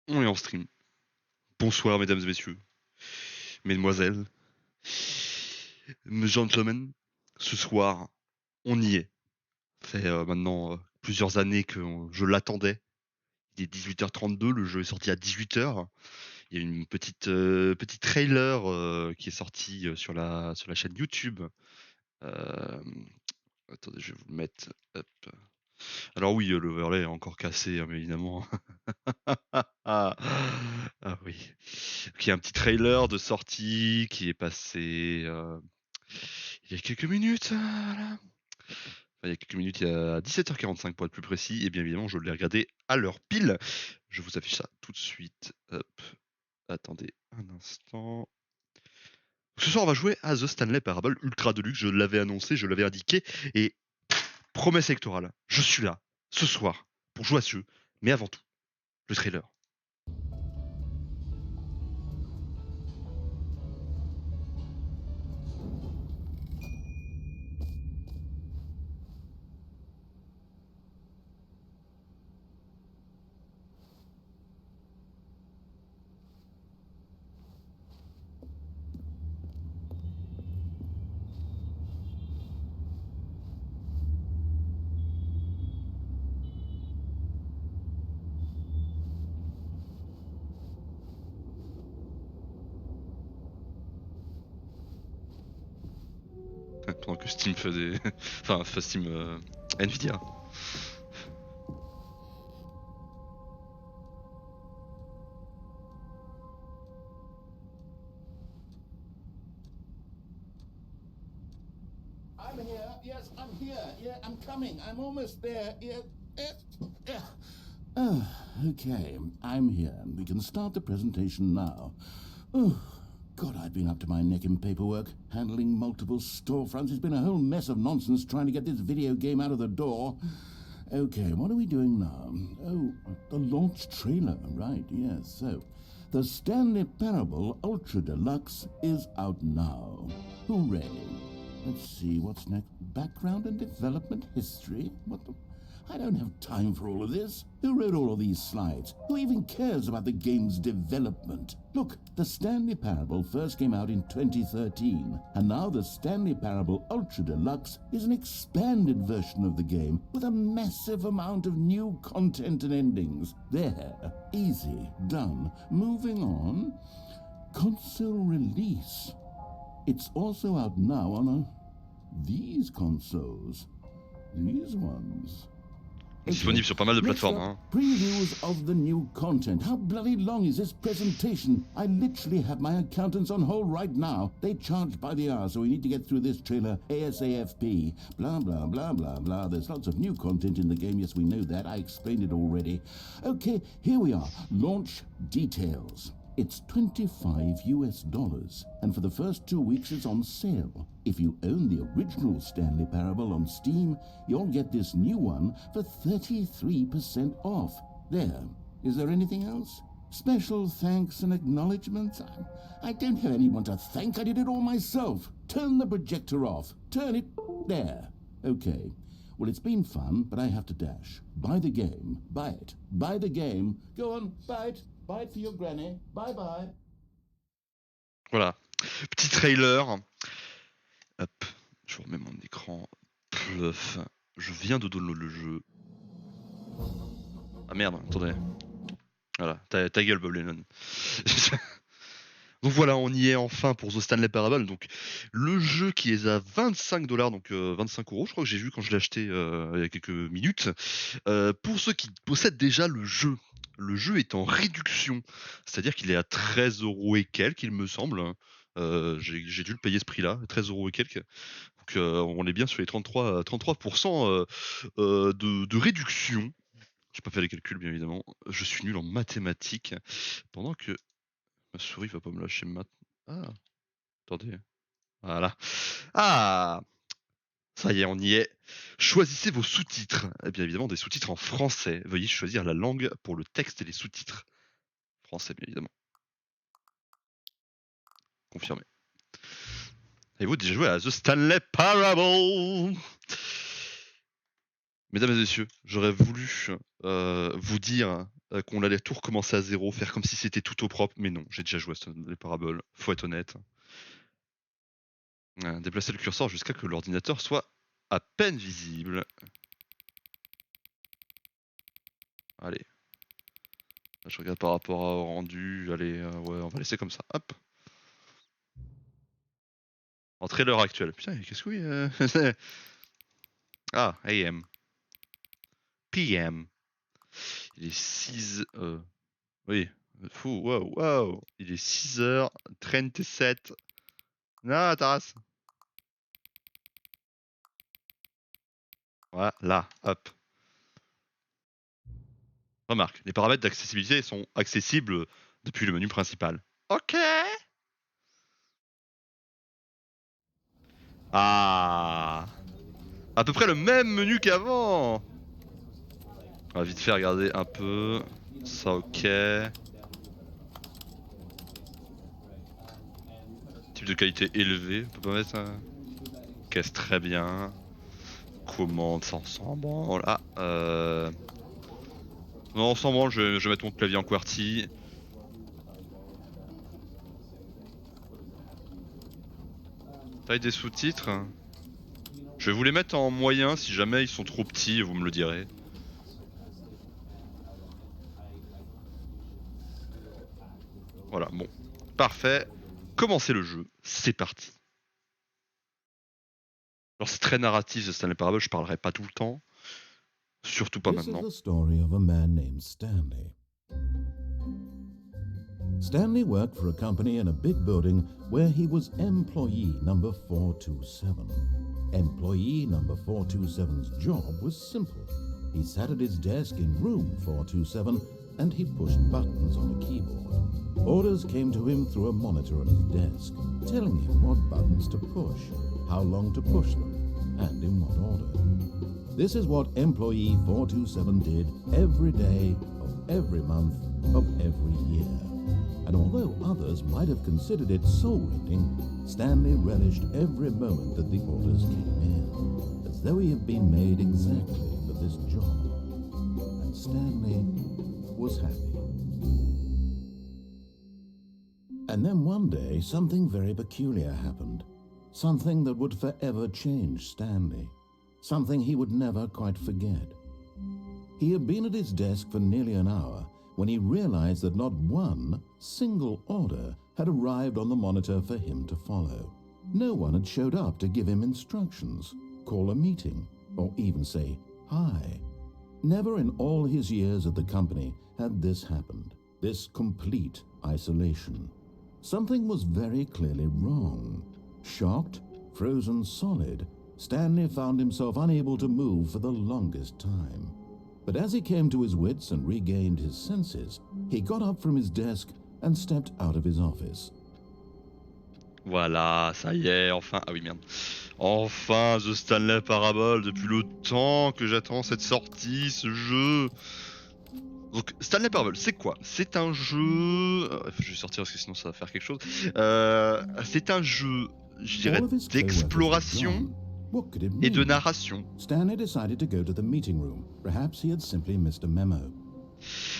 On est en stream. Bonsoir mesdames et messieurs, mesdemoiselles, gentlemen. Ce soir, on y est. Ça fait maintenant plusieurs années que je l'attendais. Il est 18h32, le jeu est sorti à 18h. Il y a une petite trailer qui est sorti sur la chaîne YouTube. Attendez, je vais vous le mettre. Hop. Alors oui, l'overlay est encore cassé, hein, mais évidemment. Ah, ah oui. Il y a un petit trailer de sortie qui est passé il y a quelques minutes. Voilà. Enfin, il y a quelques minutes, il y a 17h45 pour être plus précis. Et bien évidemment, je l'ai regardé à l'heure pile. Je vous affiche ça tout de suite. Hop. Attendez un instant. Ce soir, on va jouer à The Stanley Parable Ultra Deluxe. Je l'avais annoncé, je l'avais indiqué. Et promesse électorale, je suis là, ce soir, pour jouer à ce jeu. Mais avant tout, le trailer. Pendant que Steam faisait. Enfin, Steam. Nvidia. I'm here. Yes, I'm here. Yeah, I'm coming. I'm almost there. Yeah. Okay, I'm here. We can start the presentation now. Oh, God, I've been up to my neck in paperwork, handling multiple storefronts. It's been a whole mess of nonsense trying to get this video game out of the door. Okay, what are we doing now? Oh, the launch trailer, right, yes. So, the Stanley Parable Ultra Deluxe is out now. Hooray. Let's see, what's next? Background and development history? What the... I don't have time for all of this. Who wrote all of these slides? Who even cares about the game's development? Look, the Stanley Parable first came out in 2013, and now the Stanley Parable Ultra Deluxe is an expanded version of the game with a massive amount of new content and endings. There. Easy. Done. Moving on. Console release. It's also out now on these consoles. These ones. Disponible sur pas mal de plateformes. Hein. Previews of the new content. How bloody long is this presentation? I literally have my accountants on hold right now. They charge by the hour, so we need to get through this trailer ASAFP. Blah, blah, blah, blah, blah. There's lots of new content in the game. Yes, we know that. I explained it already. Okay, here we are. Launch details. It's $25 US, and for the first 2 weeks it's on sale. If you own the original Stanley Parable on Steam, you'll get this new one for 33% off. There. Is there anything else? Special thanks and acknowledgements? I don't have anyone to thank. I did it all myself. Turn the projector off. Turn it there. Okay. Well, it's been fun, but I have to dash. Buy the game. Buy it. Buy the game. Go on, buy it. Buy it for your granny. Bye bye. Voilà. Petit trailer. Hop. Je remets mon écran. Pluf. Je viens de download le jeu. Ah merde, attendez. Voilà. Ta gueule, Bob Lennon. Donc voilà, on y est enfin pour The Stanley Parable. Donc le jeu qui est à 25$, donc 25 €, je crois que j'ai vu quand je l'ai acheté il y a quelques minutes. Pour ceux qui possèdent déjà le jeu est en réduction, c'est-à-dire qu'il est à 13 € et quelques, il me semble. J'ai dû le payer ce prix-là, 13 € et quelques. Donc on est bien sur les 33% de réduction. J'ai pas fait les calculs, bien évidemment. Je suis nul en mathématiques. Pendant que ma souris va pas me lâcher maintenant. Ah, attendez. Voilà. Ah, ça y est, on y est. Choisissez vos sous-titres. Et bien évidemment, des sous-titres en français. Veuillez choisir la langue pour le texte et les sous-titres. Français, bien évidemment. Confirmé. Avez-vous déjà joué à The Stanley Parable? Mesdames et messieurs, j'aurais voulu vous dire qu'on allait tout recommencer à zéro, faire comme si c'était tout au propre, mais non, j'ai déjà joué à Stanley Parable, faut être honnête. Déplacer le curseur jusqu'à que l'ordinateur soit à peine visible. Allez. Là, je regarde par rapport au rendu, allez, ouais, on va laisser comme ça, hop. Entrer l'heure actuelle. Putain, qu'est-ce que oui Ah, AM. PM. Il est 6... Oui. Fou, wow, wow. Il est 6h37. Ah, Taras. Voilà, hop. Remarque, les paramètres d'accessibilité sont accessibles depuis le menu principal. Ok. Ah. À peu près le même menu qu'avant. On va vite fait regarder un peu. Ça, ok. Type de qualité élevé, on peut pas mettre un... Caisse très bien. Commande, ça s'en branle. Ah, non, sans branle, je vais mettre mon clavier en QWERTY. Taille des sous-titres. Je vais vous les mettre en moyen, si jamais ils sont trop petits, vous me le direz. Voilà, bon. Parfait. Commencez le jeu, c'est parti. Alors c'est très narratif, ce Stanley Parable, je parlerai pas tout le temps. Surtout pas This is maintenant. the story of a man named Stanley. Stanley worked for a company in a big building where he was employee number 427. Employee number 427's job was simple. He sat at his desk in room 427 and he pushed buttons on a keyboard. Orders came to him through a monitor on his desk, telling him what buttons to push, how long to push them, and in what order. This is what employee 427 did every day of every month of every year. And although others might have considered it soul-rending, Stanley relished every moment that the orders came in, as though he had been made exactly for this job. And Stanley was happy. And then one day, something very peculiar happened. Something that would forever change Stanley. Something he would never quite forget. He had been at his desk for nearly an hour when he realized that not one single order had arrived on the monitor for him to follow. No one had showed up to give him instructions, call a meeting, or even say hi. Never in all his years at the company had this happened, this complete isolation. Something was very clearly wrong. Shocked, frozen solid, Stanley found himself unable to move for the longest time. But as he came to his wits and regained his senses, he got up from his desk and stepped out of his office. Voilà, ça y est, enfin. Ah oui, merde. Enfin, The Stanley Parable, depuis le temps que j'attends cette sortie, ce jeu. Donc, Stanley Parable, c'est quoi? C'est un jeu... je vais sortir parce que sinon ça va faire quelque chose. C'est un jeu, je dirais, All of his coworkers were d'exploration gone. What could it et de mean? narration. Stanley decided to go to the meeting room. Perhaps he had simply missed a memo.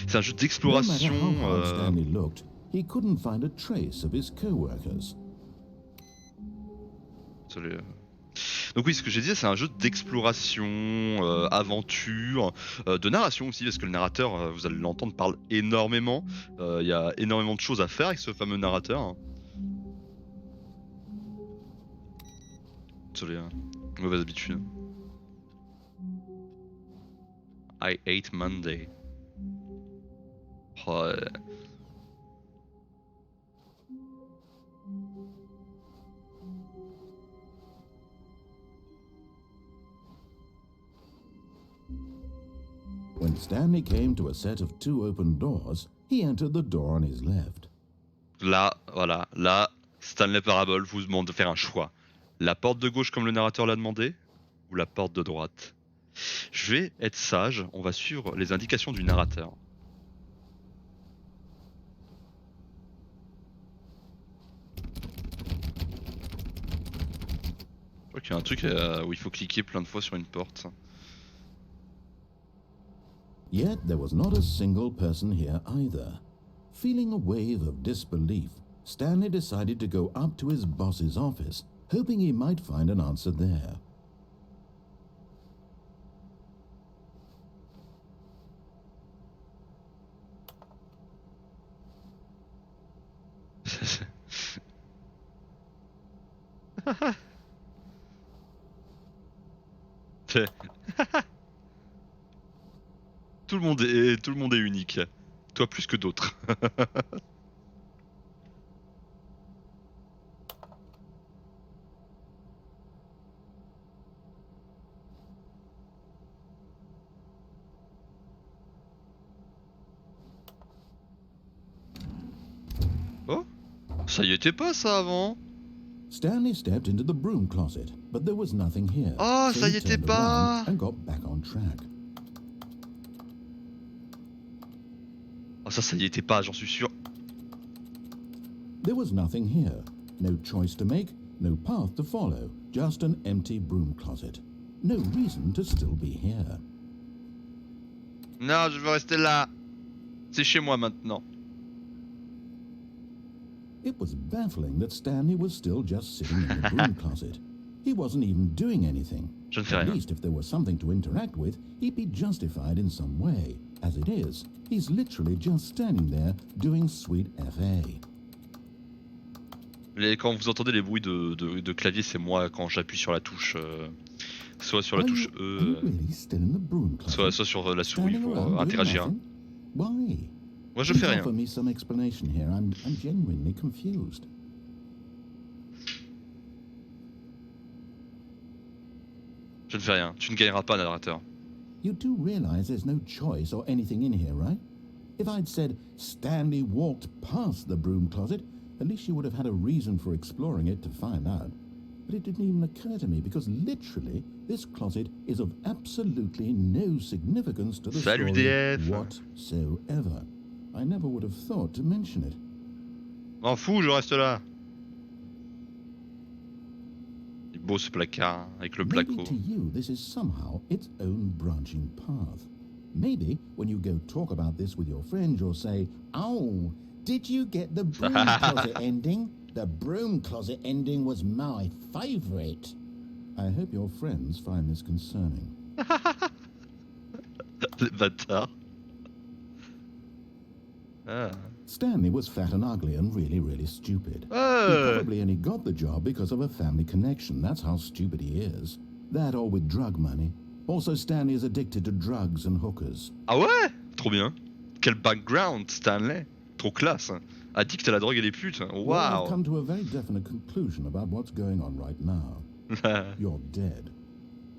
C'est un jeu No matter d'exploration... how hard Stanley looked, he couldn't find a trace of his co-workers. Désolé. Donc oui, ce que j'ai dit, c'est un jeu d'exploration, aventure, de narration aussi, parce que le narrateur, vous allez l'entendre, parle énormément. Il y a énormément de choses à faire avec ce fameux narrateur. Hein. Désolé, hein. Mauvaise habitude. I hate Monday. Oh, When Stanley came to a set of two open doors, he entered the door on his left. Là, voilà, là, Stanley Parable vous demande de faire un choix. La porte de gauche comme le narrateur l'a demandé, ou la porte de droite. Je vais être sage, on va suivre les indications du narrateur. Je crois qu'il y a un truc où il faut cliquer plein de fois sur une porte. Yet there was not a single person here either. Feeling a wave of disbelief, Stanley decided to go up to his boss's office, hoping he might find an answer there. Tout le monde est unique. Toi plus que d'autres. Oh, ça y était pas ça avant. Stanley stepped into the broom closet, but there was nothing here. Oh, so ça he y était turned pas. around and got back on track. Oh, ça y était pas, j'en suis sûr. There was nothing here. No choice to make, no path to follow, just an empty broom closet. No reason to still be here. Non, je veux rester là. C'est chez moi maintenant. It was baffling that Stanley was still just sitting in the broom closet. He wasn't even doing anything. Je ne fais At rien. least if there was something to interact with, he'd be justified in some way. As it is, he's literally just standing there doing sweet FA. Quand vous entendez les bruits de clavier, c'est moi quand j'appuie sur la touche, soit sur la touche E, Really still in the broom closet? soit sur la souris Standing pour around doing interagir. nothing? Why? Moi je Please fais rien. offer me some explanation here. I'm genuinely confused. Je ne fais rien. Tu ne gagneras pas, narrateur. You do realize there's no choice or anything in here, right? If I'd said Stanley walked past the broom closet, at least you would have had a reason for exploring it to find out. But it didn't even occur to me because literally this closet is of absolutely no significance to the Salut, story DF. whatsoever. I never would have thought to mention it. M'en fous, je reste là. Il est beau ce placard, hein, avec le Maybe placo. to you this is somehow its own branching path. Maybe when you go talk about this with your friends, you'll say, "Oh, did you get the broom closet ending? The broom closet ending was my favorite." I hope your friends find this concerning. Les bâtards. Ah. Stanley was fat and ugly and really stupid. He Oh. probably only got the job because of a family connection. That's how stupid he is. That or with drug money. Also, Stanley is addicted to drugs and hookers. Ah ouais? Trop bien. Quel background, Stanley. Trop classe. Addict à la drogue et les putes. Well, I've Waouh. come to a very definite conclusion about what's going on right now. You're dead.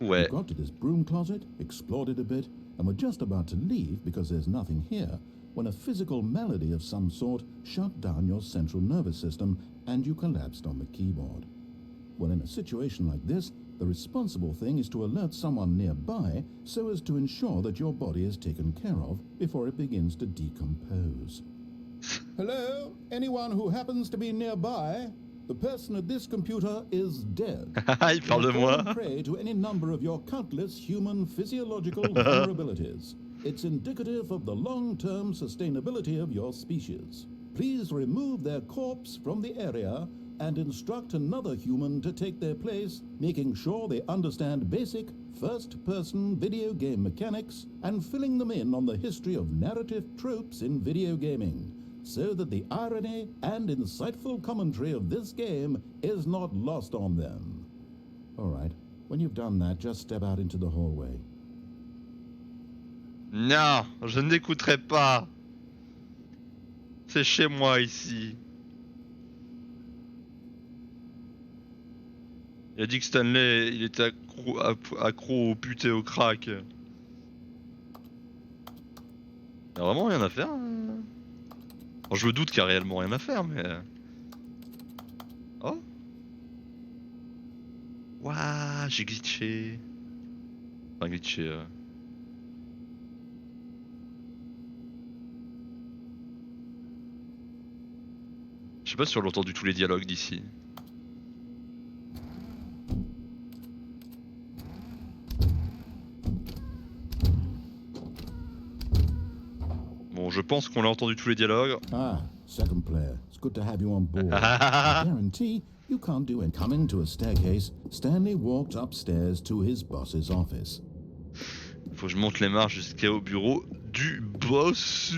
Ouais. You got to this broom closet, explored it a bit, and were just about to leave because there's nothing here when a physical malady of some sort shut down your central nervous system and you collapsed on the keyboard. Well, in a situation like this, the responsible thing is to alert someone nearby so as to ensure that your body is taken care of before it begins to decompose. Hello? Anyone who happens to be nearby? The person at this computer is dead. Il parle de You've moi. fallen prey to any number of your countless human physiological vulnerabilities. It's indicative of the long-term sustainability of your species. Please remove their corpse from the area and instruct another human to take their place, making sure they understand basic first-person video game mechanics and filling them in on the history of narrative tropes in video gaming, so that the irony and insightful commentary of this game is not lost on them. All right, when you've done that, just step out into the hallway. Non, je n'écouterai pas. C'est chez moi ici. Il a dit que Stanley, il était accro au pute et au crack. Il y a vraiment rien à faire. Enfin, je me doute qu'il y a réellement rien à faire, mais... Oh. Waouh, j'ai glitché. Enfin, glitché... Je sais pas si on a entendu tous les dialogues d'ici. je pense qu'on a entendu tous les dialogues. Ah, second player. It's good to have you on board. I guarantee you can't do it. Coming to a staircase, Stanley walked upstairs to his boss's office. Faut que je monte les marches jusqu'au bureau du boss.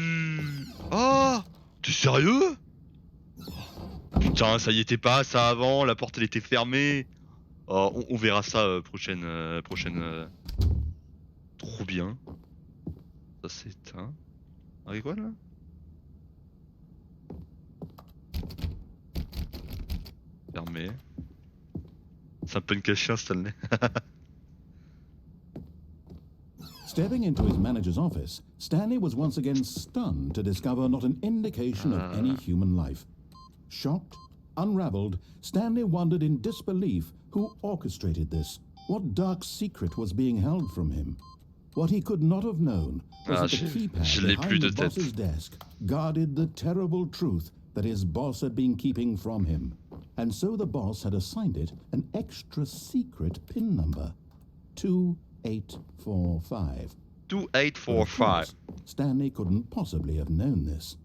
Ah, t'es sérieux? Putain, ça y était pas ça avant, la porte elle était fermée. Oh, on verra ça prochaine. Trop bien. Ça s'éteint. Avec quoi là? Fermé. C'est un peu une cache Stanley. Stepping into his manager's office, Stanley was once again stunned to discover not an indication of any human life. Shocked, unraveled, Stanley wondered in disbelief who orchestrated this. What dark secret was being held from him? What he could not have known was that the keypad behind the boss's desk guarded the terrible truth that his boss had been keeping from him. And so the boss had assigned it an extra secret PIN number, 2845. 2845. Stanley couldn't possibly have known this.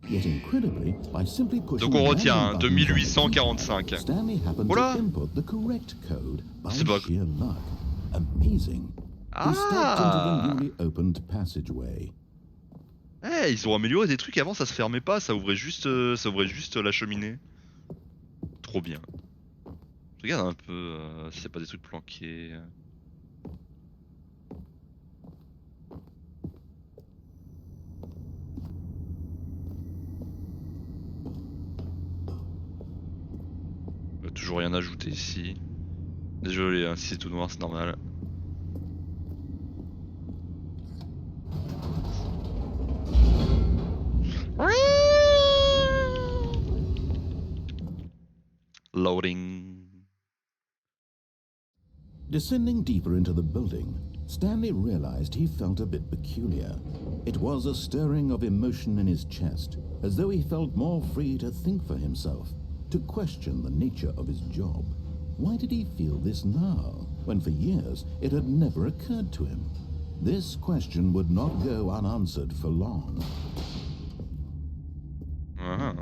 Yet incredibly, by simply pushing Donc on retient, random buttons on the keypad, 2845. Stanley happened Voilà. to input the correct code by C'est pas- sheer luck. Amazing. He stepped into the newly opened passageway. Eh, ils ont amélioré des trucs avant, ça se fermait pas, ça ouvrait juste la cheminée. Trop bien. Je regarde un peu si c'est pas des trucs planqués. Toujours rien ajouté ici. Désolé, hein, si c'est tout noir, c'est normal. Loading. Descending deeper into the building, Stanley realized he felt a bit peculiar. It was a stirring of emotion in his chest, as though he felt more free to think for himself, to question the nature of his job. Why did he feel this now, when for years it had never occurred to him? This question would not go unanswered for long.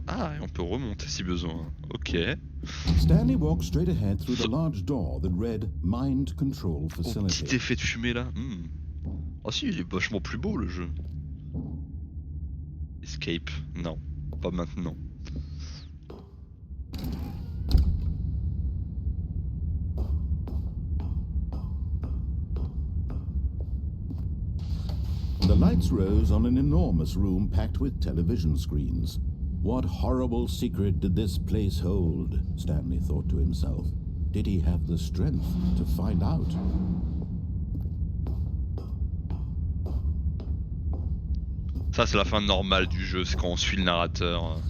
Ah, et on peut remonter si besoin. Ok. Stanley walked straight ahead through the large door that read Mind Control Oh, petit Facility. effet de fumée là. Ah si, il est vachement plus beau le jeu. Escape. Non, pas maintenant. The lights rose on an enormous room packed with television screens. What horrible secret did this place hold? Stanley thought to himself. Did he have the strength to find out? Ça c'est la fin normale du jeu, c'est quand on suit le narrateur.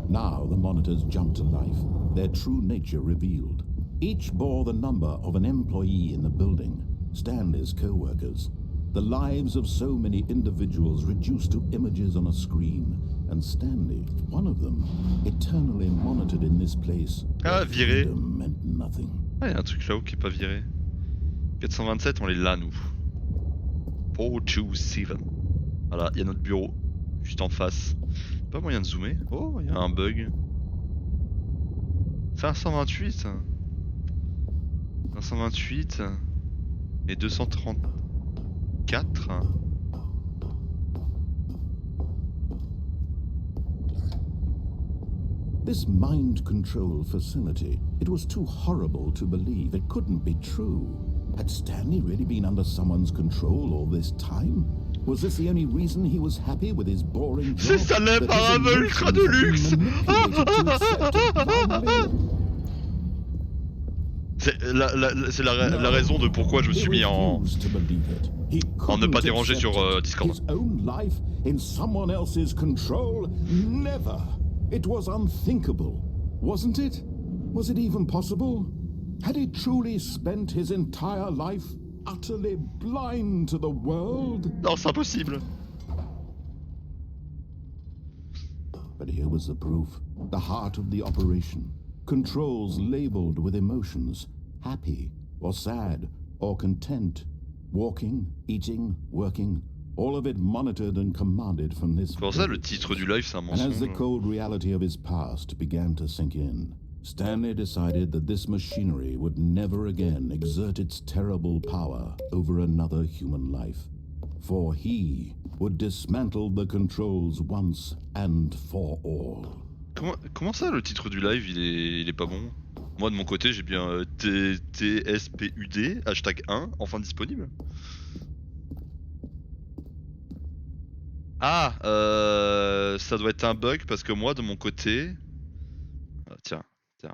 Now the monitors jumped to life, their true nature revealed. Each bore the number of an employee in the building, Stanley's co-workers. The lives of so many individuals reduced to images on a screen, and Stanley, one of them, eternally monitored in this place. Ah, viré. Freedom meant nothing. Ah, y a un truc là-haut qui est pas viré. 427, on est là nous. 427. Voilà, y a notre bureau, juste en face. Pas moyen de zoomer. Oh, y a un bug. 528. 528. Et 234. This mind control facility, it was too horrible to believe. It couldn't be true. Had Stanley really been under someone's control all this time? Was this the only reason he was happy with his boring job? C'est Stanley That his Parable Ultra emotions had been Deluxe. manipulated to accept it blindly? C'est la raison de pourquoi je me suis mis en ne pas déranger sur Discord. His own life in someone else's control? Never. It was unthinkable, wasn't it? Was it even possible? Had he truly spent his entire life utterly blind to the world? Non, c'est impossible. But here was the proof, the heart of the operation. Controls labeled with emotions, happy or sad or content. Walking, eating, working, all of it monitored and commanded from this C'est pour ça, le very titre du place. live, c'est un And as the mensonge. cold reality of his past began to sink in, Stanley decided that this machinery would never again exert its terrible power over another human life. For he would dismantle the controls once and for all. Comment ça, le titre du live, il est pas bon? Moi, de mon côté, j'ai bien TSPUD, hashtag 1, enfin disponible. Ah, ça doit être un bug parce que moi, de mon côté... tiens,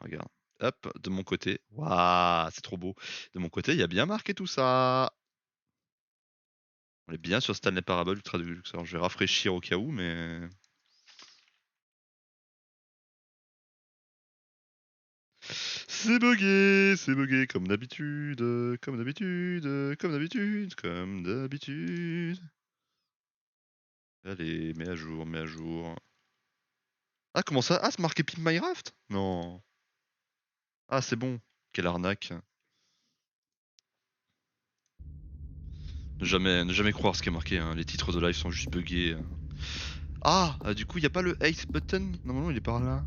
regarde. Hop, de mon côté. Waouh, c'est trop beau. De mon côté, il y a bien marqué tout ça. On est bien sur Stanley Parable Ultra Deluxe. Alors, je vais rafraîchir au cas où, mais... C'est bugué, comme d'habitude, comme d'habitude, comme d'habitude, comme d'habitude. Allez, mets à jour, mets à jour. Ah, comment ça? Ah, c'est marqué Pimp Minecraft? Non. Ah, c'est bon. Quelle arnaque. Ne jamais croire ce qui est marqué, hein. Les titres de live sont juste buggés. Ah, du coup, il y a pas le hate button? Normalement, il est par là.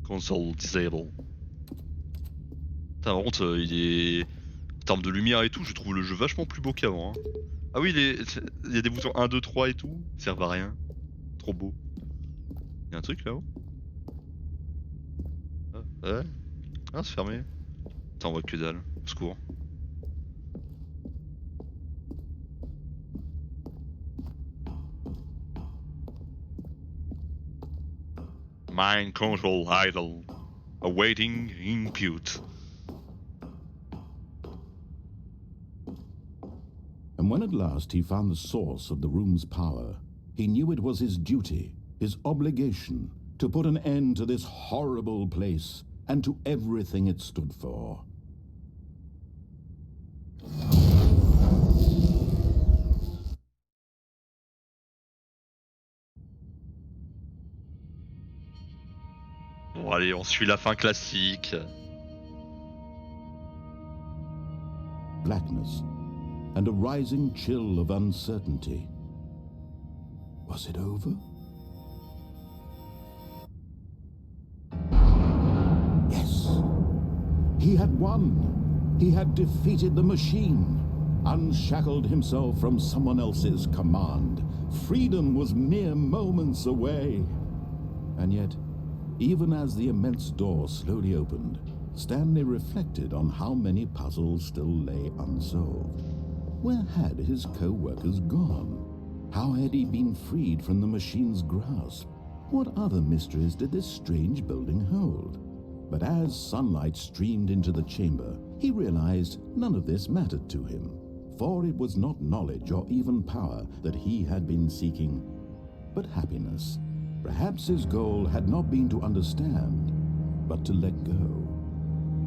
Console disable. Putain, par contre, il est... En termes de lumière et tout, je trouve le jeu vachement plus beau qu'avant, hein. Ah oui, il y a des boutons 1, 2, 3 et tout. Ils servent à rien. Trop beau. Il y a un truc là-haut? Ah, ouais. Ah, c'est fermé. Putain, on voit que dalle. Au secours. Mind control idle. Awaiting input. And when at last he found the source of the room's power, he knew it was his duty, his obligation, to put an end to this horrible place and to everything it stood for. Bon, allez, on suit la fin classique. Blackness and a rising chill of uncertainty. Was it over? Yes. He had won. He had defeated the machine, unshackled himself from someone else's command. Freedom was mere moments away. And yet, even as the immense door slowly opened, Stanley reflected on how many puzzles still lay unsolved. Where had his co-workers gone? How had he been freed from the machine's grasp? What other mysteries did this strange building hold? But as sunlight streamed into the chamber, he realized none of this mattered to him, for it was not knowledge or even power that he had been seeking, but happiness. Perhaps his goal had not been to understand, but to let go.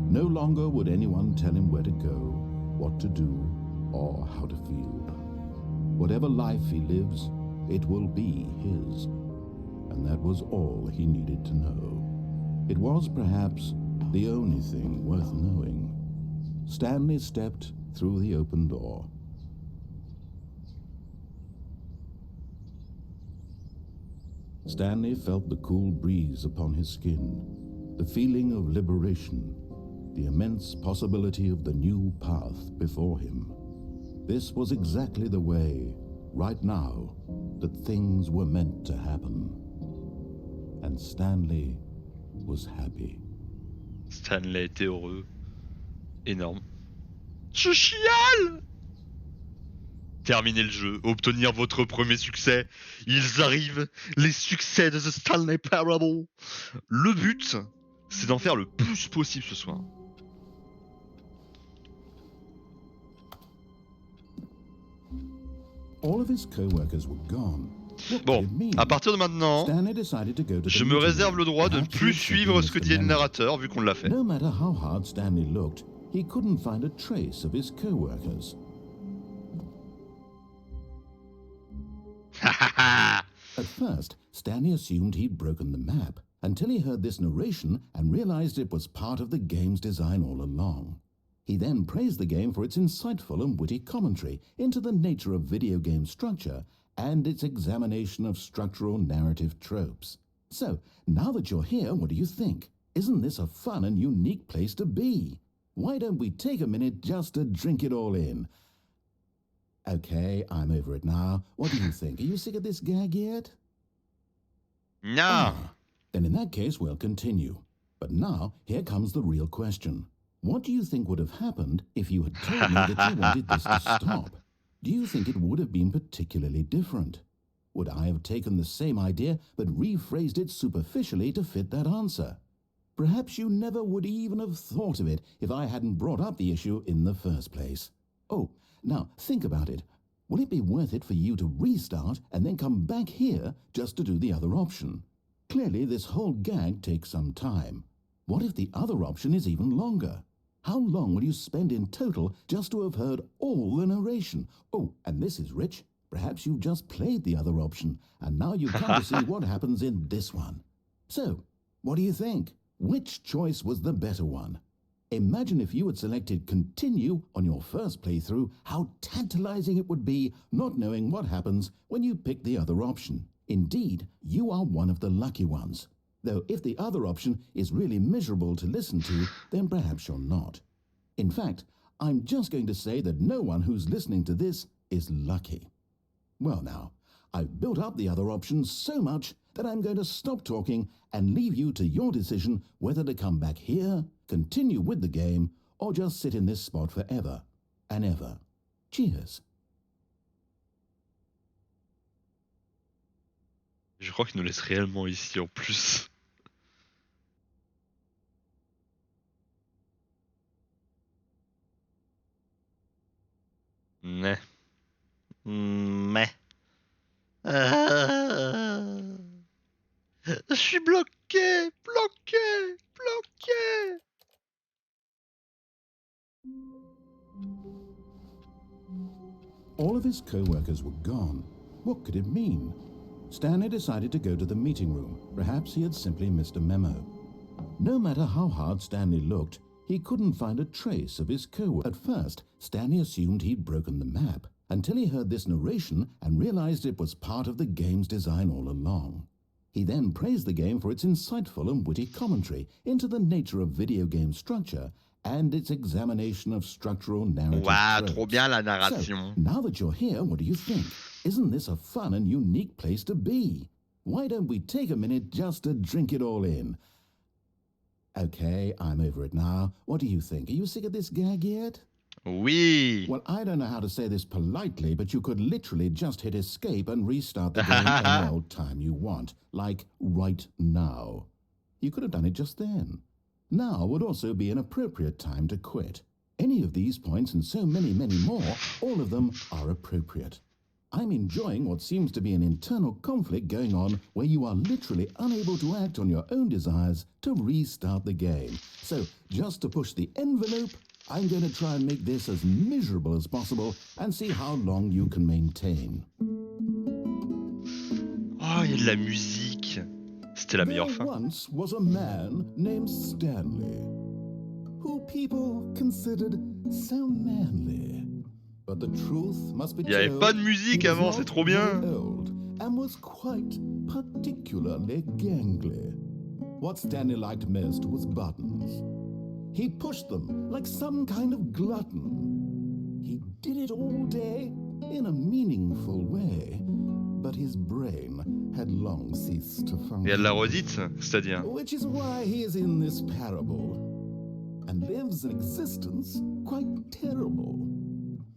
No longer would anyone tell him where to go, what to do, or how to feel. Whatever life he lives, it will be his. And that was all he needed to know. It was perhaps the only thing worth knowing. Stanley stepped through the open door. Stanley felt the cool breeze upon his skin, the feeling of liberation, the immense possibility of the new path before him. This was exactly the way, right now, that things were meant to happen. And Stanley was happy. Stanley était heureux. Énorme. Je chiale! Terminez le jeu, obtenir votre premier succès. Ils arrivent, les succès de The Stanley Parable. Le but, c'est d'en faire le plus possible ce soir. All of his co-workers were gone. Bon, à partir de maintenant, je me réserve le droit de ne plus suivre ce que dit le narrateur, vu qu'on l'a fait. No matter how hard Stanley looked, he couldn't find a trace of his co-workers. At first, Stanley assumed he'd broken the map, until he heard this narration and realized it was part of the game's design all along. He then praised the game for its insightful and witty commentary into the nature of video game structure and its examination of structural narrative tropes. So, now that you're here, what do you think? Isn't this a fun and unique place to be? Why don't we take a minute just to drink it all in? Okay, I'm over it now. What do you think? Are you sick of this gag yet? Non. Then in that case, we'll continue. But now, here comes the real question. What do you think would have happened if you had told me that you wanted this to stop? Do you think it would have been particularly different? Would I have taken the same idea but rephrased it superficially to fit that answer? Perhaps you never would even have thought of it if I hadn't brought up the issue in the first place. Oh, now think about it. Will it be worth it for you to restart and then come back here just to do the other option? Clearly, this whole gag takes some time. What if the other option is even longer? How long will you spend in total just to have heard all the narration? Oh, and this is rich. Perhaps you've just played the other option, and now you come to see what happens in this one. So, what do you think? Which choice was the better one? Imagine if you had selected continue on your first playthrough, how tantalizing it would be not knowing what happens when you pick the other option. Indeed, you are one of the lucky ones. Though if the other option is really miserable to listen to, then perhaps you're not. In fact, I'm just going to say that no one who's listening to this is lucky. Well now, I've built up the other options so much that I'm going to stop talking and leave you to your decision whether to come back here, continue with the game, or just sit in this spot forever and ever. Cheers. Je crois qu'il nous laisse réellement ici en plus. Mais. Mais. Je suis bloqué, bloqué, bloqué. All of his co-workers were gone. What could it mean? Stanley decided to go to the meeting room. Perhaps he had simply missed a memo. No matter how hard Stanley looked, he couldn't find a trace of his co-worker. At first, Stanley assumed he'd broken the map, until he heard this narration and realized it was part of the game's design all along. He then praised the game for its insightful and witty commentary into the nature of video game structure and its examination of structural narrative tropes. Trop bien la narration. So, now that you're here, what do you think? Isn't this a fun and unique place to be? Why don't we take a minute just to drink it all in? Okay, I'm over it now. What do you think? Are you sick of this gag yet? Oui. Well, I don't know how to say this politely, but you could literally just hit escape and restart the game any old time you want, like right now. You could have done it just then. Now would also be an appropriate time to quit. Any of these points and so many, many more, all of them are appropriate. I'm enjoying what seems to be an internal conflict going on where you are literally unable to act on your own desires to restart the game. So, just to push the envelope, I'm going to try and make this as miserable as possible and see how long you can maintain. Oh, il y a de la musique. C'était la meilleure fin. There once was a man named Stanley, who people considered so manly. But the truth must be Il y avait pas de musique avant, c'est trop bien. Old and was quite particularly gangly. What Stanley liked most was buttons. He pushed them like some kind of glutton. He did it all day in a meaningful way, but his brain had long ceased to function. Il y a de la redite, c'est-à-dire. Which is why he is in this parable and lives an existence quite terrible.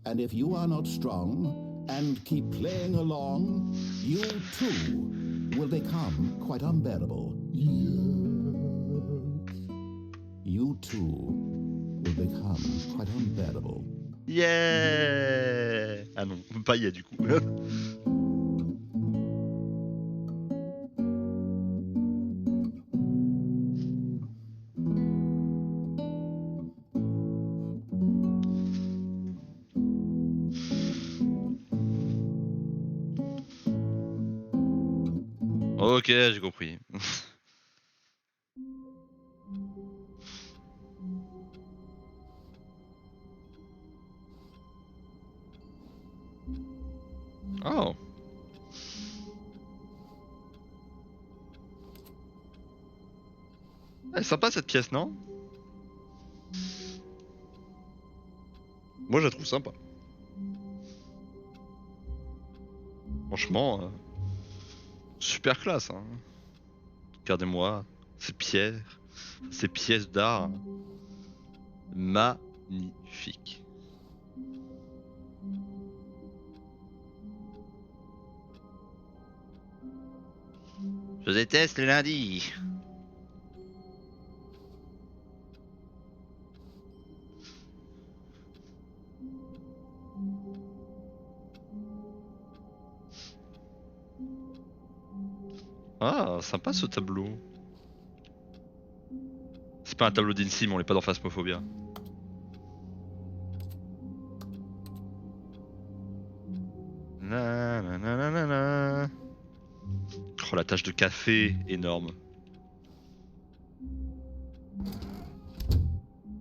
And if you are not strong and keep playing along, you too will become quite unbearable. You too will become quite unbearable. Yeah. Ah non, pas yeah du coup. Ok, j'ai compris. Oh. Elle est sympa cette pièce, non? Moi je la trouve sympa. Franchement, super classe. Hein. Regardez-moi ces pièces d'art magnifiques. Je déteste les lundis. Ah, sympa ce tableau. C'est pas un tableau d'Insim, on est pas dans Phasmophobia. Na, na, na, na, na, na. Oh, la tache de café, énorme.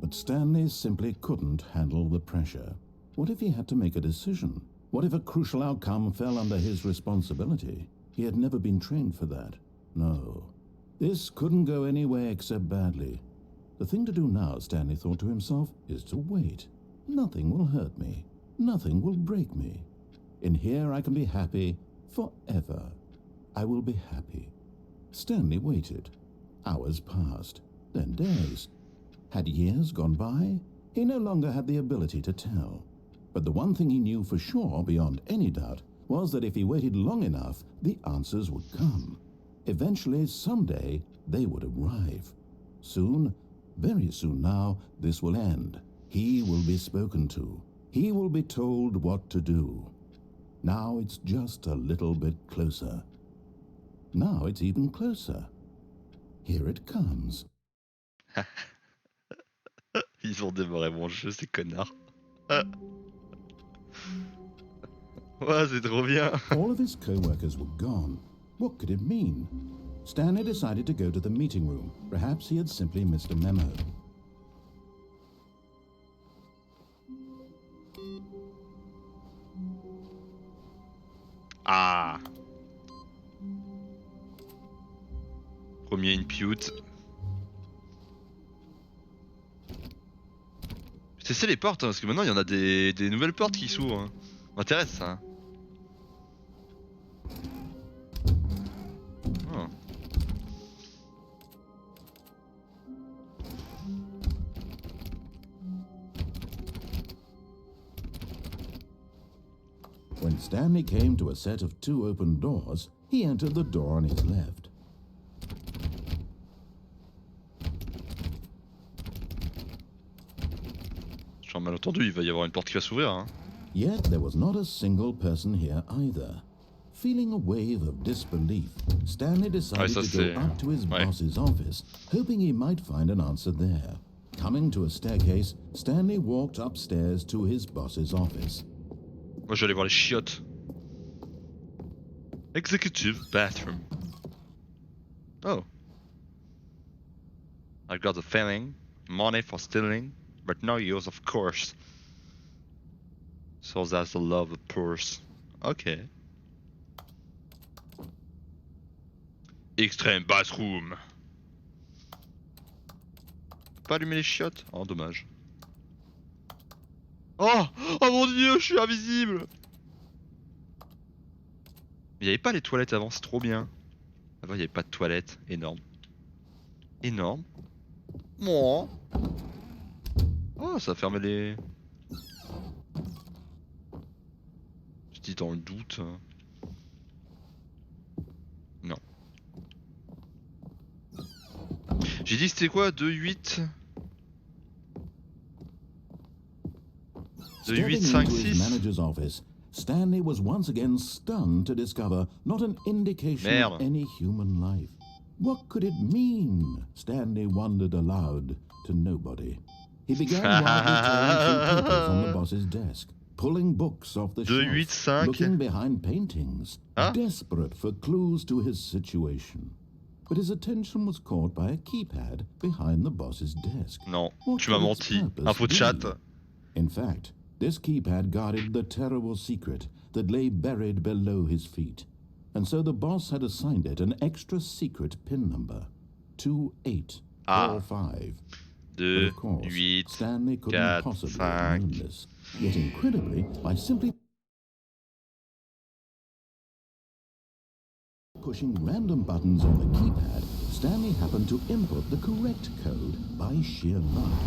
But Stanley simply couldn't handle the pressure. What if he had to make a decision? What if a crucial outcome fell under his responsibility? He had never been trained for that. No. This couldn't go anywhere except badly. The thing to do now, Stanley thought to himself, is to wait. Nothing will hurt me. Nothing will break me. In here I can be happy forever. I will be happy. Stanley waited. Hours passed, then days. Had years gone by? He no longer had the ability to tell. But the one thing he knew for sure, beyond any doubt, was that if he waited long enough, the answers would come. Eventually, someday, they would arrive. Soon, very soon now, this will end. He will be spoken to. He will be told what to do. Now it's just a little bit closer. Now it's even closer. Here it comes. Ils ont dévoré mon jeu, ces connards. Ouais, c'est trop bien. All of his co-workers were gone. What could it mean? Stanley decided to go to the meeting room. Perhaps he had simply missed a memo. Ah. Premier input. C'est les portes, hein, parce que maintenant il y en a des nouvelles portes qui s'ouvrent. Hein. M'intéresse ça. Oh. When Stanley came to a set of 2 open doors, he entered the door on his left. J'ai un malentendu, il va y avoir une porte qui va s'ouvrir. Hein. Yet there was not a single person here either. Feeling a wave of disbelief, Stanley decided to go up to his boss's office, hoping he might find an answer there. Coming to a staircase, Stanley walked upstairs to his boss's office. Moi j'allais voir les chiottes. Executive bathroom. Oh. I got the feeling. Money for stealing, but no use of course. So that's the love of purse. Ok. Extreme bathroom. Pas allumer les chiottes? Oh dommage. Oh! Oh mon dieu, je suis invisible! Il n'y avait pas les toilettes avant, c'est trop bien. Avant il n'y avait pas de toilettes, énorme. Énorme. Oh, oh ça a fermé les... Je dis dans le doute. Non. J'ai dit c'était quoi? 2, 8... 2, 8, 5, 6. Manager's office, Stanley was once again stunned to discover not an indication of any human life. What could it mean? Stanley wondered aloud to nobody. He began wildly tearing through papers on the boss's desk, pulling books off the 2, shelf, 8, 5. looking behind paintings, desperate for clues to his situation. But his attention was caught by a keypad behind the boss's desk. Non, tu m'as menti. Info de chat. In fact, this keypad guarded the terrible secret that lay buried below his feet. And so the boss had assigned it an extra secret pin number, 2845. But 2, of course, 8, Stanley couldn't 4, possibly have 5. known this. Yet incredibly, by simply pushing random buttons on the keypad, Stanley happened to input the correct code by sheer luck.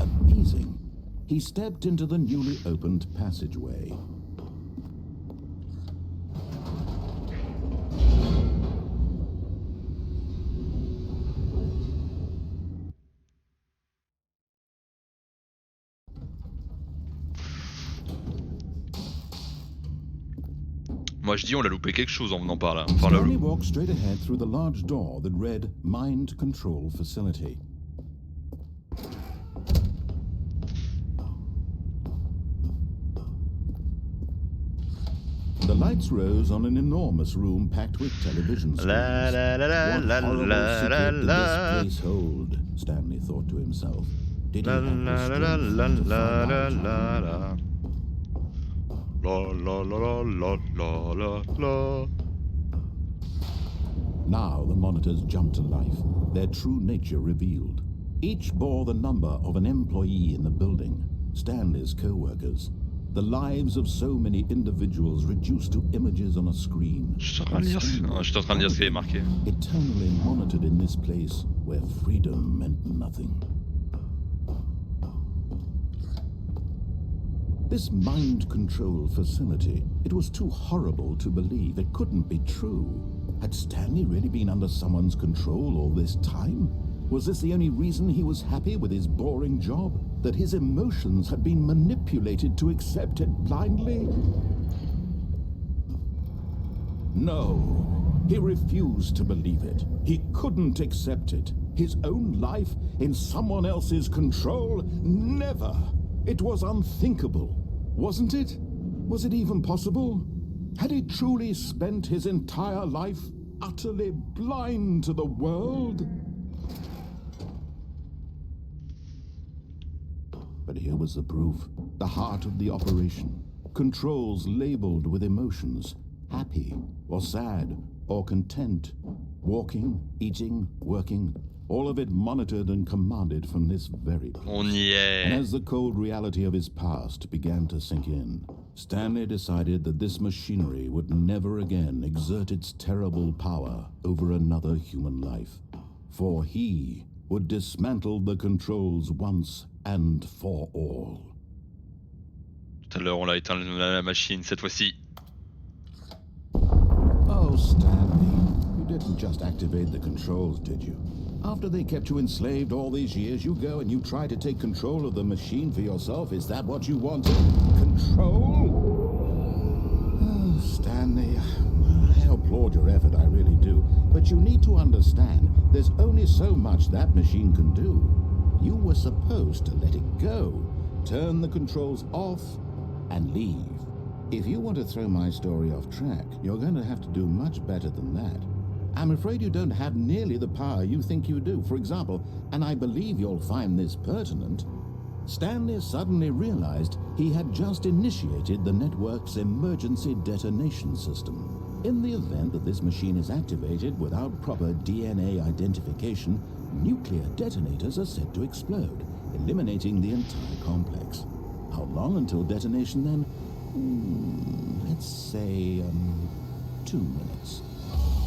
Amazing. He stepped into the newly opened passageway. Moi je dis on a loupé quelque chose en venant par là. Enfin, Stanley walked straight ahead through the large door that read Mind Control Facility. The lights rose on an enormous room packed with television screens. La la la la What la horrible la secret did la. this place hold? Stanley thought to himself. Did he La have the la la strength la to la find la out? la la. La la la la la la la. Now the monitors jumped to life, their true nature revealed. Each bore the number of an employee in the building, Stanley's co-workers. The lives of so many individuals reduced to images on a screen. Je suis en train de lire ce qui est marqué. Eternally monitored in this place where freedom meant nothing. This mind control facility, it was too horrible to believe. It couldn't be true. Had Stanley really been under someone's control all this time? Was this the only reason he was happy with his boring job? That his emotions had been manipulated to accept it blindly? No, he refused to believe it. He couldn't accept it. His own life in someone else's control? Never! It was unthinkable, wasn't it? Was it even possible? Had he truly spent his entire life utterly blind to the world? But here was the proof, the heart of the operation. Controls labeled with emotions, happy or sad or content, walking, eating, working, all of it monitored and commanded from this very place. On y And est. as the cold reality of his past began to sink in, Stanley decided that this machinery would never again exert its terrible power over another human life. For he would dismantle the controls once and for all. Tout à l'heure on l'a éteint la machine, cette fois-ci. Oh, Stanley, you didn't just activate the controls, did you? After they kept you enslaved all these years, you go and you try to take control of the machine for yourself. Is that what you wanted? Control? Oh, Stanley, I applaud your effort, I really do. But you need to understand, there's only so much that machine can do. You were supposed to let it go, turn the controls off, and leave. If you want to throw my story off track, you're going to have to do much better than that. I'm afraid you don't have nearly the power you think you do. For example, and I believe you'll find this pertinent, Stanley suddenly realized he had just initiated the network's emergency detonation system. In the event that this machine is activated without proper DNA identification, nuclear detonators are set to explode, eliminating the entire complex. How long until detonation then? Let's say 2 minutes.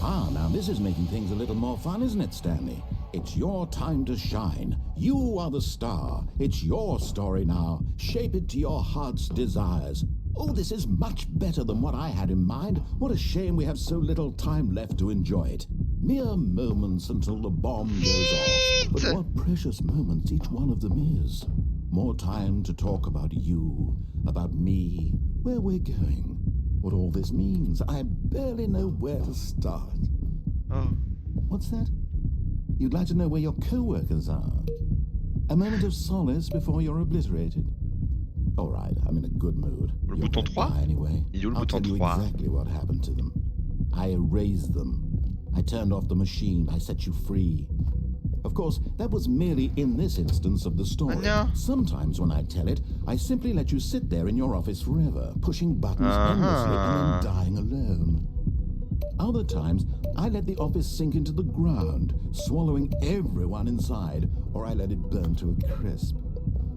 Ah, now this is making things a little more fun, isn't it, Stanley? It's your time to shine. You are the star. It's your story now. Shape it to your heart's desires. Oh, this is much better than what I had in mind. What a shame we have so little time left to enjoy it. Mere moments until the bomb goes off. But what precious moments each one of them is. More time to talk about you, about me, where we're going. What all this means, I barely know where to start. Oh. What's that? You'd like to know where your co-workers are? A moment of solace before you're obliterated? All right, I'm in a good mood. Le You're bouton gonna 3? die anyway. Il est où le I'll bouton tell you 3? exactly what happened to them. I erased them. I turned off the machine. I set you free. Of course, that was merely in this instance of the story. No. Sometimes when I tell it, I simply let you sit there in your office forever, pushing buttons endlessly and then dying alone. Other times, I let the office sink into the ground, swallowing everyone inside, or I let it burn to a crisp.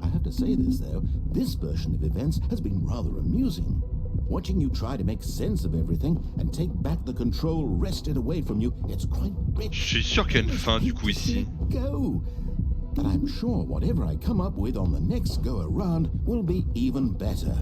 I have to say this, though, this version of events has been rather amusing. Watching you try to make sense of everything and take back the control wrested away from you, it's quite rich. Je suis sûr qu'il y a une fin du coup ici. Go. But I'm sure whatever I come up with on the next go around will be even better.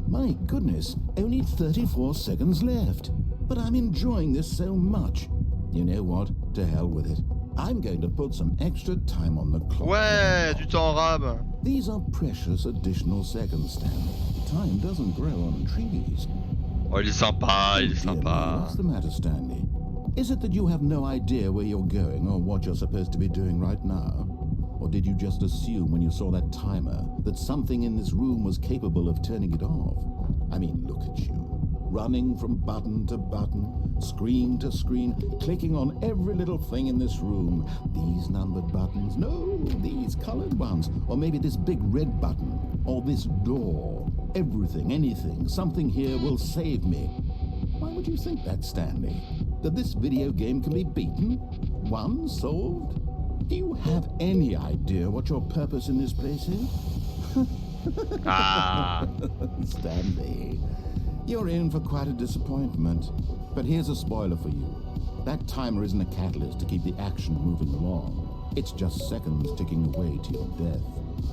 My goodness, only 34 seconds left. But I'm enjoying this so much. You know what? To hell with it. I'm going to put some extra time on the clock. Ouais, du temps arabe. These are precious additional seconds, Stanley. Time doesn't grow on trees. Oh, il est sympa, il est Dear me, sympa. what's the matter, Stanley? Is it that you have no idea where you're going or what you're supposed to be doing right now? Or did you just assume when you saw that timer that something in this room was capable of turning it off? I mean, look at you. Running from button to button, screen to screen, clicking on every little thing in this room. These numbered buttons, no, these colored ones. Or maybe this big red button, or this door. Everything, anything, something here will save me. Why would you think that, Stanley? That this video game can be beaten? Won? Solved? Do you have any idea what your purpose in this place is? Ah. Stanley, you're in for quite a disappointment. But here's a spoiler for you. That timer isn't a catalyst to keep the action moving along. It's just seconds ticking away to your death.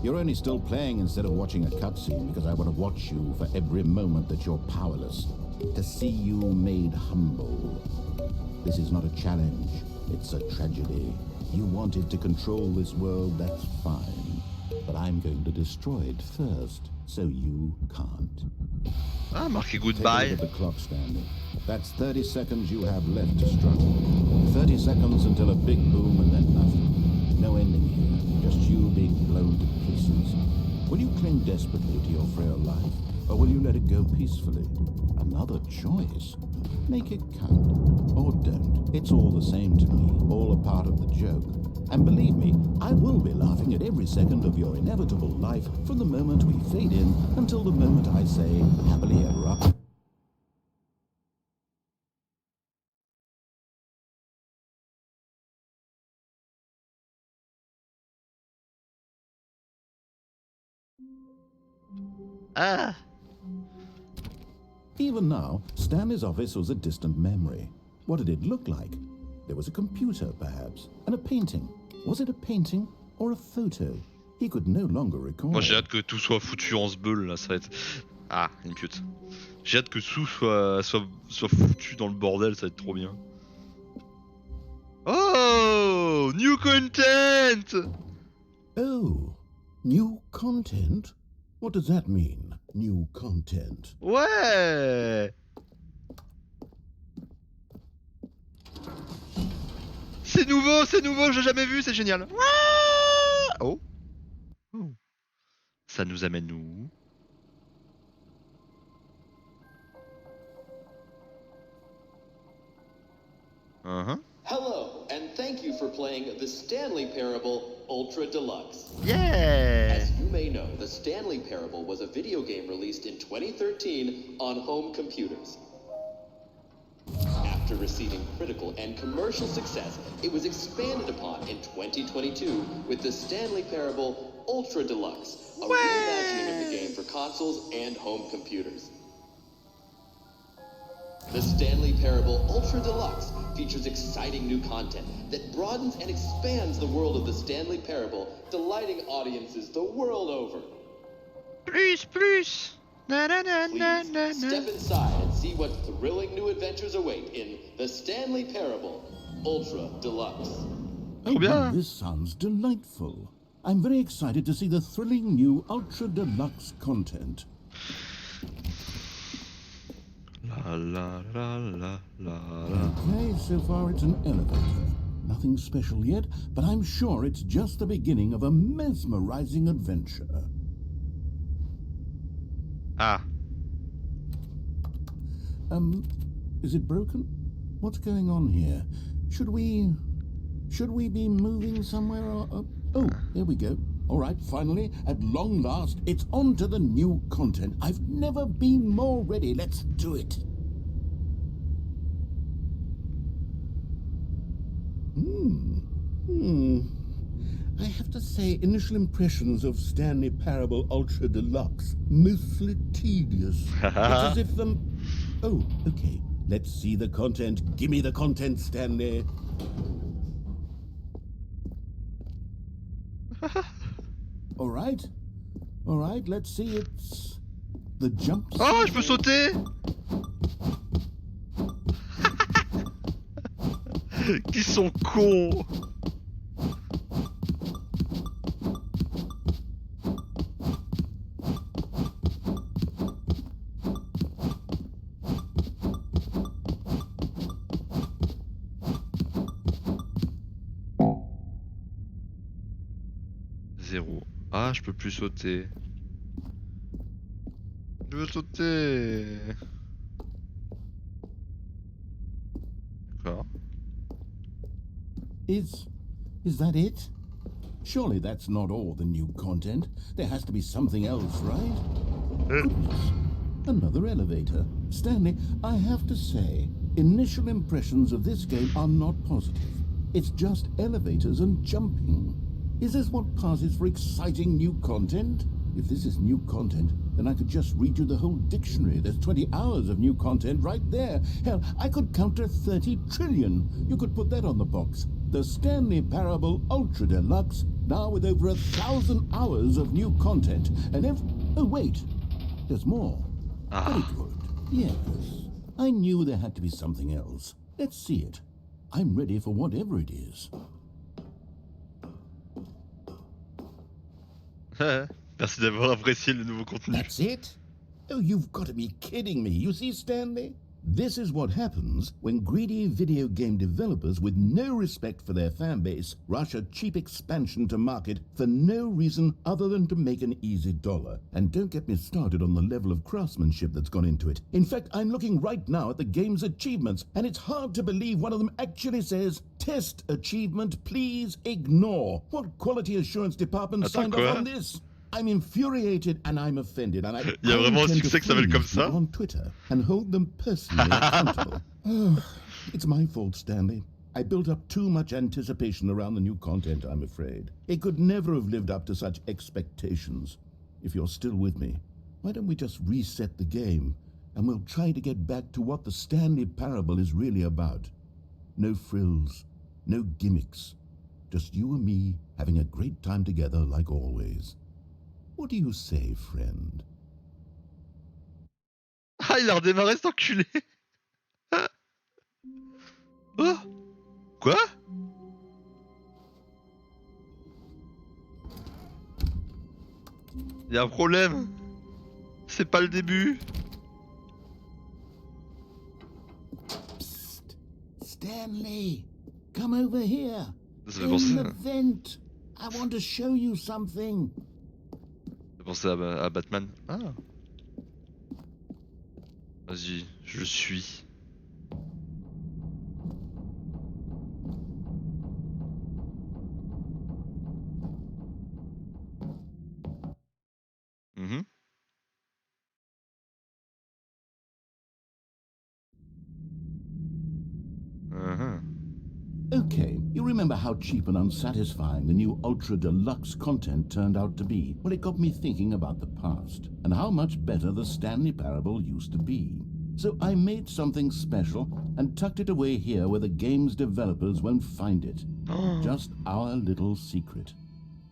You're only still playing instead of watching a cutscene because I want to watch you for every moment that you're powerless. To see you made humble. This is not a challenge. It's a tragedy. You wanted to control this world, that's fine. But I'm going to destroy it first, so you can't. Ah, marqué Take a goodbye. look at the clock, Stanley. That's 30 seconds you have left to struggle. 30 seconds until a big boom and then nothing. No ending here, just you being blown to pieces. Will you cling desperately to your frail life, or will you let it go peacefully? Another choice. Make it count, or don't. It's all the same to me, all a part of the joke. And believe me, I will be laughing at every second of your inevitable life from the moment we fade in until the moment I say, happily ever after. Ah. Even now, Stanley's office was a distant memory. What did it look like? There was a computer, perhaps, and a painting. Was it a painting or a photo? He could no longer recall. Moi j'ai hâte que tout soit foutu en sbeul là, ça va être. Ah, impute. J'ai hâte que tout soit foutu dans le bordel, ça va être trop bien. Oh, new content. Oh, new content? What does that mean, new content? Ouais. C'est nouveau, j'ai jamais vu, c'est génial. Ouah. Oh. Oh. Ça nous amène où? Uh-huh. Hello, and thank you for playing the Stanley Parable Ultra Deluxe. Yeah. As you may know, the Stanley Parable was a video game released in 2013 on home computers. After receiving critical and commercial success, it was expanded upon in 2022 with the Stanley Parable Ultra Deluxe, a reimagining of the game for consoles and home computers. The Stanley Parable Ultra Deluxe features exciting new content that broadens and expands the world of the Stanley Parable, delighting audiences the world over. Plus. Na na na na Please na na. step inside and see what thrilling new adventures await in the Stanley Parable Ultra Deluxe. Oh, bien. well, this sounds delightful. I'm very excited to see the thrilling new Ultra Deluxe content. La la la la la la. Okay, so far it's an elevator. Nothing special yet, but I'm sure it's just the beginning of a mesmerizing adventure. Ah. Is it broken? What's going on here? Should we... Should we be moving somewhere or... Oh, here we go. All right, finally, at long last, it's on to the new content. I've never been more ready. Let's do it. I have to say, initial impressions of Stanley Parable Ultra Deluxe, mostly tedious. It's as if them... Oh, okay. Let's see the content. Give me the content, Stanley. All right, let's see. It's the jump. Oh, je peux sauter. Qui sont cons. Zéro. Ah, je peux plus sauter. Je veux sauter. D'accord. Is that it? Surely that's not all the new content. There has to be something else, right? Goodness. Another elevator. Stanley, I have to say, initial impressions of this game are not positive. It's just elevators and jumping. Is this what passes for exciting new content? If this is new content, then I could just read you the whole dictionary. There's 20 hours of new content right there. Hell, I could count to 30 trillion. You could put that on the box. The Stanley Parable Ultra Deluxe, now with over 1,000 hours of new content. And oh, wait. There's more. Very good. Yes. I knew there had to be something else. Let's see it. I'm ready for whatever it is. Merci d'avoir apprécié le nouveau contenu. That's it? Oh, you've got to be kidding me. You see, Stanley? This is what happens when greedy video game developers with no respect for their fan base rush a cheap expansion to market for no reason other than to make an easy dollar. And don't get me started on the level of craftsmanship that's gone into it. In fact, I'm looking right now at the game's achievements, and it's hard to believe one of them actually says, "Test achievement, please ignore." What quality assurance department signed off on this? I'm infuriated and I'm offended, and I Il y a vraiment un succès qui s'appelle comme ça. On Twitter and hold them personally accountable. Oh, it's my fault, Stanley. I built up too much anticipation around the new content, I'm afraid. It could never have lived up to such expectations. If you're still with me, why don't we just reset the game and we'll try to get back to what the Stanley Parable is really about. No frills, no gimmicks. Just you and me having a great time together like always. What do you say, friend? Ah, il a redémarré cet enculé. Oh. Quoi? Il y a un problème. C'est pas le début. Psst. Stanley, come over here. Ça fait penser, In the vent. I want to show you something. ça fait penser à Batman. Ah. Vas-y, je suis. Mhm. Okay, you remember how cheap and unsatisfying the new Ultra Deluxe content turned out to be? Well, it got me thinking about the past and how much better the Stanley Parable used to be. So I made something special and tucked it away here where the game's developers won't find it. Just our little secret.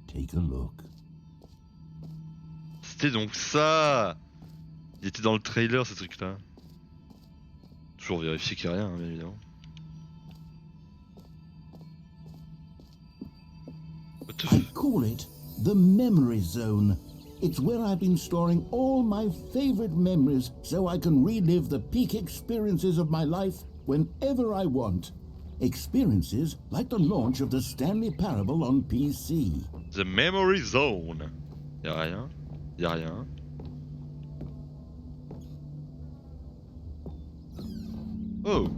Take a look. C'était donc ça. Il était dans le trailer, ce truc-là. Toujours vérifier qu'il n'y a rien, hein, bien évidemment. I call it the Memory Zone. It's where I've been storing all my favorite memories so I can relive the peak experiences of my life whenever I want. Experiences like the launch of the Stanley Parable on PC. The Memory Zone. Y'a rien. Y'a rien. Oh.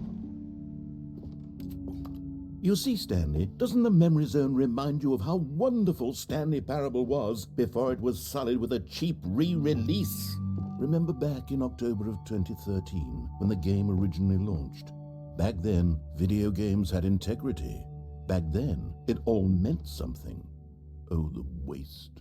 You see, Stanley, doesn't the memory zone remind you of how wonderful Stanley Parable was before it was sullied with a cheap re-release? Remember back in October of 2013 when the game originally launched? Back then, video games had integrity. Back then, it all meant something. Oh, the waste.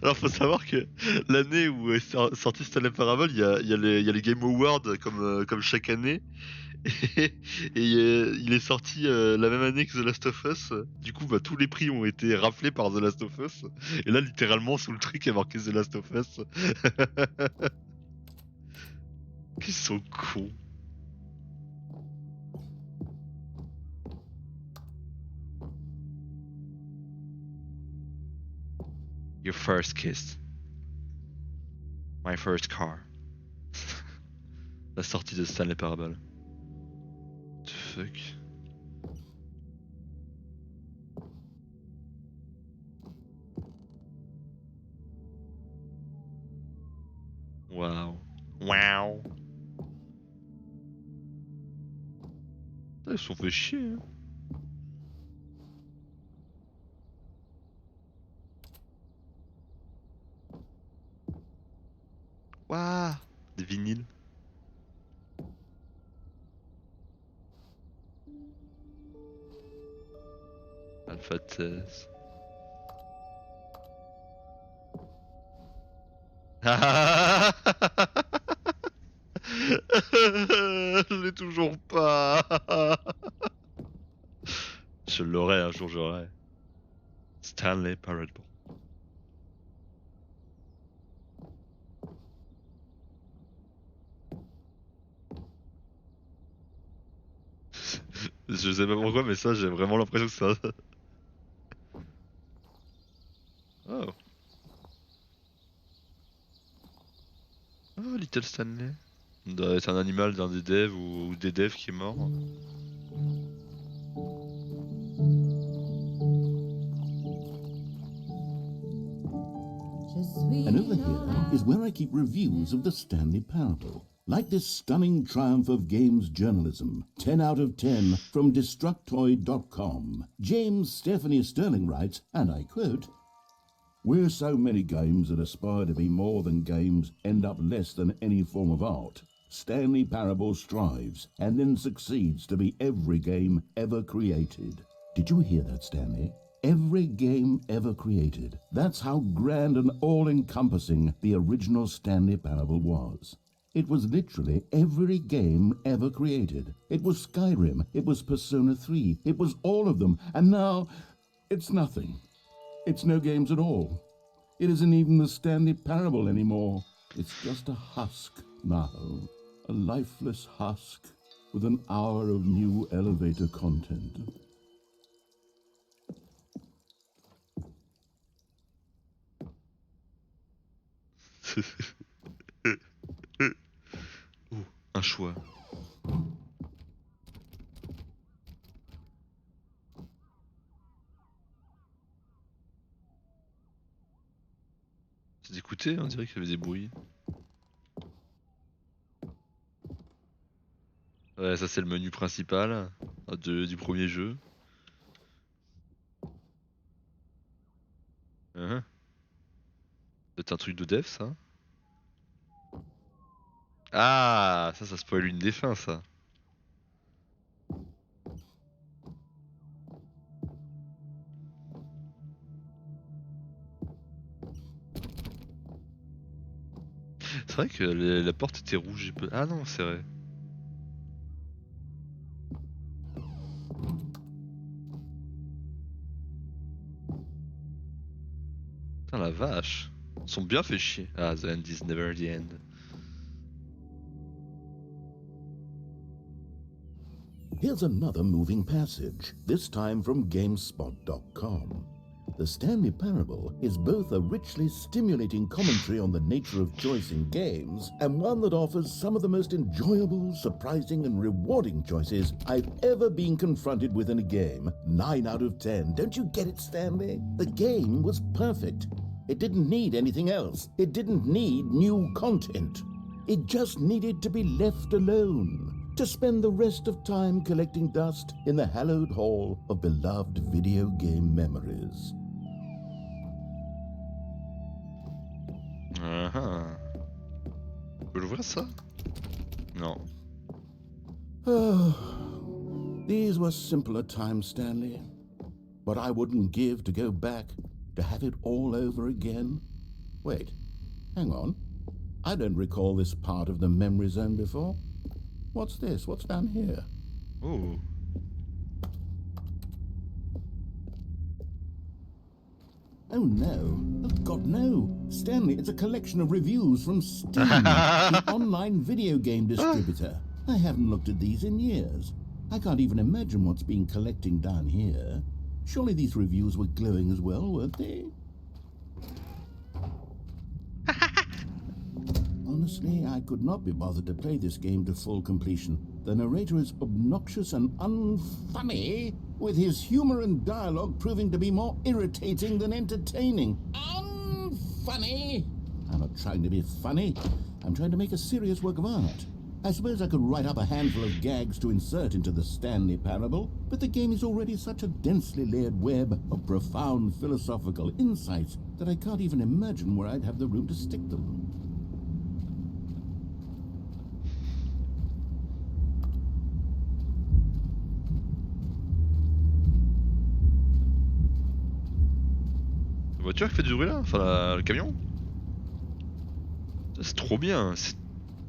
Alors, faut savoir que l'année où est sorti Stanley Parable, il y a les Game Awards comme chaque année. Il est sorti la même année que The Last of Us. Du coup, bah, tous les prix ont été raflés par The Last of Us. Et là, littéralement, sous le truc, il y a marqué The Last of Us. Qu'ils sont cons. Your first kiss. My first car. La sortie de Stanley Parable. What the fuck? Waouh. Waouh. Ils se sont fait chier, hein. Waouh. Des vinyles. Alpha test. Je l'ai toujours pas. Je l'aurai un jour, j'aurai. Stanley Parable. Je sais pas pourquoi, mais ça, j'ai vraiment l'impression que ça. Oh. Oh, Little Stanley. Ça doit être un animal d'un des devs ou des devs qui est mort. And over here is where I keep reviews of the Stanley Parable. Like this stunning triumph of games journalism, 10 out of 10 from Destructoid.com. James Stephanie Sterling writes, and I quote, "Where so many games that aspire to be more than games end up less than any form of art, Stanley Parable strives and then succeeds to be every game ever created." Did you hear that, Stanley? Every game ever created. That's how grand and all-encompassing the original Stanley Parable was. It was literally every game ever created. It was Skyrim, it was Persona 3, it was all of them, and now it's nothing. It's no games at all. It isn't even the Stanley Parable anymore. It's just a husk now, a lifeless husk with an hour of new elevator content. Un choix. C'est écouté, on dirait qu'il y avait des bruits. Ouais, ça c'est le menu principal du premier jeu. C'est un truc de dev, ça. Ah, ça spoil une des fins, ça. C'est vrai que la porte était rouge. Ah non, c'est vrai. Putain, la vache. Ils sont bien fait chier. Ah, the end is never the end. Here's another moving passage, this time from GameSpot.com. The Stanley Parable is both a richly stimulating commentary on the nature of choice in games and one that offers some of the most enjoyable, surprising, and rewarding choices I've ever been confronted with in a game. 9 out of 10. Don't you get it, Stanley? The game was perfect. It didn't need anything else. It didn't need new content. It just needed to be left alone, to spend the rest of time collecting dust in the hallowed hall of beloved video game memories. Tu peux l'ouvrir ça? Non. These were simpler times, Stanley. What I wouldn't give to go back, to have it all over again. Wait, hang on. I don't recall this part of the memory zone before. What's this? What's down here? Oh. Oh no. Oh God, no. Stanley, it's a collection of reviews from Steam, the online video game distributor. I haven't looked at these in years. I can't even imagine what's been collecting down here. Surely these reviews were glowing as well, weren't they? Honestly, I could not be bothered to play this game to full completion. The narrator is obnoxious and unfunny, with his humor and dialogue proving to be more irritating than entertaining. Unfunny! I'm not trying to be funny. I'm trying to make a serious work of art. I suppose I could write up a handful of gags to insert into the Stanley Parable, but the game is already such a densely layered web of profound philosophical insights that I can't even imagine where I'd have the room to stick them. La voiture qui fait du bruit là? Enfin, le camion? C'est trop bien.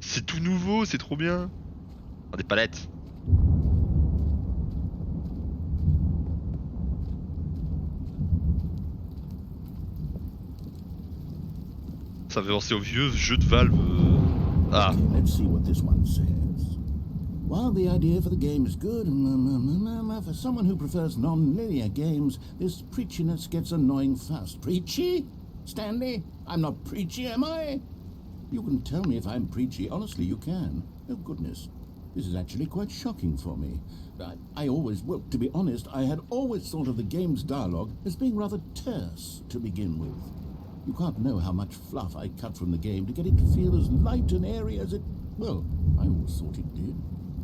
C'est tout nouveau, c'est trop bien. Ah, des palettes. Ça fait penser au vieux jeu de Valve. Ah. Okay, let's see what this one says. While the idea for the game is good, for someone who prefers non-linear games, this preachiness gets annoying fast. Preachy? Stanley? I'm not preachy, am I? You can tell me if I'm preachy. Honestly, you can. Oh, goodness. This is actually quite shocking for me. Well, to be honest, I had always thought of the game's dialogue as being rather terse to begin with. You can't know how much fluff I cut from the game to get it to feel as light and airy as it... Well, I always thought it did.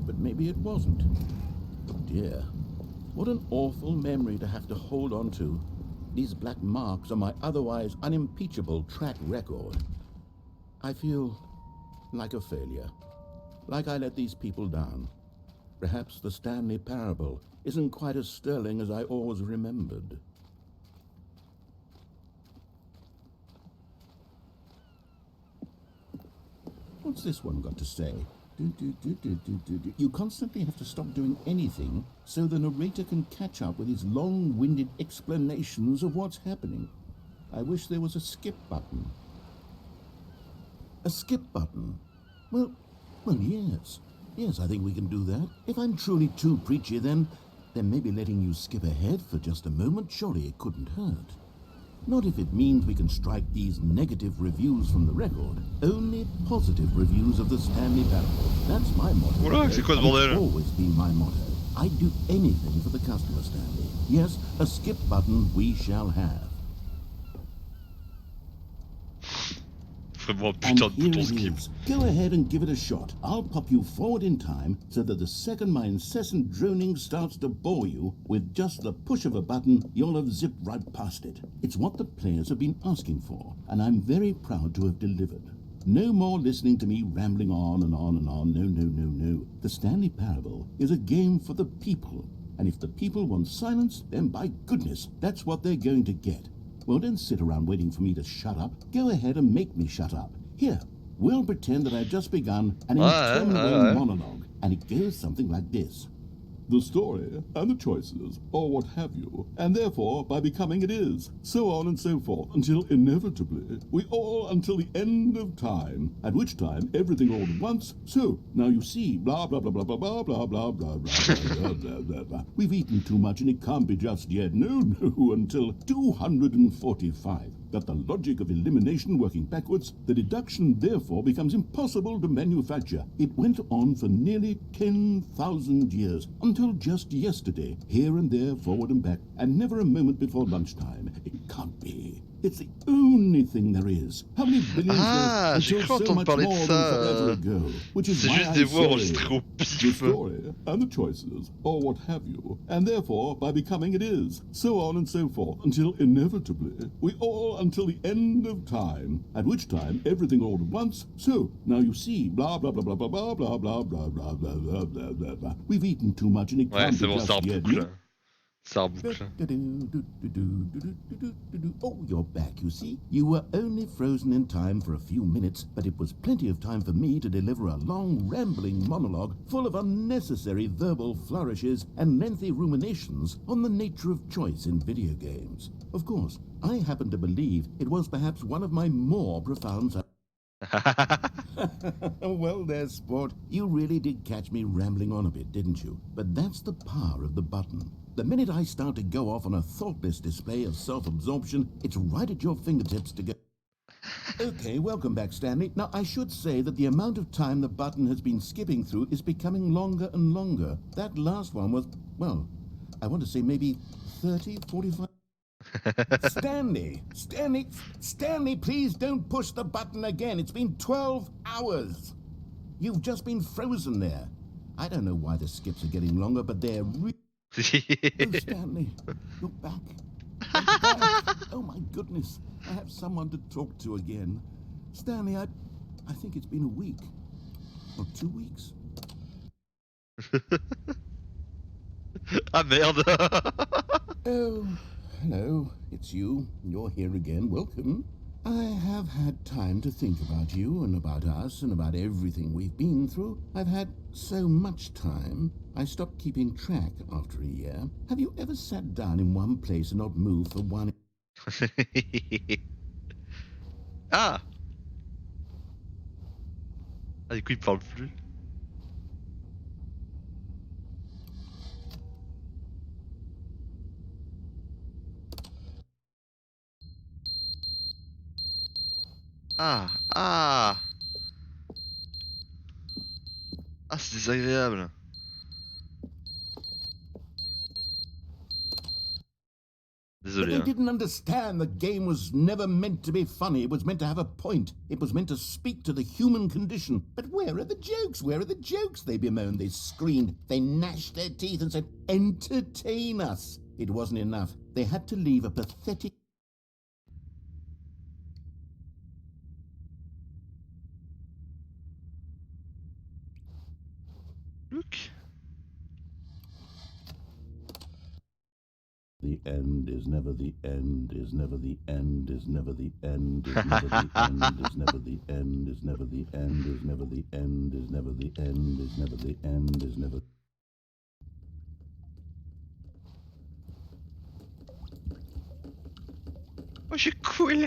But maybe it wasn't. Oh dear. What an awful memory to have to hold on to. These black marks on my otherwise unimpeachable track record. I feel like a failure. Like I let these people down. Perhaps the Stanley Parable isn't quite as sterling as I always remembered. What's this one got to say? You constantly have to stop doing anything so the narrator can catch up with his long-winded explanations of what's happening. I wish there was a skip button. A skip button? Well, yes. Yes, I think we can do that. If I'm truly too preachy, then maybe letting you skip ahead for just a moment, surely it couldn't hurt. Not if it means we can strike these negative reviews from the record. Only positive reviews of the Stanley Parable. That's my motto. Oula, c'est quoi ce bordel? It's always been my motto. I'd do anything for the customer, Stanley. Yes, a skip button we shall have. Vraiment un And putain de here bouton it skip. is. Go ahead and give it a shot. I'll pop you forward in time so that the second my incessant droning starts to bore you, with just the push of a button, you'll have zipped right past it. It's what the players have been asking for, and I'm very proud to have delivered. No more listening to me rambling on and on and on. No. The Stanley Parable is a game for the people, and if the people want silence, then by goodness, that's what they're going to get. Well, don't sit around waiting for me to shut up. Go ahead and make me shut up. Here, we'll pretend that I've just begun an interminable monologue, and it goes something like this. the story, and the choices, or what have you, and therefore by becoming it is, so on and so forth, until inevitably we all until the end of time, at which time everything all at once, so now you see, blah blah blah blah blah blah blah blah blah blah blah blah blah blah. We've eaten too much and it can't be just yet, no, until 245. That the logic of elimination working backwards, the deduction therefore becomes impossible to manufacture. It went on for nearly 10,000 years, until just yesterday, here and there, forward and back, and never a moment before lunchtime. It can't be. It's the only thing there is. How many billions Ah, j'ai until cru so entendre much parler de more ça. than forever ago, which is C'est why juste I des voix say, enregistrées au the pif. story and the choices, or what have you, and therefore by becoming it is, so on and so forth, until inevitably we all until the end of time, at which time everything all at once, so now you see, blah blah blah blah blah blah blah blah blah blah blah blah blah blah blah. We've eaten too much and it Ouais, can't c'est be bon, ça just yet. reboucle. Ça reboucle. Oh, you're back, you see. You were only frozen in time for a few minutes, but it was plenty of time for me to deliver a long, rambling monologue full of unnecessary verbal flourishes and lengthy ruminations on the nature of choice in video games. Of course, I happen to believe it was perhaps one of my more profound... Well there, sport. You really did catch me rambling on a bit, didn't you? But that's the power of the button. The minute I start to go off on a thoughtless display of self-absorption, it's right at your fingertips to go... Okay, welcome back, Stanley. Now, I should say that the amount of time the button has been skipping through is becoming longer and longer. That last one was, well, I want to say maybe 30, 45... Stanley, please don't push the button again. It's been 12 hours. You've just been frozen there. I don't know why the skips are getting longer, but they're really... Oh, Stanley, you're back. I'm back. Oh, my goodness. I have someone to talk to again. Stanley, I think it's been a week. Or 2 weeks. Ah merde. Oh, hello. It's you. You're here again. Welcome. I have had time to think about you and about us and about everything we've been through. I've had so much time. I stopped keeping track after a year. Have you ever sat down in one place and not moved for one... Ah. Ah, du coup, il parle plus. Ah, ah. Ah, c'est désagréable. But Désolé, they hein. didn't understand the game was never meant to be funny. It was meant to have a point. It was meant to speak to the human condition. But where are the jokes? Where are the jokes? They bemoaned, they screamed, they gnashed their teeth and said, entertain us. It wasn't enough. They had to leave a pathetic... Look. The end is never the end, is never the end, is never the end, is never the end, is never the end, is never the end, is never the end, is never the end, is never the end, is never... Oh, j'ai cool.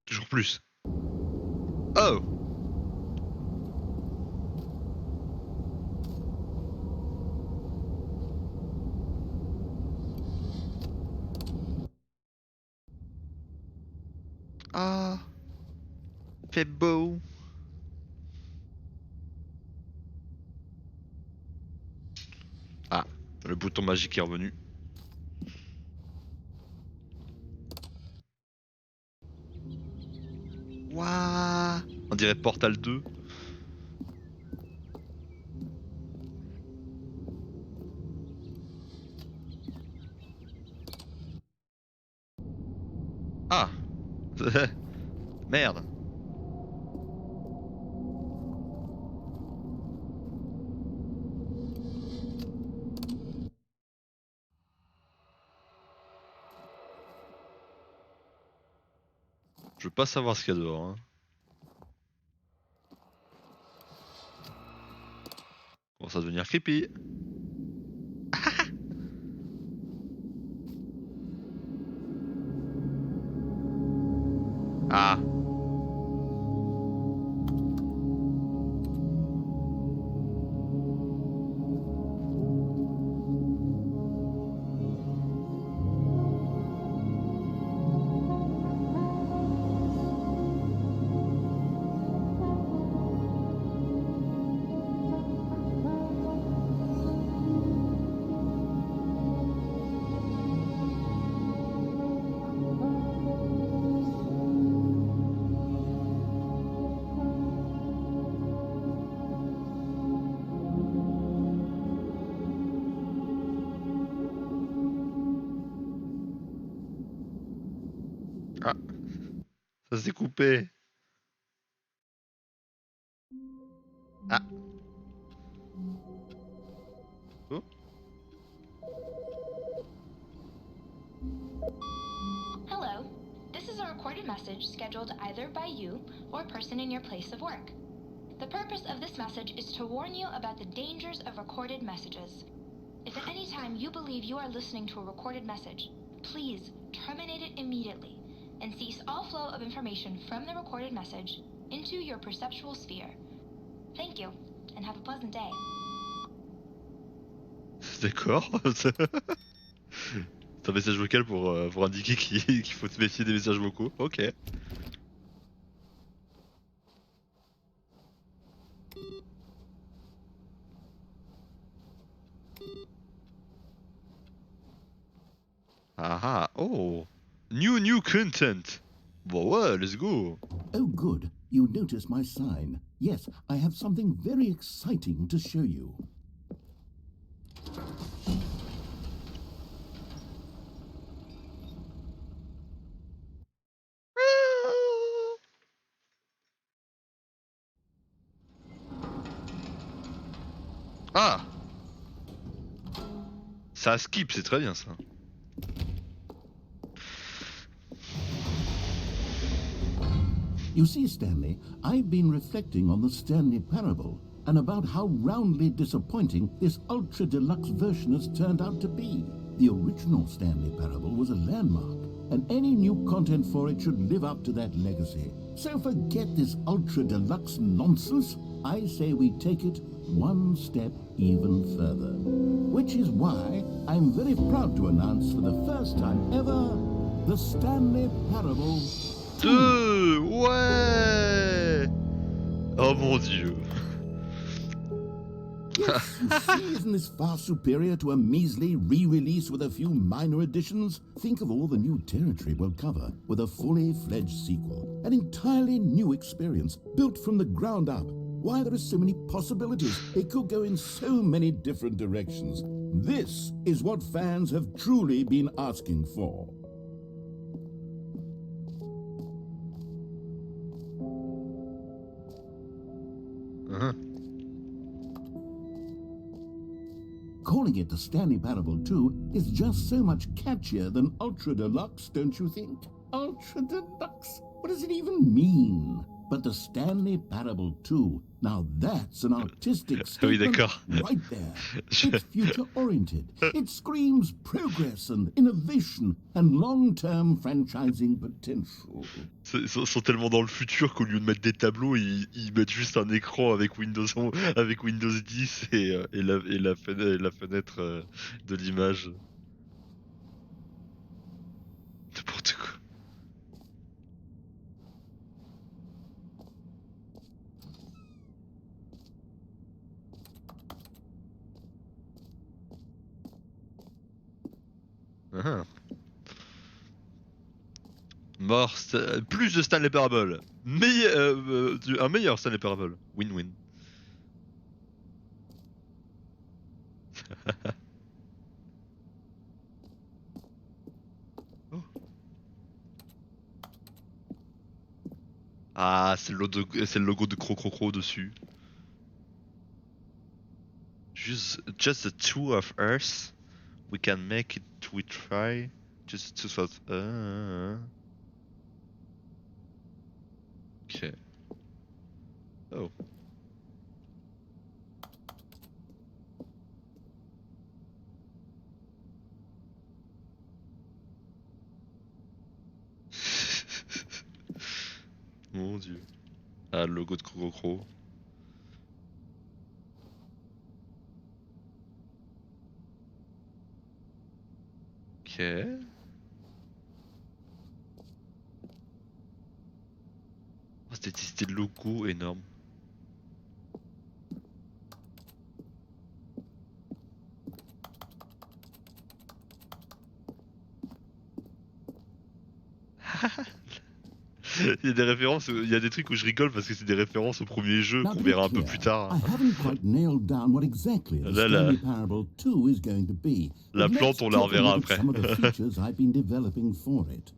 Toujours plus. Oh. Ah. Fait beau. Ah, le bouton magique est revenu. Waouh. On dirait Portal 2. Ah. Merde. Je veux pas savoir ce qu'il y a dehors, hein. Commence à devenir creepy. Ah. Ah. Ça s'est coupé. Ah. Oh. Hello. This is a recorded message scheduled either by you or a person in your place of work. The purpose of this message is to warn you about the dangers of recorded messages. If at any time you believe you are listening to a recorded message, please terminate it immediately and cease all flow of information from the recorded message into your perceptual sphere. Thank you, and have a pleasant day. D'accord. C'est un message vocal pour indiquer qu'il faut se méfier des messages vocaux. Ok. Ah ah. Oh. New content. Bon ouais, let's go. Oh, good. You notice my sign. Yes, I have something very exciting to show you. Ah. Ça skip, c'est très bien ça. You see, Stanley, I've been reflecting on the Stanley Parable and about how roundly disappointing this ultra deluxe version has turned out to be. The original Stanley Parable was a landmark, and any new content for it should live up to that legacy. So forget this ultra deluxe nonsense. I say we take it one step even further. Which is why I'm very proud to announce for the first time ever the Stanley Parable 2. Ouais. Oh mon dieu. Yes, you see, isn't this far superior to a measly re-release with a few minor additions? Think of all the new territory we'll cover with a fully fledged sequel. An entirely new experience, built from the ground up. Why, there are so many possibilities. It could go in so many different directions. This is what fans have truly been asking for. Uh-huh. Calling it the Stanley Parable 2 is just so much catchier than Ultra Deluxe, don't you think? Ultra Deluxe? What does it even mean? But the Stanley Parable 2, now that's an artistic Oui, statement d'accord. right there. It's future-oriented. It screams progress and innovation and long-term franchising potential. Ils sont tellement dans le futur qu'au lieu de mettre des tableaux, ils mettent juste un écran avec Windows 10 et la fenêtre de l'image. N'importe quoi. Ah. Plus de Stanley Parable. Un meilleur Stanley Parable. Win-win. Oh. Ah, c'est le logo de Crocrocro dessus. Just the two of us. We can make it. We try. Just two of. Okay. Oh. Ah, le logo de Crocro. Ok. Oh, c'était le logo énorme. Il y a des références, il y a des trucs où je rigole parce que c'est des références au premier jeu Now, qu'on to be verra un peu clear, plus tard. I haven't quite nailed down what exactly the Là, Stanley Parable 2 is going to be. la But plante, let's on la take a reverra look at après. some of the features I've been developing for it.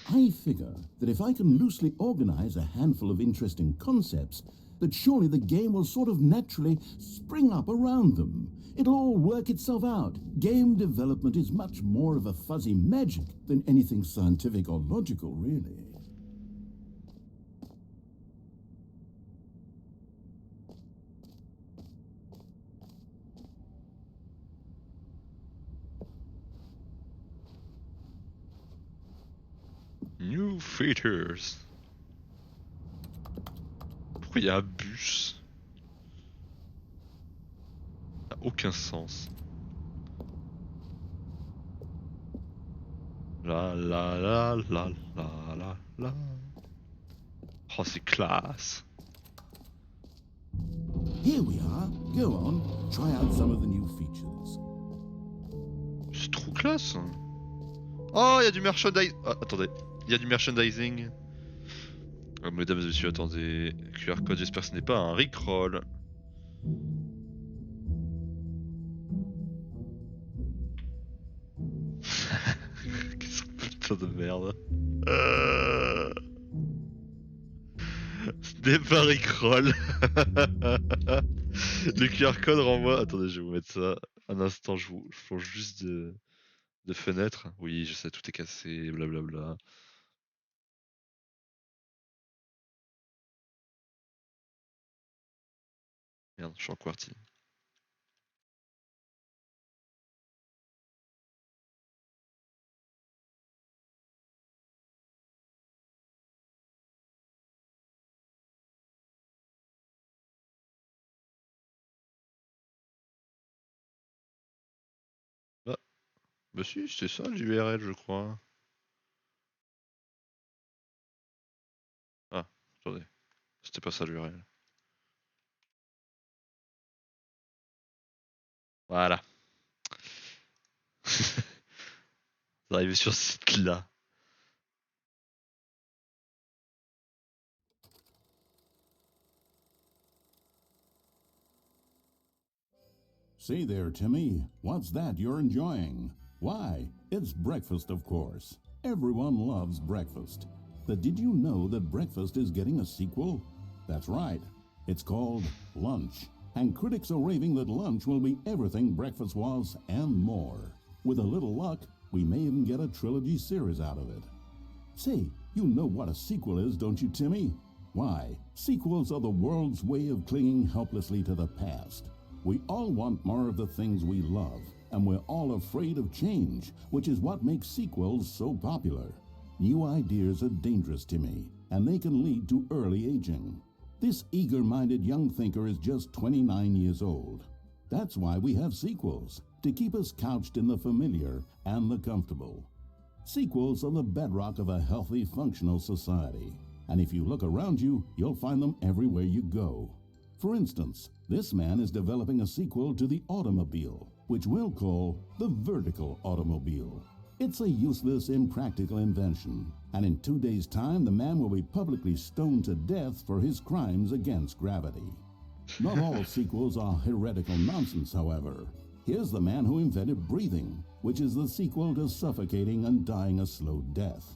I figure that if I can loosely organize a handful of interesting concepts, that surely the game will sort of naturally spring up around them. It'll all work itself out. Game development is much more of a fuzzy magic than anything scientific or logical, really. New features. Pourquoi il y a un bus? Ça n'a aucun sens. La la la la la la la. Oh, c'est classe. Here we are. Go on, try out some of the new features. C'est trop classe. Oh, il y a du merchandising. Ah, attendez, il y a du merchandising. Mesdames et messieurs, attendez. QR code, j'espère que ce n'est pas un rickroll. Qu'est-ce que putain de merde. Ce n'est pas rickroll. Le QR code renvoie. Attendez, je vais vous mettre ça. Un instant, je change juste de fenêtre. Oui, je sais, tout est cassé, blablabla. Merde, je suis en QWERTY. Ah, bah si, c'était ça l'URL, je crois. Ah, attendez, c'était pas ça l'URL. Voilà. Arrivé sur ce site-là. Say there, Timmy, what's that you're enjoying? Why, it's breakfast, of course. Everyone loves breakfast. But did you know that breakfast is getting a sequel? That's right. It's called Lunch. And critics are raving that lunch will be everything breakfast was and more. With a little luck, we may even get a trilogy series out of it. Say, you know what a sequel is, don't you, Timmy? Why, sequels are the world's way of clinging helplessly to the past. We all want more of the things we love, and we're all afraid of change, which is what makes sequels so popular. New ideas are dangerous to me, and they can lead to early aging. This eager-minded young thinker is just 29 years old. That's why we have sequels, to keep us couched in the familiar and the comfortable. Sequels are the bedrock of a healthy, functional society. And if you look around you, you'll find them everywhere you go. For instance, this man is developing a sequel to the automobile, which we'll call the vertical automobile. It's a useless, impractical invention, and in 2 days' time, the man will be publicly stoned to death for his crimes against gravity. Not all sequels are heretical nonsense, however. Here's the man who invented breathing, which is the sequel to suffocating and dying a slow death.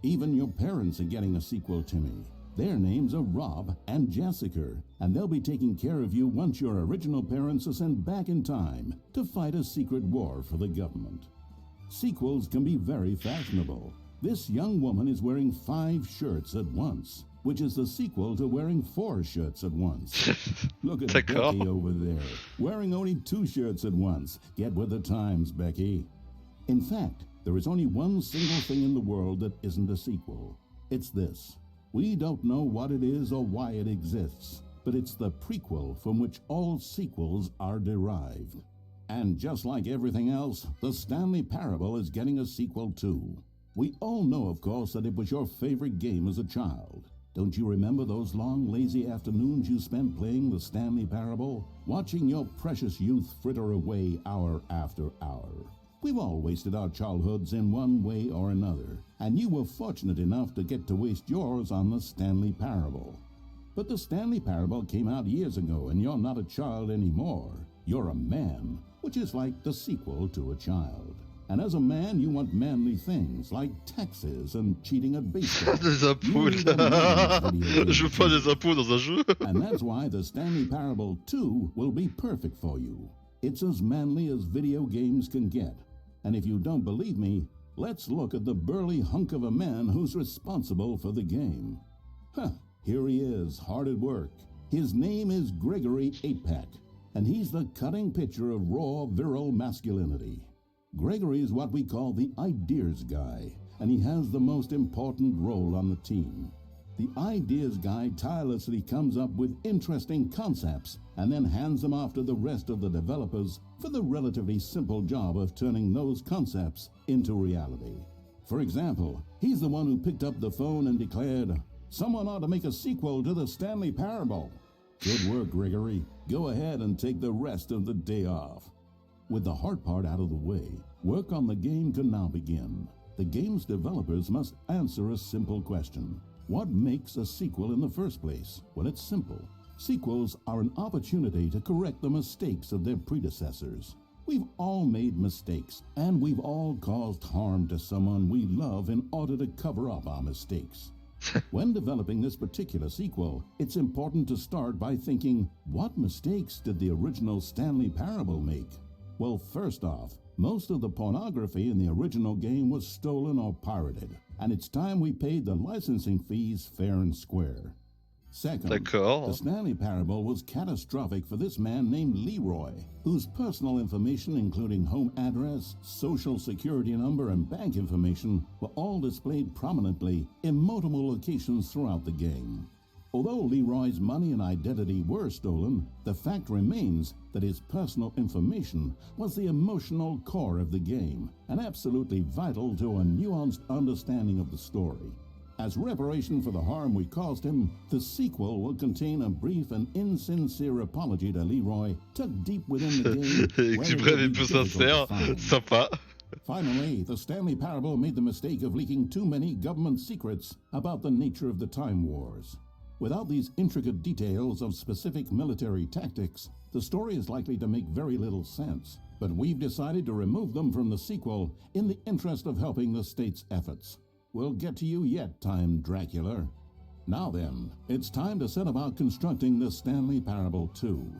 Even your parents are getting a sequel, Timmy. Their names are Rob and Jessica, and they'll be taking care of you once your original parents are sent back in time to fight a secret war for the government. Sequels can be very fashionable. This young woman is wearing 5 shirts at once, which is the sequel to wearing 4 shirts at once. Look at Becky over there, wearing only 2 shirts at once. Get with the times, Becky. In fact, there is only one single thing in the world that isn't a sequel. It's this. We don't know what it is or why it exists, but it's the prequel from which all sequels are derived. And just like everything else, the Stanley Parable is getting a sequel too. We all know, of course, that it was your favorite game as a child. Don't you remember those long, lazy afternoons you spent playing the Stanley Parable? Watching your precious youth fritter away hour after hour. We've all wasted our childhoods in one way or another, and you were fortunate enough to get to waste yours on the Stanley Parable. But the Stanley Parable came out years ago, and you're not a child anymore. You're a man, which is like the sequel to a child. And as a man, you want manly things like taxes and cheating at baseball. Des impôts. Je veux pas des impôts dans un jeu. And that's why the Stanley Parable 2 will be perfect for you. It's as manly as video games can get. And if you don't believe me, let's look at the burly hunk of a man who's responsible for the game. Here he is, hard at work. His name is Gregory 8-Pack, and he's the cutting picture of raw, virile masculinity. Gregory is what we call the ideas guy, and he has the most important role on the team. The ideas guy tirelessly comes up with interesting concepts and then hands them off to the rest of the developers for the relatively simple job of turning those concepts into reality. For example, he's the one who picked up the phone and declared, "Someone ought to make a sequel to the Stanley Parable." Good work, Gregory. Go ahead and take the rest of the day off. With the hard part out of the way, work on the game can now begin. The game's developers must answer a simple question. What makes a sequel in the first place? Well, it's simple. Sequels are an opportunity to correct the mistakes of their predecessors. We've all made mistakes, and we've all caused harm to someone we love in order to cover up our mistakes. When developing this particular sequel, it's important to start by thinking, what mistakes did the original Stanley Parable make? Well, first off, most of the pornography in the original game was stolen or pirated, and it's time we paid the licensing fees fair and square. Second, the Stanley Parable was catastrophic for this man named Leroy, whose personal information, including home address, social security number, and bank information, were all displayed prominently in multiple locations throughout the game. Although Leroy's money and identity were stolen, the fact remains that his personal information was the emotional core of the game and absolutely vital to a nuanced understanding of the story. As reparation for the harm we caused him, the sequel will contain a brief and insincere apology to Leroy tucked deep within the game. Exprès peu sincère, sympa. Finally, the Stanley Parable made the mistake of leaking too many government secrets about the nature of the Time Wars. Without these intricate details of specific military tactics, the story is likely to make very little sense. But we've decided to remove them from the sequel in the interest of helping the state's efforts. We'll get to you yet, Time Dracula. Now then, it's time to set about constructing the Stanley Parable 2.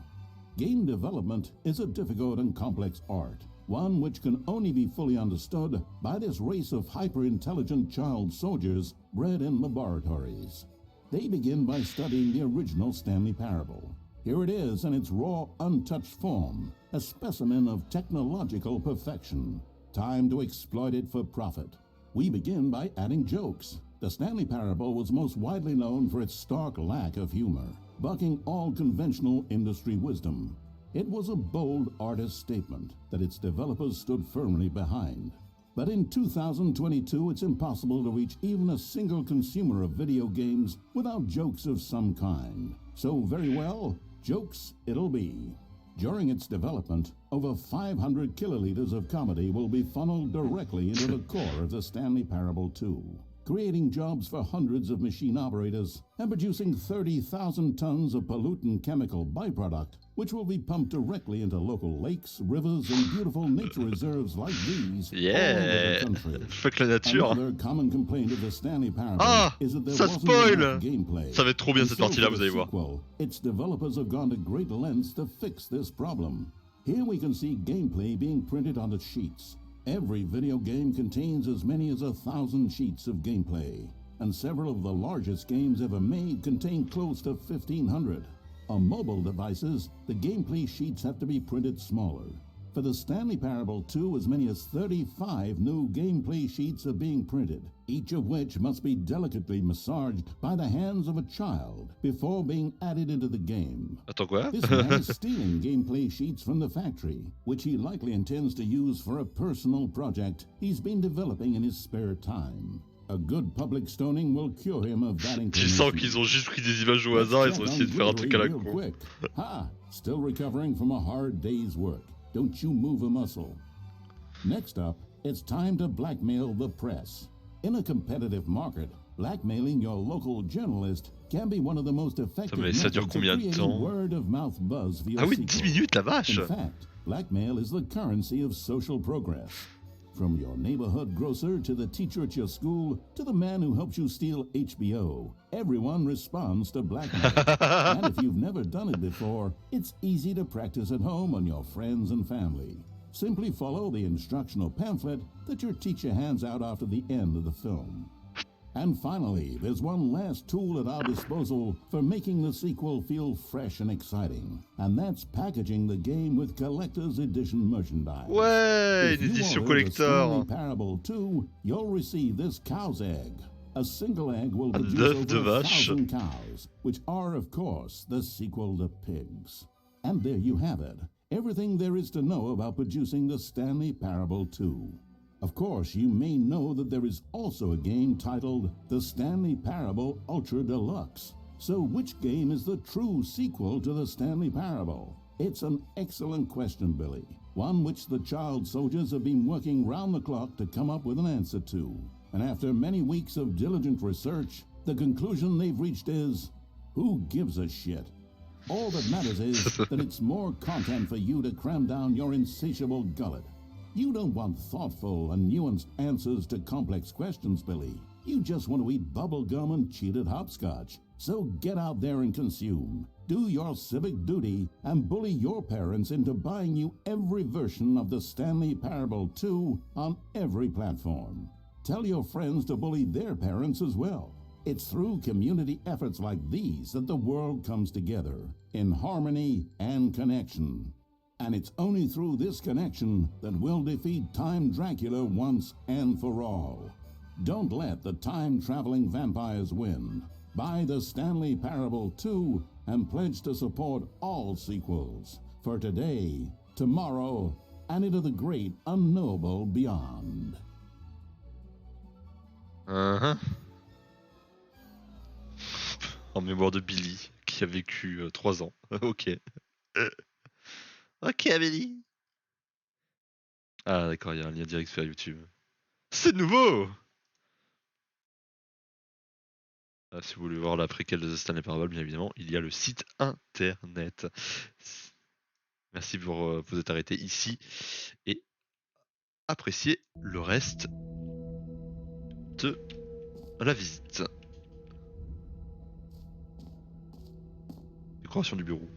Game development is a difficult and complex art, one which can only be fully understood by this race of hyper-intelligent child soldiers bred in laboratories. They begin by studying the original Stanley Parable. Here it is in its raw, untouched form, a specimen of technological perfection. Time to exploit it for profit. We begin by adding jokes. The Stanley Parable was most widely known for its stark lack of humor, bucking all conventional industry wisdom. It was a bold artist statement that its developers stood firmly behind. But in 2022, it's impossible to reach even a single consumer of video games without jokes of some kind. So very well, jokes it'll be. During its development, over 500 kiloliters of comedy will be funneled directly into the core of the Stanley Parable 2, creating jobs for hundreds of machine operators and producing 30,000 tons of pollutant chemical byproduct, which will be pumped directly into local lakes, rivers, and beautiful nature reserves like these all over the country. Fuck la nature. Another common complaint of the Stanley Parable is that there ça wasn't spoil. enough gameplay. Ça va être trop bien And cette so partie-là, for vous the allez voir. sequel, its developers have gone to great lengths to fix this problem. Here we can see gameplay being printed onto sheets. Every video game contains as many as 1,000 sheets of gameplay, and several of the largest games ever made contain close to 1,500. On mobile devices, the gameplay sheets have to be printed smaller. For the Stanley Parable 2, as many as 35 new gameplay sheets are being printed, each of which must be delicately massaged by the hands of a child before being added into the game. Attends quoi? This man is stealing gameplay sheets from the factory, which he likely intends to use for a personal project he's been developing in his spare time. A good public stoning will cure him of that Tu sens inclination. qu'ils ont juste pris des images au hasard, ils ont essayé de faire un truc à la con. Quick. Ha! Still recovering from a hard day's work. Don't you move a muscle. Next up, it's time to blackmail the press. In a competitive market, blackmailing your local journalist can be one of the most effective Mais ça dure methods of combien de creating temps? word-of-mouth buzz for your Ah oui, 10 sequel. minutes, la vache! In fact, blackmail is the currency of social progress. From your neighborhood grocer to the teacher at your school to the man who helps you steal HBO, everyone responds to blackmail. And if you've never done it before, it's easy to practice at home on your friends and family. Simply follow the instructional pamphlet that your teacher hands out after the end of the film. And finally, there's one last tool at our disposal for making the sequel feel fresh and exciting. And that's packaging the game with collector's edition merchandise. Ouais, If une you édition order the Stanley collector. Parable 2, you'll receive this cow's egg. A single egg will Un produce œuf de over vache. 1,000 cows, which are, of course, the sequel to pigs. And there you have it. Everything there is to know about producing the Stanley Parable 2. Of course, you may know that there is also a game titled The Stanley Parable Ultra Deluxe. So which game is the true sequel to the Stanley Parable? It's an excellent question, Billy. One which the child soldiers have been working round the clock to come up with an answer to. And after many weeks of diligent research, the conclusion they've reached is, who gives a shit? All that matters is that it's more content for you to cram down your insatiable gullet. You don't want thoughtful and nuanced answers to complex questions, Billy. You just want to eat bubble gum and cheated hopscotch. So get out there and consume. Do your civic duty and bully your parents into buying you every version of the Stanley Parable 2 on every platform. Tell your friends to bully their parents as well. It's through community efforts like these that the world comes together, in harmony and connection. And it's only through this connection that we'll defeat Time Dracula once and for all. Don't let the time-traveling vampires win. Buy the Stanley Parable 2 and pledge to support all sequels for today, tomorrow, and into the great unknowable beyond. En mémoire de Billy, qui a vécu 3 ans. Ok. Ok, Amélie. Ah d'accord, il y a un lien direct vers YouTube. C'est nouveau. Ah, si vous voulez voir la préquelle de The Stanley Parable, bien évidemment, il y a le site internet. Merci pour vous être arrêté ici et appréciez le reste de la visite. Décoration du bureau.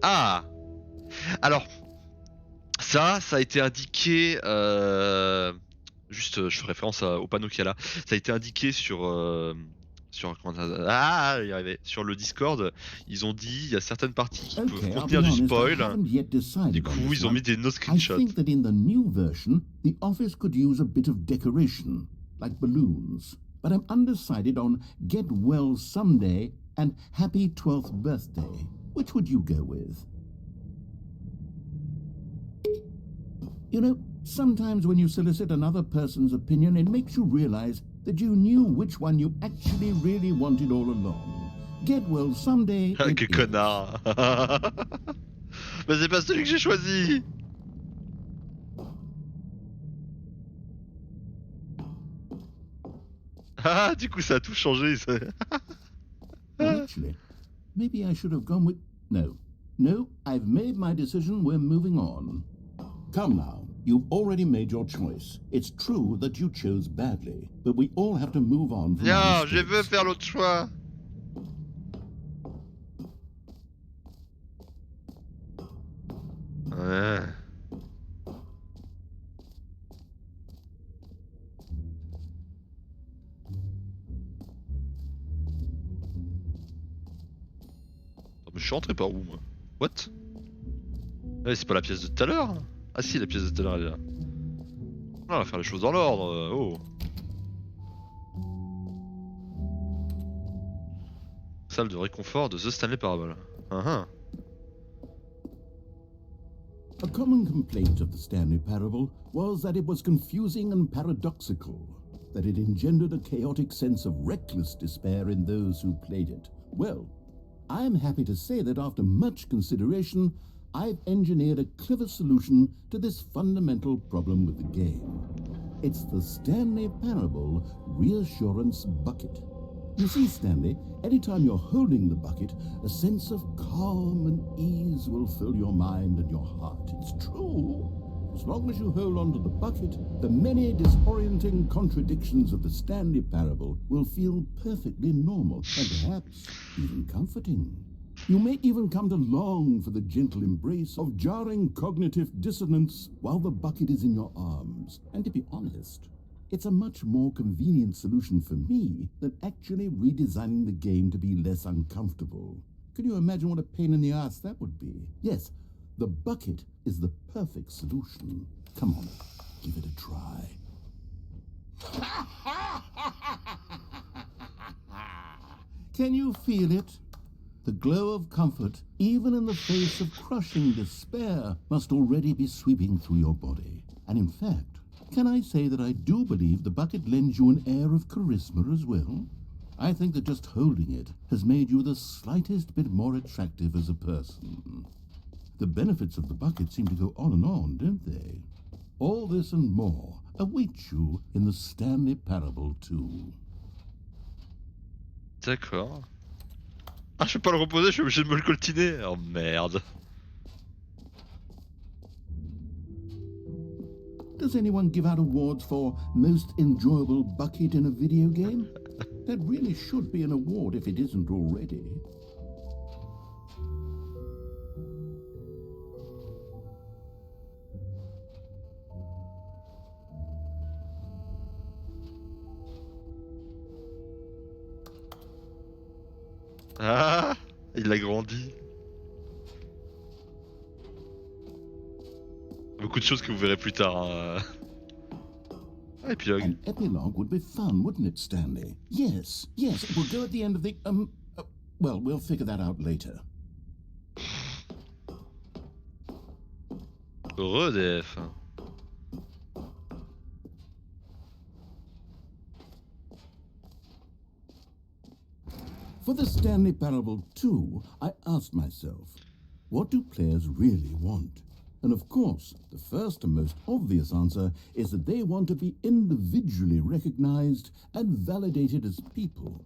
Ah! Alors, ça a été indiqué. Juste, je fais référence au panneau qu'il y a là. Ça a été indiqué sur y arriver, sur le Discord. Ils ont dit il y a certaines parties qui peuvent Okay, I'll be contenir du honest, I spoil. haven't yet decided Du on coup, this ils ont one. mis des no I screenshots. think that in the new version, the office could use a bit of decoration, like balloons. But I'm undecided on Get Well Someday and Happy 12th Birthday. Which would you go with? You know, sometimes when you solicit another person's opinion, it makes you realize that you knew which one you actually really wanted all along. Get Well Someday. Ah, it que is. connard! Mais c'est pas celui que j'ai choisi! Ah, du coup, ça a tout changé. Ça. Well, actually, maybe I should have gone with... No, I've made my decision. We're moving on. Come now, you've already made your choice. It's true that you chose badly, but we all have to move on from our Non, je mistakes. veux faire l'autre choix. Ouais. Mais je suis rentré par où, moi? What? Ouais, c'est pas la pièce de tout à l'heure? Ah si, la pièce de tout à l'heure, elle est là. Ah, on va faire les choses dans l'ordre, oh. Salle de réconfort de The Stanley Parable. A common complaint of the Stanley Parable was that it was confusing and paradoxical, that it engendered a chaotic sense of reckless despair in those who played it. Well, I am happy to say that after much consideration, I've engineered a clever solution to this fundamental problem with the game. It's the Stanley Parable Reassurance Bucket. You see, Stanley, anytime you're holding the bucket, a sense of calm and ease will fill your mind and your heart. It's true. As long as you hold on to the bucket, the many disorienting contradictions of the Stanley Parable will feel perfectly normal and perhaps even comforting. You may even come to long for the gentle embrace of jarring cognitive dissonance while the bucket is in your arms. And to be honest, it's a much more convenient solution for me than actually redesigning the game to be less uncomfortable. Can you imagine what a pain in the ass that would be? Yes, the bucket is the perfect solution. Come on, give it a try. Can you feel it? The glow of comfort, even in the face of crushing despair, must already be sweeping through your body. And in fact, can I say that I do believe the bucket lends you an air of charisma as well? I think that just holding it has made you the slightest bit more attractive as a person. The benefits of the bucket seem to go on, don't they? All this and more await you in the Stanley Parable 2. D'accord. Ah, je peux pas le reposer, je suis obligé de me le coltiner. Oh merde. Does anyone give out awards for most enjoyable bucket in a video game? That really should be an award if it isn't already. Ah, il a grandi. Beaucoup de choses que vous verrez plus tard. Hein. Ah, épilogue. An epilogue would be fun, wouldn't it, Stanley? Yes, it will go at the end of the, well, we'll figure that out later. Redif. For the Stanley Parable 2, I asked myself, what do players really want? And of course, the first and most obvious answer is that they want to be individually recognized and validated as people.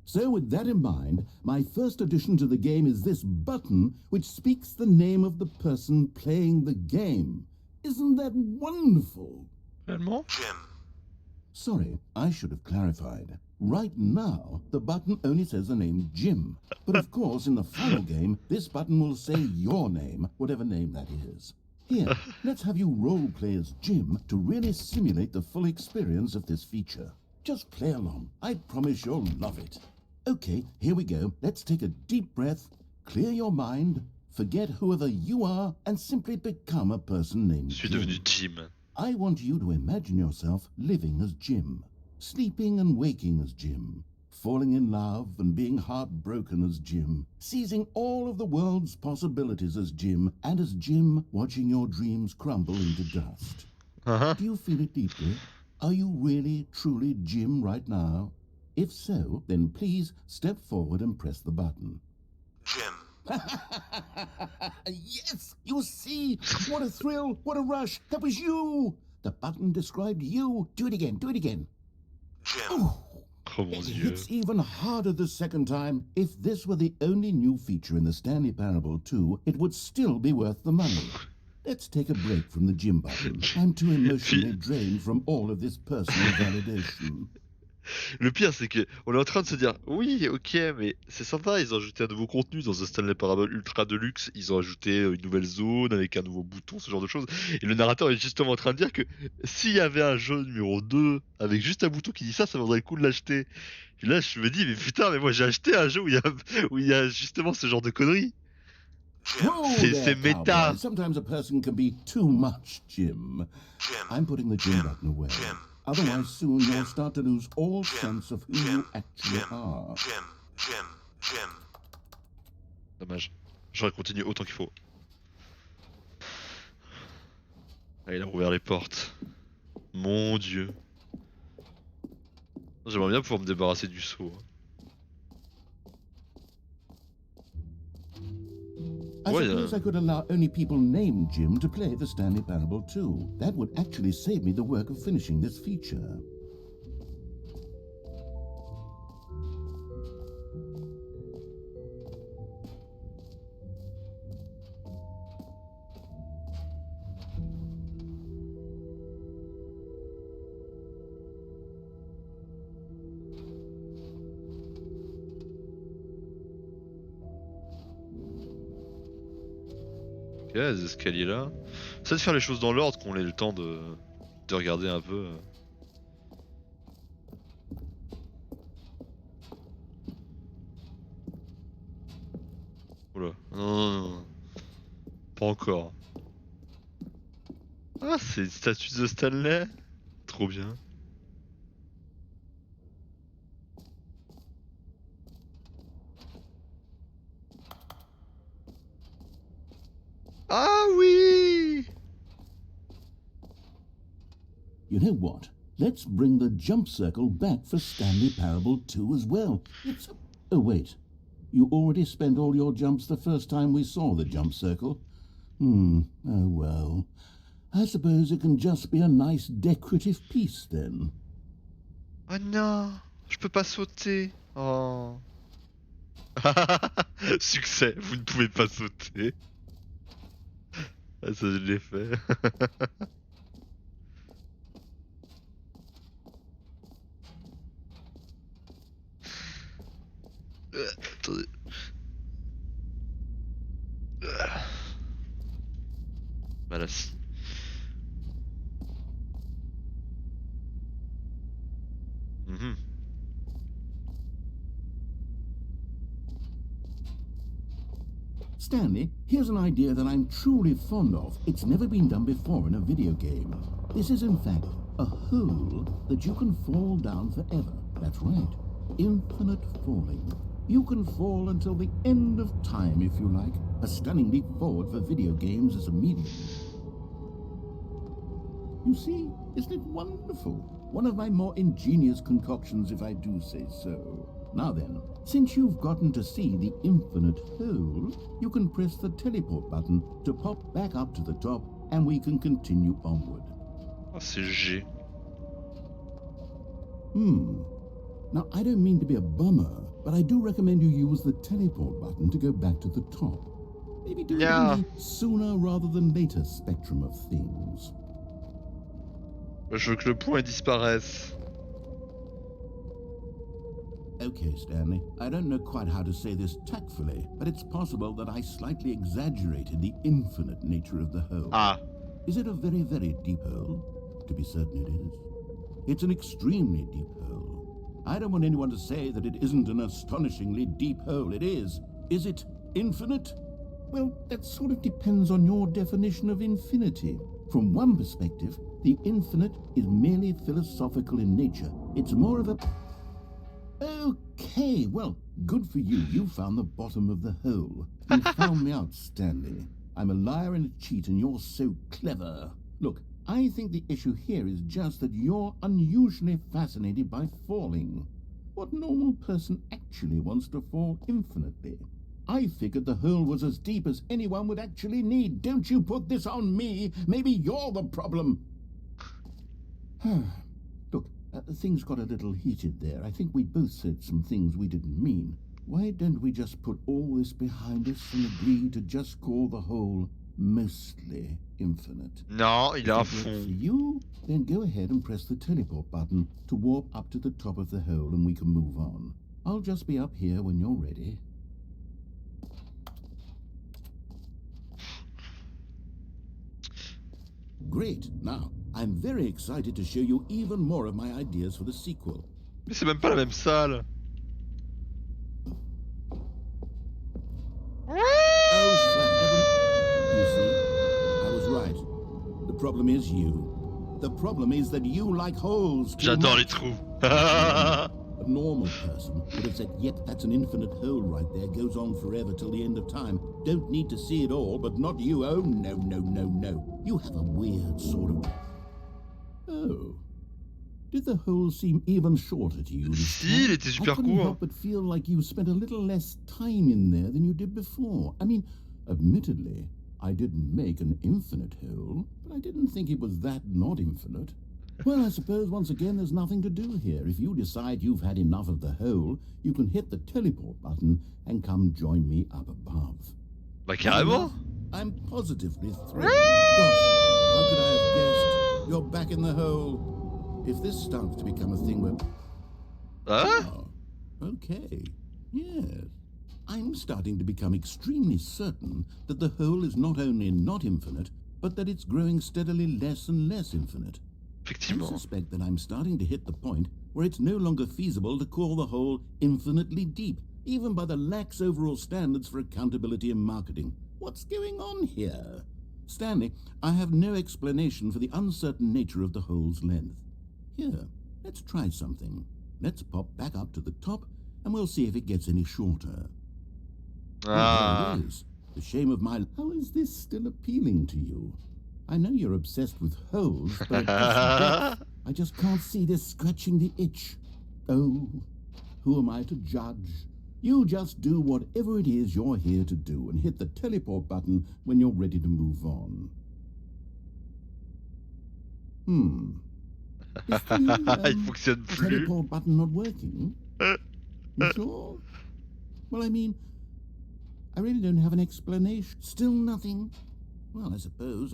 So with that in mind, my first addition to the game is this button which speaks the name of the person playing the game. Isn't that wonderful? Réellement? Jim. Sorry, I should have clarified. Right now, the button only says the name Jim. But of course, in the final game, this button will say your name, whatever name that is. Here, let's have you role-play as Jim to really simulate the full experience of this feature. Just play along. I promise you'll love it. Okay, here we go. Let's take a deep breath, clear your mind, forget whoever you are, and simply become a person named Je suis Jim. devenu Jim. I want you to imagine yourself living as Jim, sleeping and waking as Jim, falling in love and being heartbroken as Jim, seizing all of the world's possibilities as Jim, and as Jim watching your dreams crumble into dust. Do you feel it deeply? Are you really, truly Jim right now? If so, then please step forward and press the button. Jim. Yes, you see, what a thrill, what a rush, that was you. The button described you. Do it again, Jim. Oh mon It dieu. hits even harder the second time. If this were the only new feature in the Stanley Parable 2, it would still be worth the money. Let's take a break from the Jim button. I'm too emotionally drained from all of this personal validation. Le pire, c'est que on est en train de se dire, oui, ok, mais c'est sympa, ils ont ajouté un nouveau contenu dans The Stanley Parable Ultra Deluxe, ils ont ajouté une nouvelle zone avec un nouveau bouton, ce genre de choses. Et le narrateur est justement en train de dire que s'il y avait un jeu numéro 2 avec juste un bouton qui dit ça vaudrait le coup de l'acheter. Puis là, je me dis, mais putain, mais moi j'ai acheté un jeu où il y a justement ce genre de conneries. Whoa C'est there, méta. cowboy. Sometimes a person can be too much, Jim. I'm putting the Jim button away. Otherwise, soon you'll start to lose all sense of who you actually are. Dommage. J'aurais continué autant qu'il faut. Ah, il a rouvert les portes. Mon dieu. J'aimerais bien pouvoir me débarrasser du seau. I Ouais, suppose I could allow only people named Jim to play the Stanley Parable too. That would actually save me the work of finishing this feature. Ok, les escaliers là. C'est de faire les choses dans l'ordre qu'on ait le temps de regarder un peu. Oula, non, non, non, pas encore. Ah, c'est une statue de Stanley. Trop bien. Ah oui! You know what? Let's bring the jump circle back for Stanley Parable 2 as well. It's... Oh, wait. You already spent all your jumps the first time we saw the jump circle? Oh well. I suppose it can just be a nice decorative piece then. Oh non, je peux pas sauter. Oh. Succès, vous ne pouvez pas sauter. Ah, ça je l'ai fait. Attendez. Voilà. Stanley, here's an idea that I'm truly fond of. It's never been done before in a video game. This is in fact a hole that you can fall down forever. That's right. Infinite falling. You can fall until the end of time if you like. A stunning leap forward for video games as a medium. You see, isn't it wonderful? One of my more ingenious concoctions, if I do say so. Now then, since you've gotten to see the infinite hole, you can press the teleport button to pop back up to the top, and we can continue onward. Oh, c'est G. Now, I don't mean to be a bummer, but I do recommend you use the teleport button to go back to the top. Maybe do it in the sooner rather than later spectrum of things. Je veux que le point disparaisse. Okay, Stanley, I don't know quite how to say this tactfully, but it's possible that I slightly exaggerated the infinite nature of the hole. Ah. Is it a very, very deep hole? To be certain it is. It's an extremely deep hole. I don't want anyone to say that it isn't an astonishingly deep hole. It is. Is it infinite? Well, that sort of depends on your definition of infinity. From one perspective, the infinite is merely philosophical in nature. It's more of a... Okay, well, good for you. You found the bottom of the hole. You found me out, Stanley. I'm a liar and a cheat, and you're so clever. Look, I think the issue here is just that you're unusually fascinated by falling. What normal person actually wants to fall infinitely? I figured the hole was as deep as anyone would actually need. Don't you put this on me. Maybe you're the problem. Look, things got a little heated there. I think we both said some things we didn't mean. Why don't we just put all this behind us and agree to just call the hole mostly infinite? Non, il est à If that works fond. for you, then go ahead and press the teleport button to warp up to the top of the hole and we can move on. I'll just be up here when you're ready. Great. Now, I'm very excited to show you even more of my ideas for the sequel. Mais c'est même pas la même salle. Oh, problem is you. The problem is that you like holes too J'adore les much. trous. A normal person would have said, yep, that's an infinite hole right there, goes on forever till the end of time. Don't need to see it all, but not you. Oh, no, no, no, no. You have a weird sort of... Oh. Did the hole seem even shorter to you this Si, time? il était super I couldn't court. help but feel like you spent a little less time in there than you did before. I mean, admittedly, I didn't make an infinite hole, but I didn't think it was that not infinite. Well, I suppose once again there's nothing to do here. If you decide you've had enough of the hole, you can hit the teleport button and come join me up above. Bah carrément. I'm positively thrilled. Gosh, how could I have guessed? You're back in the hole. If this starts to become a thing where... Hein? Oh, okay. Yes. I'm starting to become extremely certain that the hole is not only not infinite, but that it's growing steadily less and less infinite. I Effectivement. suspect that I'm starting to hit the point where it's no longer feasible to call the hole infinitely deep, even by the lax overall standards for accountability and marketing. What's going on here? Stanley, I have no explanation for the uncertain nature of the hole's length. Here, let's try something. Let's pop back up to the top, and we'll see if it gets any shorter. Ah. Oh, there it is. The shame of my... How is this still appealing to you? I know you're obsessed with holes, but I just can't see this scratching the itch. Oh, who am I to judge? You just do whatever it is you're here to do and hit the teleport button when you're ready to move on. Is the, Il fonctionne plus. teleport button not working? You sure? Well, I mean, I really don't have an explanation. Still nothing? Well, I suppose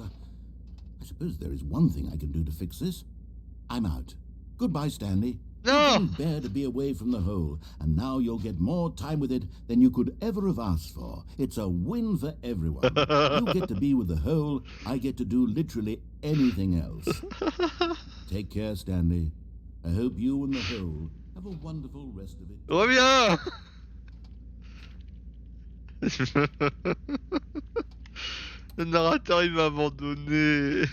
there is one thing I can do to fix this. I'm out. Goodbye, Stanley. You No. couldn't bear to be away from the hole, and now you'll get more time with it than you could ever have asked for. It's a win for everyone. You get to be with the hole, I get to do literally anything else. Take care, Stanley. I hope you and the hole have a wonderful rest of it. Reviens. Le narrateur il m'a abandonné.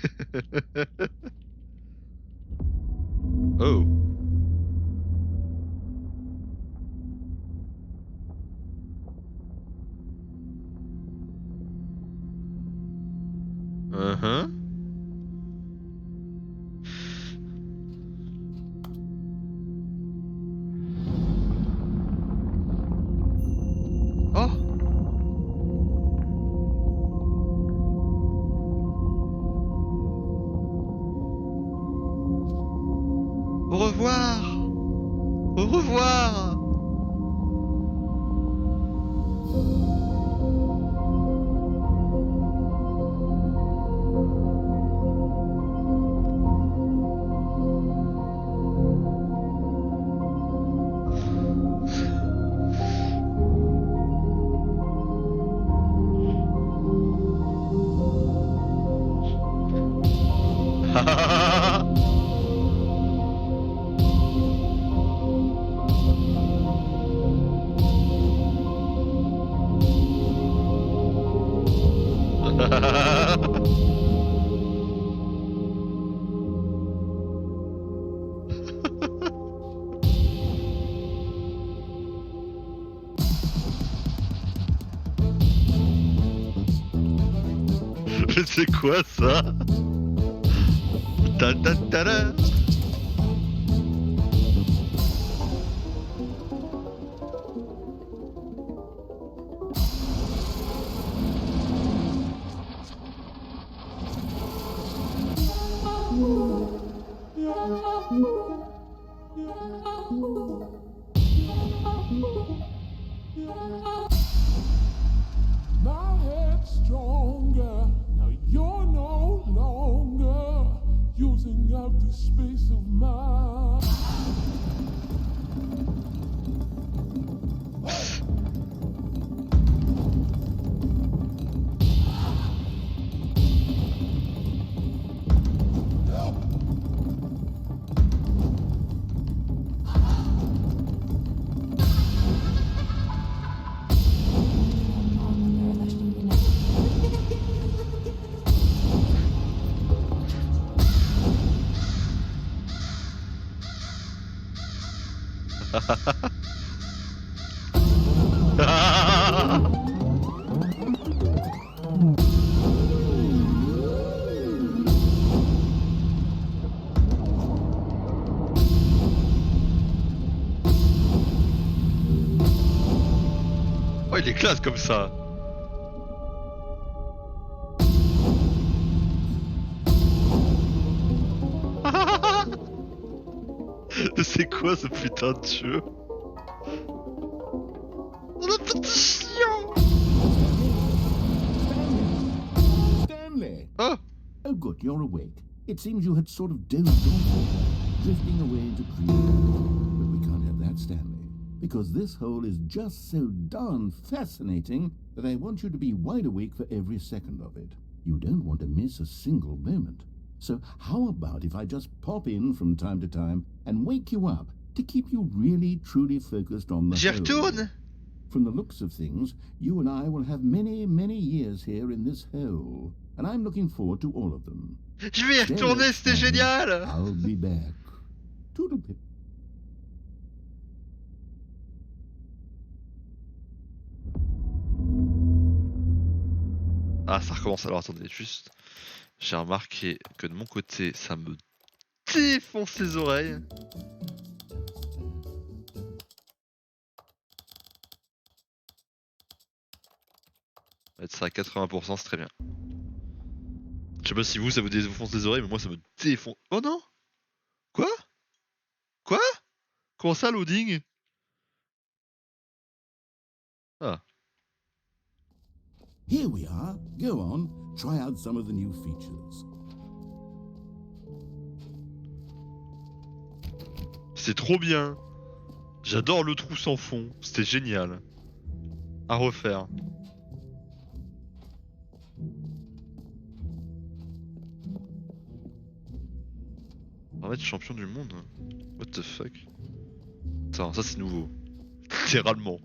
Oh. Uh-huh. Oh. Au revoir. Au revoir. Mais c'est quoi ça? Ta ta ta ta. My head's stronger. Now you're no longer using up the space. Oh, il est classe comme ça. C'est quoi ce putain de jeu? Oh le petit chiant! Stanley! Oh! Oh, good, you're awake. It seems you had sort of dozed off, drifting away into dreamland. But we can't have that, Stanley, because this hole is just so darn fascinating that I want you to be wide awake for every second of it. You don't want to miss a single moment. So how about if I just pop in from time to time and wake you up to keep you really, truly focused on the J'y hole? retourne! From the looks of things, you and I will have many, many years here in this hole, and I'm looking forward to all of them. Je vais y retourner, c'était génial! I'll be back. Toodlepip. Ah, ça recommence. Alors attendez, juste. J'ai remarqué que de mon côté, ça me défonce les oreilles. On va mettre ça à 80%, c'est très bien. Je sais pas si vous, ça vous défonce les oreilles, mais moi, ça me défonce. Oh non! Quoi? Quoi? Comment ça, loading? Ah. Here we are. Go on. Try out some of the new features. C'est trop bien. J'adore le trou sans fond. C'était génial. À refaire. On va être champion du monde. What the fuck? Attends, ça c'est nouveau. Littéralement.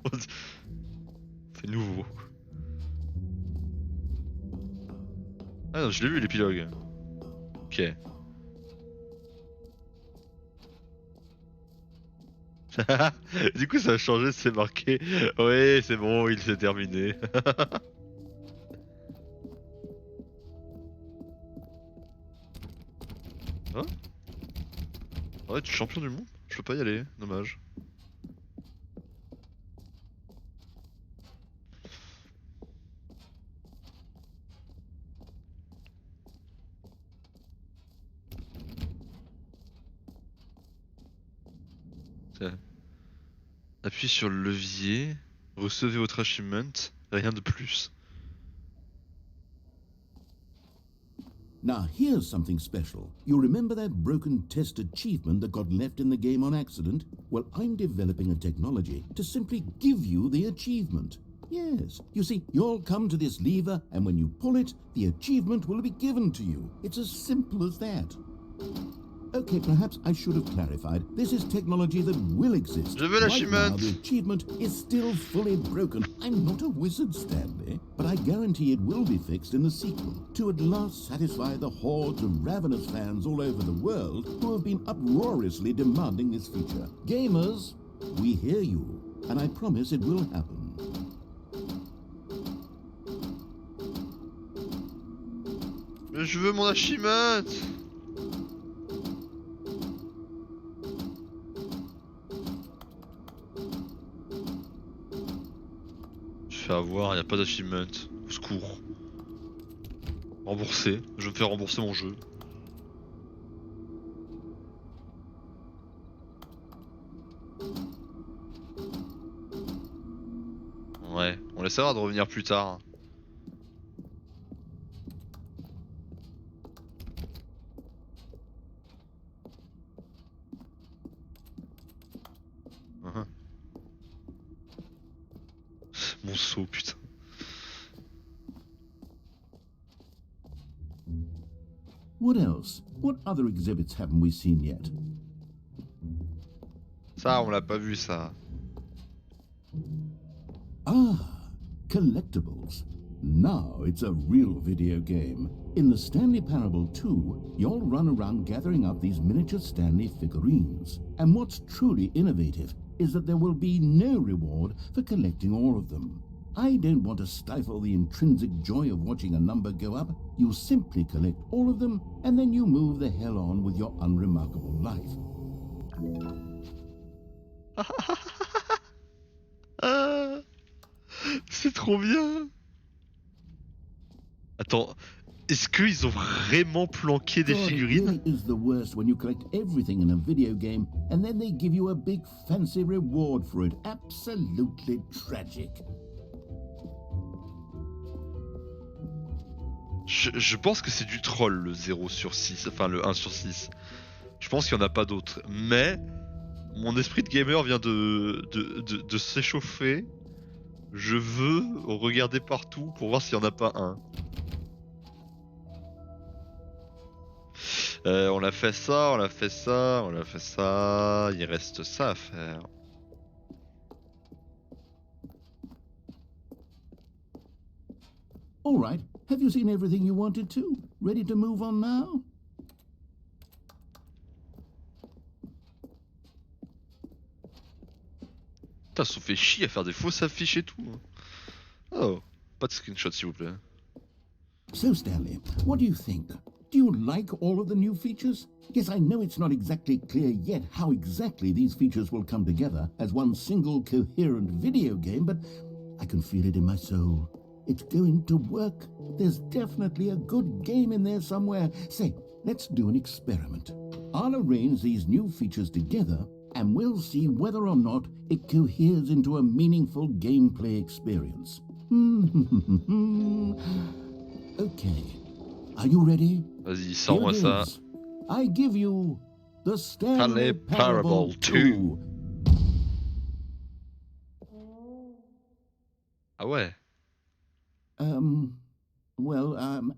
C'est nouveau. Ah non, je l'ai vu l'épilogue. Ok. Du coup ça a changé, c'est marqué. Oui, c'est bon, il s'est terminé. Hein? Ouais, tu es champion du monde? Je peux pas y aller, dommage. Appuyez sur le levier, recevez votre achievement, rien de plus. Now, here's something special. You remember that broken test achievement that got left in the game on accident? Well, I'm developing a technology to simply give you the achievement. Yes, you see, you'll come to this lever, and when you pull it, the achievement will be given to you. It's as simple as that. Okay, perhaps I should have clarified. This is technology that will exist. Je veux Right l'achievement. now, the achievement is still fully broken. I'm not a wizard, Stanley, but I guarantee it will be fixed in the sequel to at last satisfy the hordes of ravenous fans all over the world who have been uproariously demanding this feature. Gamers, we hear you, and I promise it will happen. Mais je veux mon achievement. Je vais avoir, y a pas d'achievement. Au secours. Remboursé. Je vais me faire rembourser mon jeu. Ouais, on laissera de revenir plus tard. Mon saut, putain. What else? What other exhibits haven't we seen yet? Ça, on l'a pas vu, ça. Ah, collectibles. Now it's a real video game. In the Stanley Parable 2, you'll run around gathering up these miniature Stanley figurines. And what's truly innovative, is that there will be no reward for collecting all of them. I don't want to stifle the intrinsic joy of watching a number go up. You simply collect all of them, and then you move the hell on with your unremarkable life. Ah, c'est trop bien. Attends, est-ce qu'ils ont vraiment planqué des God, it figurines? really is the worst when you collect everything in a video game, and then they give you a big fancy reward for it. Absolutely tragic. Je pense que c'est du troll le 0 sur 6, enfin le 1 sur 6. Je pense qu'il n'y en a pas d'autres. Mais mon esprit de gamer vient de s'échauffer. Je veux regarder partout pour voir s'il n'y en a pas un. On a fait ça, on a fait ça, on a fait ça. Il reste ça à faire. All right, have you seen everything you wanted to? Ready to move on now? Putain, ils se sont fait chier à faire des fausses affiches et tout. Oh, pas de screenshot s'il vous plaît. So, Stanley, what do you think? Do you like all of the new features? Yes, I know it's not exactly clear yet how exactly these features will come together as one single coherent video game, but I can feel it in my soul. It's going to work. There's definitely a good game in there somewhere. Say, let's do an experiment. I'll arrange these new features together, and we'll see whether or not it coheres into a meaningful gameplay experience. Okay. Are you ready? Vas-y, Here sors-moi it ça. is. I give you the Stanley Stanley Parable Parable 2. Ah ouais.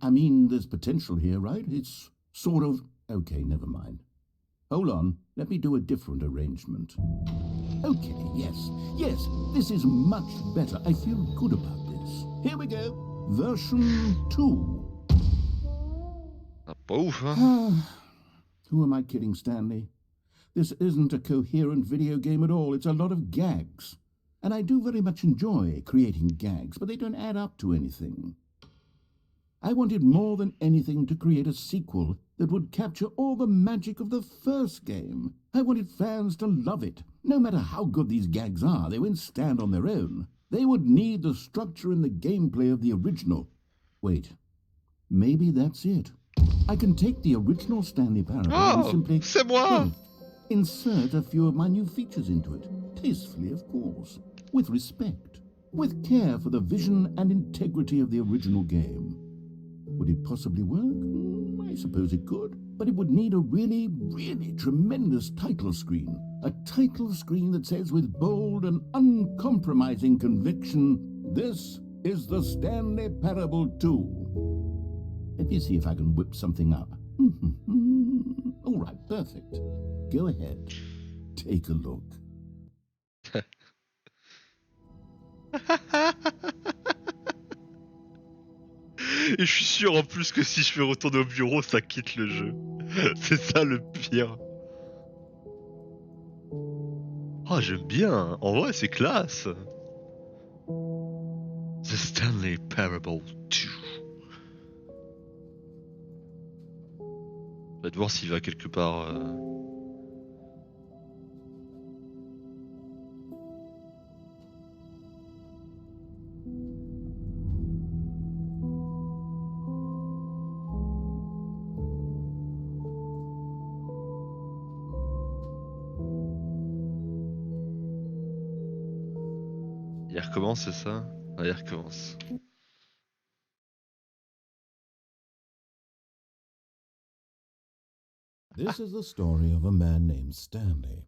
I mean, there's potential here, right? It's sort of... Okay, never mind. Hold on, let me do a different arrangement. Okay, yes, this is much better. I feel good about this. Here we go. Version 2. Ah, pas ouf, hein. Who am I kidding, Stanley? This isn't a coherent video game at all. It's a lot of gags. And I do very much enjoy creating gags, but they don't add up to anything. I wanted more than anything to create a sequel that would capture all the magic of the first game. I wanted fans to love it. No matter how good these gags are, they won't stand on their own. They would need the structure and the gameplay of the original. Wait, maybe that's it. I can take the original Stanley Parable and Oh, simply c'est moi. insert a few of my new features into it. Tastefully, of course. With respect. With care for the vision and integrity of the original game. Would it possibly work? I suppose it could. But it would need a really, really tremendous title screen. A title screen that says with bold and uncompromising conviction, "This is the Stanley Parable 2." Let me see if I can whip something up. All right, perfect. Go ahead. Take a look. Et je suis sûr en plus que si je fais retourner au bureau, ça quitte le jeu. C'est ça le pire. Oh, j'aime bien. En vrai, c'est classe. The Stanley Parable 2. On va voir s'il va quelque part. Il recommence, c'est ça? Ah, il recommence. This is the story of a man named Stanley.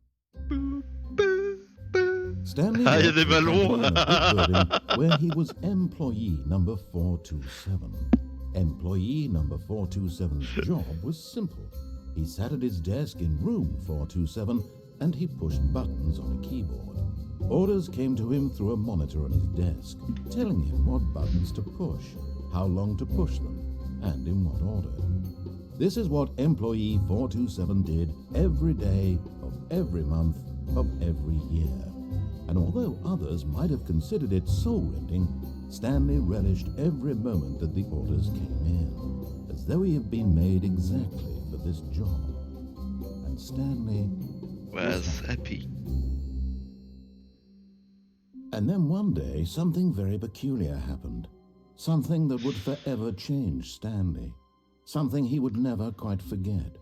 Stanley Ah, il y a worked des for a ballons. company in a big building where he was employee number 427. Employee number 427's job was simple. He sat at his desk in room 427 and he pushed buttons on a keyboard. Orders came to him through a monitor on his desk, telling him what buttons to push, how long to push them, and in what order. This is what employee 427 did every day of every month of every year. And although others might have considered it soul-rending, Stanley relished every moment that the orders came in, as though he had been made exactly for this job. And Stanley was happy. And then one day, something very peculiar happened. Something that would forever change Stanley. Something he would never quite forget.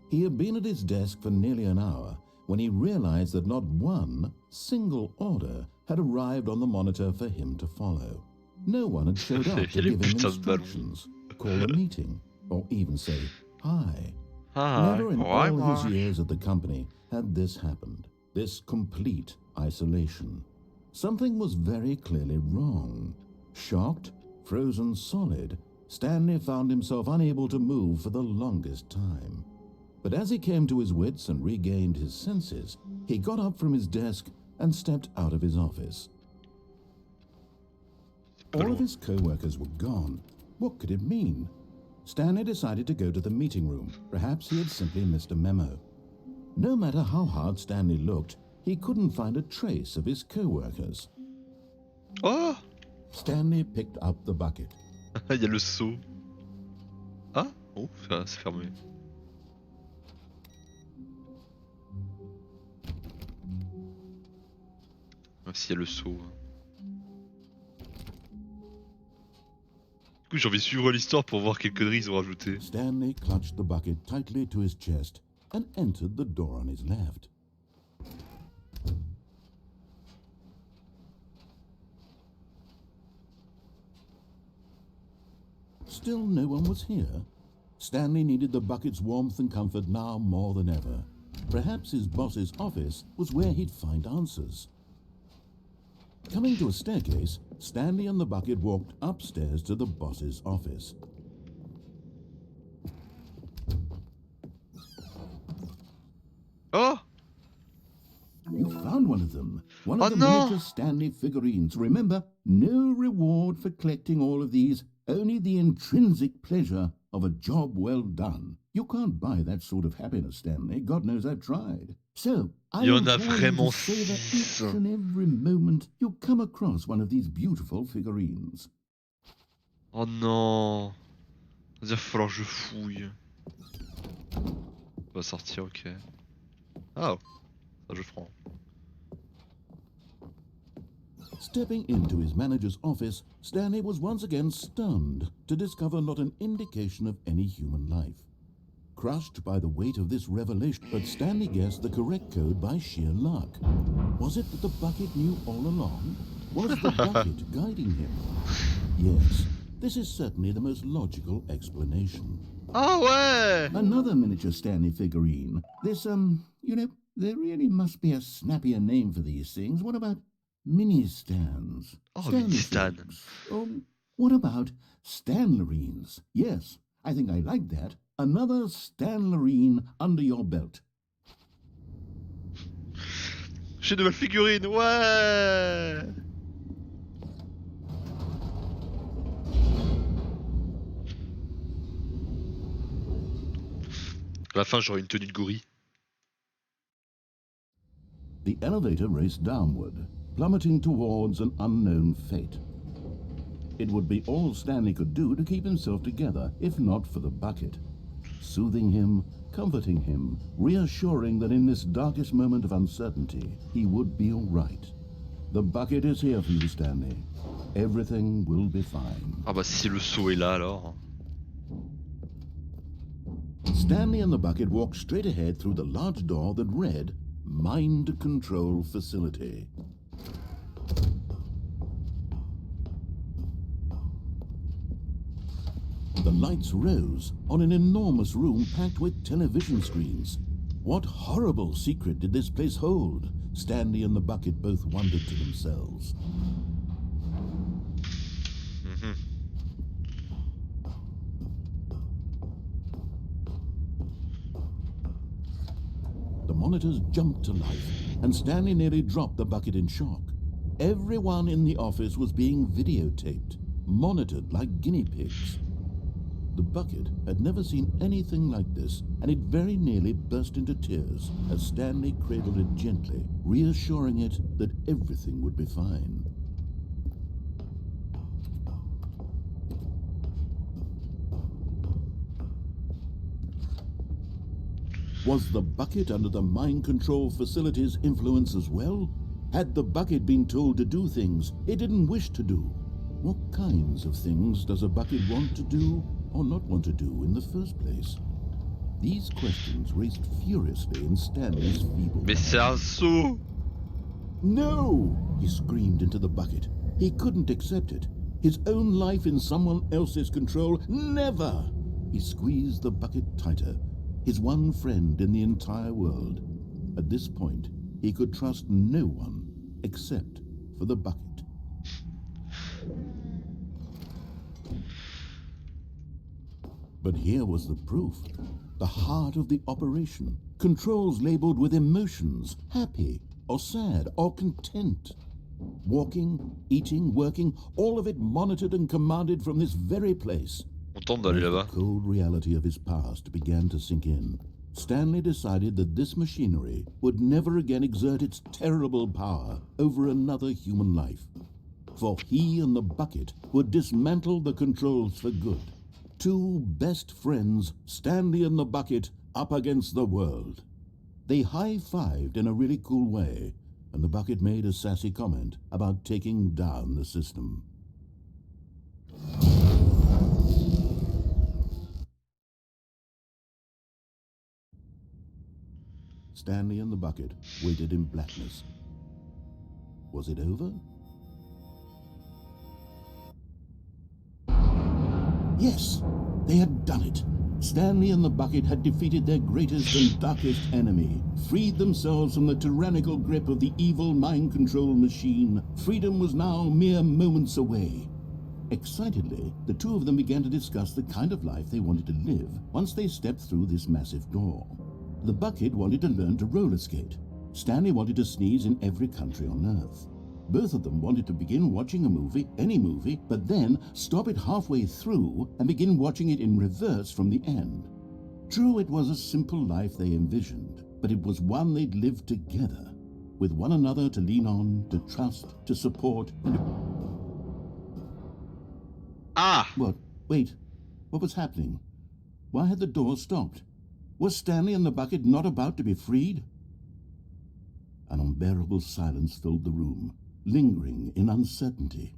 He had been at his desk for nearly an hour when he realized that not one single order had arrived on the monitor for him to follow. No one had showed up to give him instructions, call a meeting, or even say hi. Never in all his years at the company had this happened, this complete isolation. Something was very clearly wrong. Shocked, frozen solid, Stanley found himself unable to move for the longest time. But as he came to his wits and regained his senses, he got up from his desk and stepped out of his office. All of his co-workers were gone. What could it mean? Stanley decided to go to the meeting room. Perhaps he had simply missed a memo. No matter how hard Stanley looked, he couldn't find a trace of his co-workers. Oh! Stanley picked up the bucket. Il y a le seau. Ah? Oh, ça c'est fermé. Ah, s'il y a le seau. Du coup, j'ai envie de suivre l'histoire pour voir quelles conneries ils ont rajouté. Stanley clutched the bucket tightly to his chest and entered the door on his left. Still no one was here. Stanley needed the bucket's warmth and comfort now more than ever. Perhaps his boss's office was where he'd find answers. Coming to a staircase, Stanley and the bucket walked upstairs to the boss's office. Oh! You found one of them. One of the miniature Stanley figurines. Remember, no reward for collecting all of these, only the intrinsic pleasure of a job well done. You can't buy that sort of happiness, Stanley. God knows I've tried. So, I will try to savor each and every moment you come across one of these beautiful figurines. Oh non! Il va falloir que je fouille. On va sortir, ok. Ah! Ça je prends. Stepping into his manager's office, Stanley was once again stunned to discover not an indication of any human life. Crushed by the weight of this revelation, but Stanley guessed the correct code by sheer luck. Was it that the bucket knew all along? Was the bucket guiding him? Yes, this is certainly the most logical explanation. Ah ouais! Another miniature Stanley figurine. This, you know, there really must be a snappier name for these things. What about mini-stands? Oh, mini-stan. What about Stanlerines? Yes, I think I like that. Another Stanlerine under your belt. J'ai de nouvelles figurines, ouais! À la fin, j'aurai une tenue de gorille. The elevator raced downward, plummeting towards an unknown fate. It would be all Stanley could do to keep himself together, if not for the bucket. Soothing him, comforting him, reassuring that in this darkest moment of uncertainty, he would be all right. The bucket is here for you, Stanley. Everything will be fine. Ah bah si le seau est là alors. Stanley and the bucket walked straight ahead through the large door that read, Mind Control Facility. The lights rose on an enormous room packed with television screens. What horrible secret did this place hold? Stanley and the bucket both wondered to themselves. The monitors jumped to life, and Stanley nearly dropped the bucket in shock. Everyone in the office was being videotaped, monitored like guinea pigs. The bucket had never seen anything like this, and it very nearly burst into tears as Stanley cradled it gently, reassuring it that everything would be fine. Was the bucket under the mind control facility's influence as well? Had the bucket been told to do things it didn't wish to do? What kinds of things does a bucket want to do or not want to do in the first place? These questions raced furiously in Stanley's feeble Mais c'est un saut! No! He screamed into the bucket. He couldn't accept it. His own life in someone else's control, never! He squeezed the bucket tighter, his one friend in the entire world. At this point, he could trust no one except for the bucket. But here was the proof. The heart of the operation. Controls labeled with emotions, happy or sad or content. Walking, eating, working, all of it monitored and commanded from this very place. On tente d'aller là-bas. The cold reality of his past began to sink in. Stanley decided that this machinery would never again exert its terrible power over another human life. For he and the bucket would dismantle the controls for good. Two best friends, Stanley and the bucket, up against the world. They high-fived in a really cool way, and the bucket made a sassy comment about taking down the system. Stanley and the bucket waited in blackness. Was it over? Yes, they had done it. Stanley and the bucket had defeated their greatest and darkest enemy, freed themselves from the tyrannical grip of the evil mind control machine. Freedom was now mere moments away. Excitedly, the two of them began to discuss the kind of life they wanted to live once they stepped through this massive door. The bucket wanted to learn to roller skate. Stanley wanted to sneeze in every country on Earth. Both of them wanted to begin watching a movie, any movie, but then stop it halfway through and begin watching it in reverse from the end. True, it was a simple life they envisioned, but it was one they'd lived together, with one another to lean on, to trust, to support, and... Ah! What? Wait. What was happening? Why had the door stopped? Was Stanley and the bucket not about to be freed? An unbearable silence filled the room, lingering in uncertainty,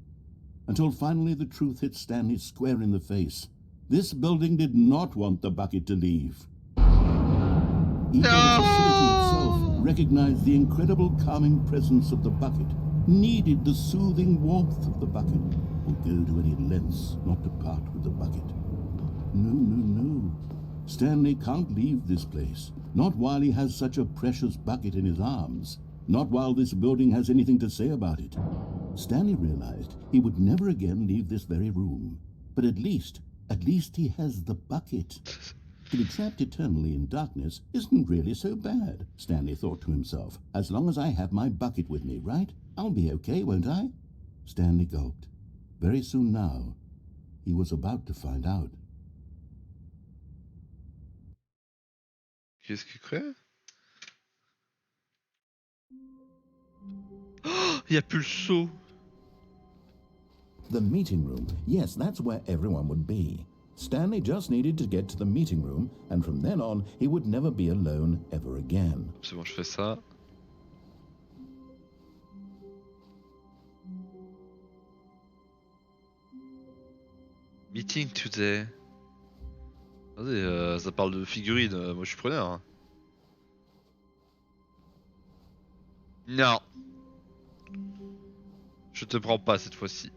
until finally the truth hit Stanley square in the face. This building did not want the bucket to leave. Even the facility itself recognized the incredible calming presence of the bucket, needed the soothing warmth of the bucket, would go to any lengths not to part with the bucket. No. Stanley can't leave this place, not while he has such a precious bucket in his arms. Not while this building has anything to say about it. Stanley realized he would never again leave this very room. But at least he has the bucket. To be trapped eternally in darkness isn't really so bad, Stanley thought to himself. As long as I have my bucket with me, right? I'll be okay, won't I? Stanley gulped. Very soon now, he was about to find out. Qu'est-ce qu'il crée? Oh, y a plus le saut. The meeting room. Yes, that's where everyone would be. Stanley just needed to get to the meeting room, and from then on, he would never be alone ever again. C'est bon, je fais ça. Meeting today. Attendez, ça parle de figurines, moi je suis preneur. Hein. Non. Je te prends pas cette fois-ci.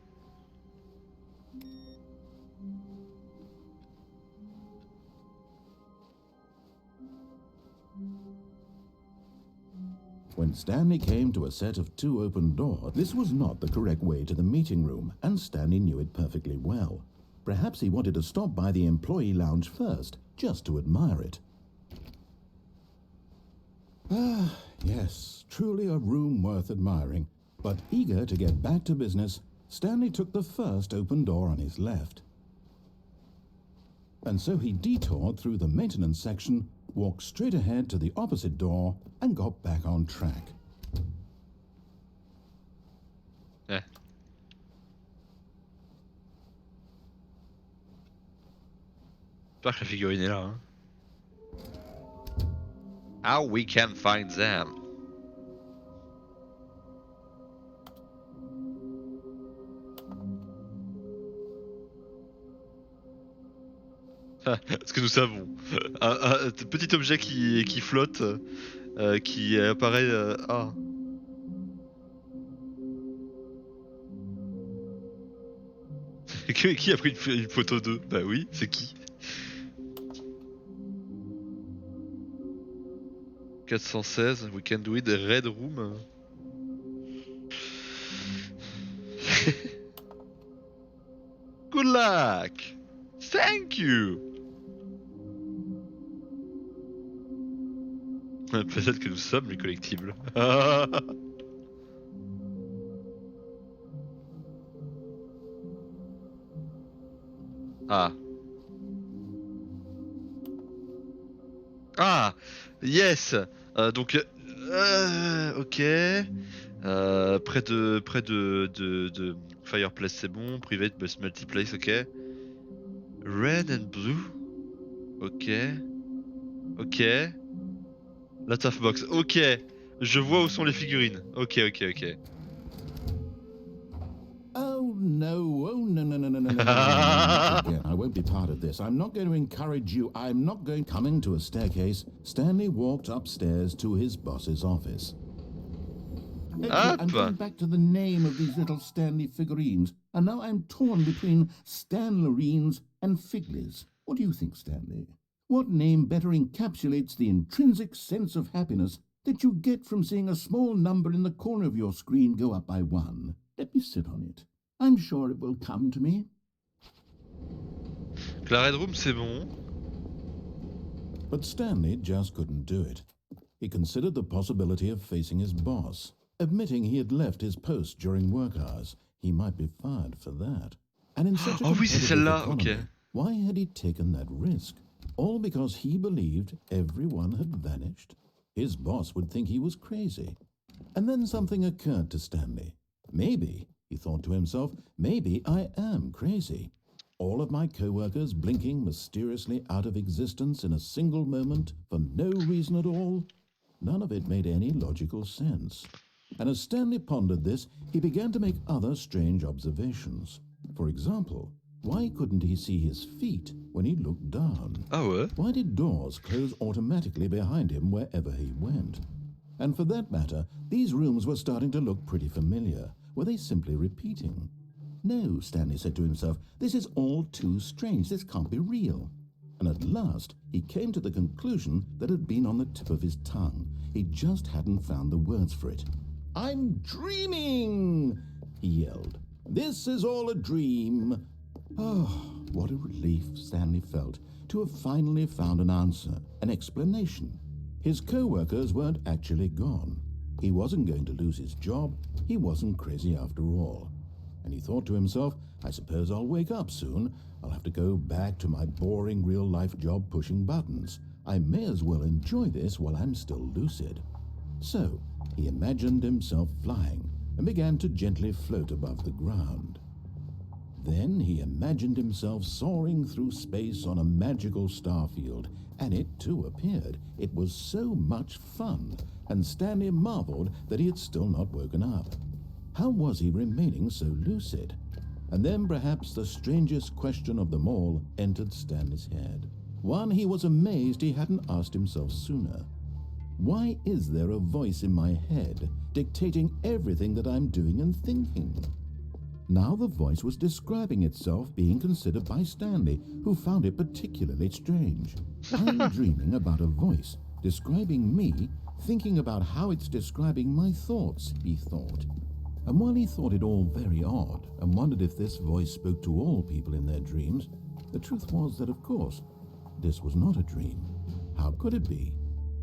When Stanley came to a set of two open doors, this was not the correct way to the meeting room, and Stanley knew it perfectly well. Perhaps he wanted to stop by the employee lounge first, just to admire it. Ah, yes, truly a room worth admiring. But eager to get back to business, Stanley took the first open door on his left. And so he detoured through the maintenance section, walked straight ahead to the opposite door, and got back on track. Eh. J'espère que la figurine est là. Hein. How we can find them. Ce que nous savons. Un petit objet qui flotte, qui apparaît... Ah. Qui a pris une photo d'eux? Bah oui, c'est qui? 416, we can do it, Red Room. Good luck! Thank you! Peut-être que nous sommes les collectibles. Ah. Ah! Yes! Donc, ok. Près de Fireplace, c'est bon. Private bus multiplace, ok. Red and blue. Ok. Ok. Lots of box. Ok. Je vois où sont les figurines. Ok. Oh no, no. Again, I won't be part of this. I'm not going to encourage you. I'm not going... Coming to a staircase, Stanley walked upstairs to his boss's office. Okay, I'm going back to the name of these little Stanley figurines, and now I'm torn between Stanlerines and Figlies. What do you think, Stanley? What name better encapsulates the intrinsic sense of happiness that you get from seeing a small number in the corner of your screen go up by 1? Let me sit on it. I'm sure it will come to me. La Red Room, c'est bon. But Stanley just couldn't do it. He considered the possibility of facing his boss. Admitting he had left his post during work hours, he might be fired for that. And in such a oui, c'est celle-là, economy, ok. why had he taken that risk? All because he believed everyone had vanished? His boss would think he was crazy. And then something occurred to Stanley. Maybe, he thought to himself, maybe I am crazy. All of my co-workers blinking mysteriously out of existence in a single moment for no reason at all? None of it made any logical sense. And as Stanley pondered this, he began to make other strange observations. For example, why couldn't he see his feet when he looked down? Ah ouais? Why did doors close automatically behind him wherever he went? And for that matter, these rooms were starting to look pretty familiar. Were they simply repeating? No, Stanley said to himself, this is all too strange. This can't be real. And at last, he came to the conclusion that had been on the tip of his tongue. He just hadn't found the words for it. I'm dreaming, he yelled. This is all a dream. Oh, what a relief Stanley felt to have finally found an answer, an explanation. His co-workers weren't actually gone. He wasn't going to lose his job. He wasn't crazy after all. And he thought to himself, I suppose I'll wake up soon. I'll have to go back to my boring real-life job pushing buttons. I may as well enjoy this while I'm still lucid. So, he imagined himself flying and began to gently float above the ground. Then he imagined himself soaring through space on a magical starfield, and it too appeared. It was so much fun, and Stanley marveled that he had still not woken up. How was he remaining so lucid? And then perhaps the strangest question of them all entered Stanley's head. One he was amazed he hadn't asked himself sooner. Why is there a voice in my head dictating everything that I'm doing and thinking? Now the voice was describing itself being considered by Stanley, who found it particularly strange. I'm dreaming about a voice describing me, thinking about how it's describing my thoughts, he thought. And while he thought it all very odd and wondered if this voice spoke to all people in their dreams, the truth was that, of course, this was not a dream. How could it be?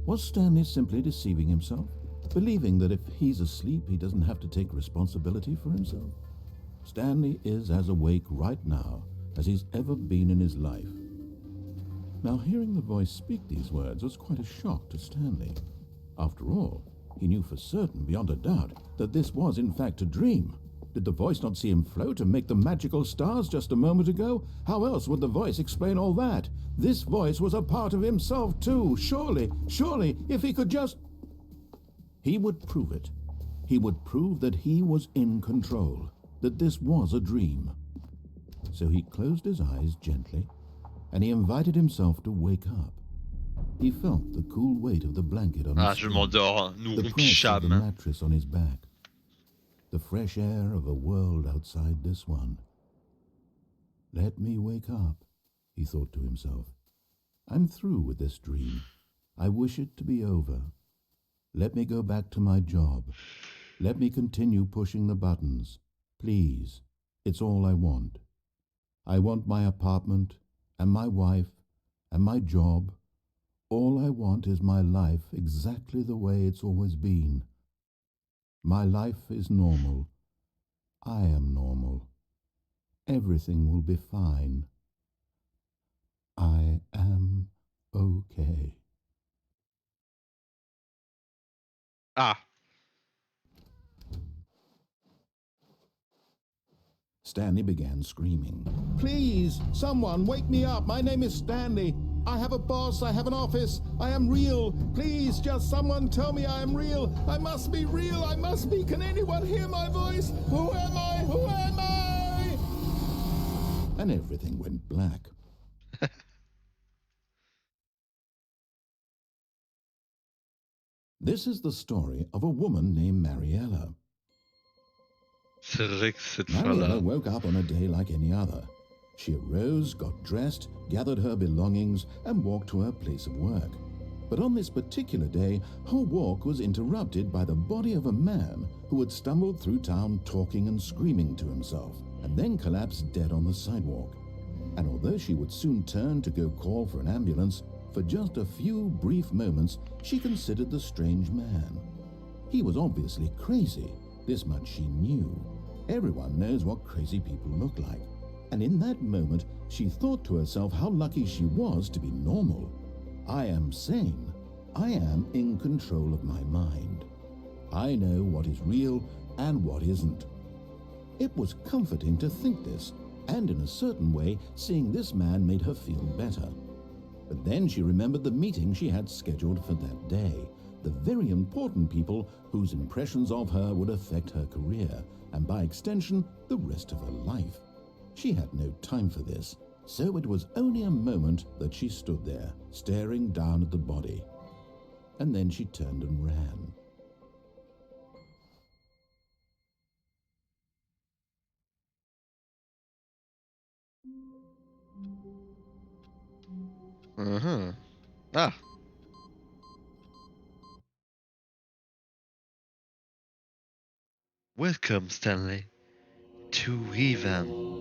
Was Stanley simply deceiving himself, believing that if he's asleep he doesn't have to take responsibility for himself? Stanley is as awake right now as he's ever been in his life. Now, hearing the voice speak these words was quite a shock to Stanley. After all, he knew for certain, beyond a doubt, that this was in fact a dream. Did the voice not see him float and make the magical stars just a moment ago? How else would the voice explain all that? This voice was a part of himself too. Surely, if he could just... He would prove it. He would prove that he was in control, that this was a dream. So he closed his eyes gently, and he invited himself to wake up. He felt the cool weight of the blanket on Ah, his je skin, m'endors. Nous, the on press of the pichame. mattress on his back, the fresh air of a world outside this one. Let me wake up, he thought to himself. I'm through with this dream. I wish it to be over. Let me go back to my job. Let me continue pushing the buttons. Please, it's all I want. I want my apartment, and my wife, and my job. All I want is my life exactly the way it's always been. My life is normal. I am normal. Everything will be fine. I am okay. Ah, Stanley began screaming. Please, someone, wake me up. My name is Stanley. I have a boss. I have an office. I am real. Please, just someone tell me I am real. I must be real. I must be. Can anyone hear my voice? Who am I? Who am I? And everything went black. This is the story of a woman named Mariella. c'est vrai que cette Mariella fin-là. woke up on a day like any other. She arose, got dressed, gathered her belongings, and walked to her place of work. But on this particular day, her walk was interrupted by the body of a man who had stumbled through town talking and screaming to himself, and then collapsed dead on the sidewalk. And although she would soon turn to go call for an ambulance, for just a few brief moments she considered the strange man. He was obviously crazy, this much she knew. Everyone knows what crazy people look like. And in that moment, she thought to herself how lucky she was to be normal. I am sane. I am in control of my mind. I know what is real and what isn't. It was comforting to think this, and in a certain way, seeing this man made her feel better. But then she remembered the meeting she had scheduled for that day, the very important people whose impressions of her would affect her career, and by extension, the rest of her life. She had no time for this, so it was only a moment that she stood there, staring down at the body. And then she turned and ran. Ah, welcome Stanley to Heaven.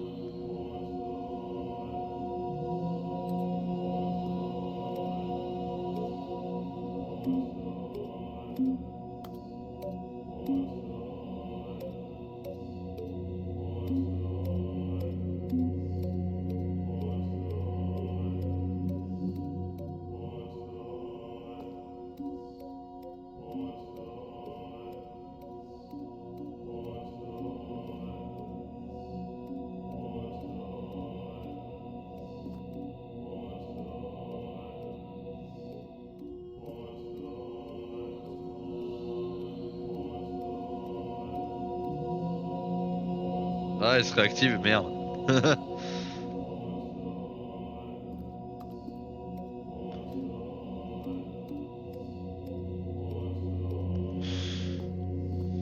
Ah, elle se réactive, merde.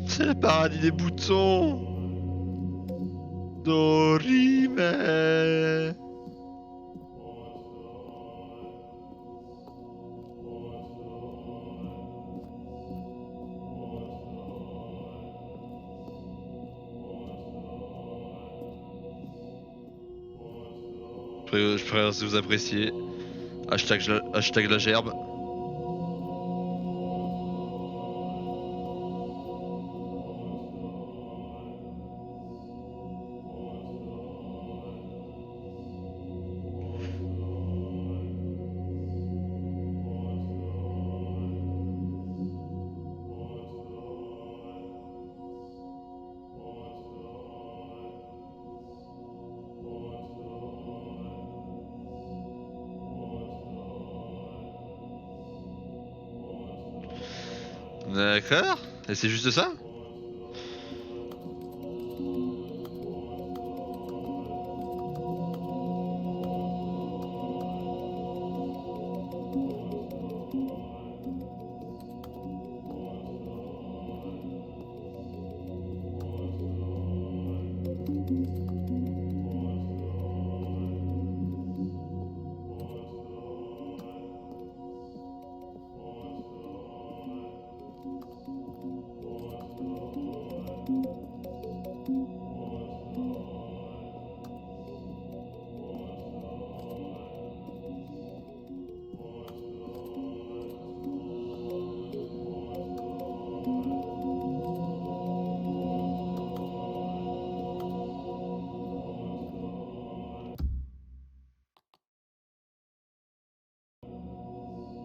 C'est le paradis des boutons. Dorime. Je préfère si vous appréciez. Hashtag la gerbe. D'accord. Et c'est juste ça?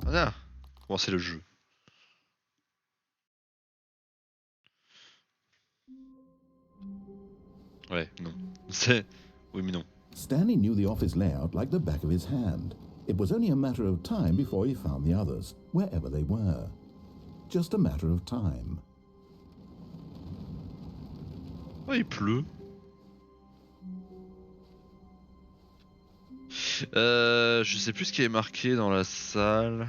Voilà. Bon, c'est le jeu. Ouais, non. C'est... Oui, mais non. Stanley knew the office layout like the back of his hand. It was only a matter of time before he found the others, wherever they were. Just a matter of time. Oh, il pleut. Je sais plus ce qui est marqué dans la salle.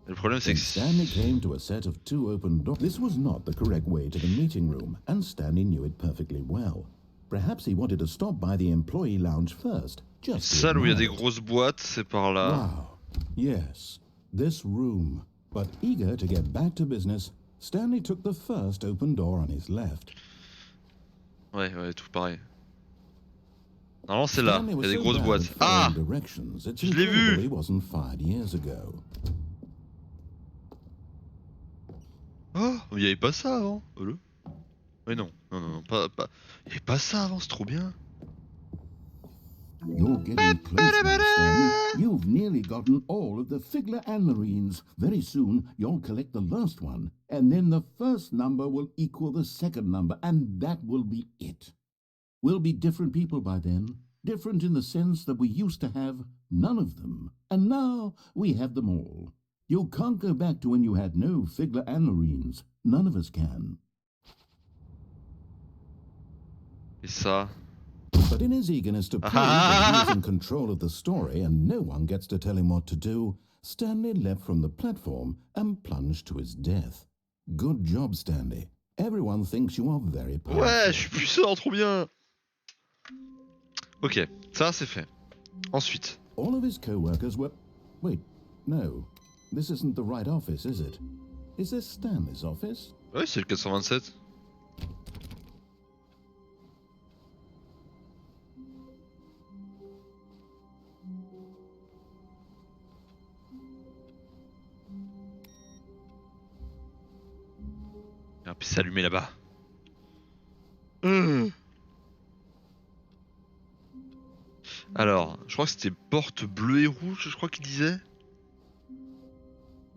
Le problème c'est When que... Stanley came to a set of 2 open doors, this was not the correct way to the meeting room, and Stanley knew it perfectly well. Perhaps he wanted to stop by the employee lounge first, Une just to salle où il y a des admire it. grosses boîtes, c'est par là. Wow. Yes, this room. But eager to get back to business, Stanley took the first open door on his left. Ouais, ouais, tout pareil. Normalement c'est là, Stanley il y was a des so grosses bad boîtes. at Ah! following directions, it's Je l'ai vu. incredible he wasn't fired years ago. Oh, il y avait pas ça avant. Le... Oui, non, non, non, non, pas... Il y avait pas ça avant, c'est trop bien. You're getting close now, Stanley. You've nearly gotten all of the Figler and Marines. Very soon, you'll collect the last one, and then the first number will equal the second number, and that will be it. We'll be different people by then. Different in the sense that we used to have none of them, and now we have them all. You can't go back to when you had no Figler and Marines. None of us can. Et ça... But in his eagerness to prove that he is in control of the story and no one gets to tell him what to do, Stanley leapt from the platform and plunged to his death. Good job, Stanley. Everyone thinks you are very powerful. Ouais, je suis puissant, trop bien. Ok, ça c'est fait. Ensuite... All of his co-workers were... Wait, no. This isn't the right office, is it? Is this Stanley's office? Ouais, c'est le 427. Ah, puis c'est allumé là-bas. Alors, je crois que c'était porte bleue et rouge, je crois qu'il disait.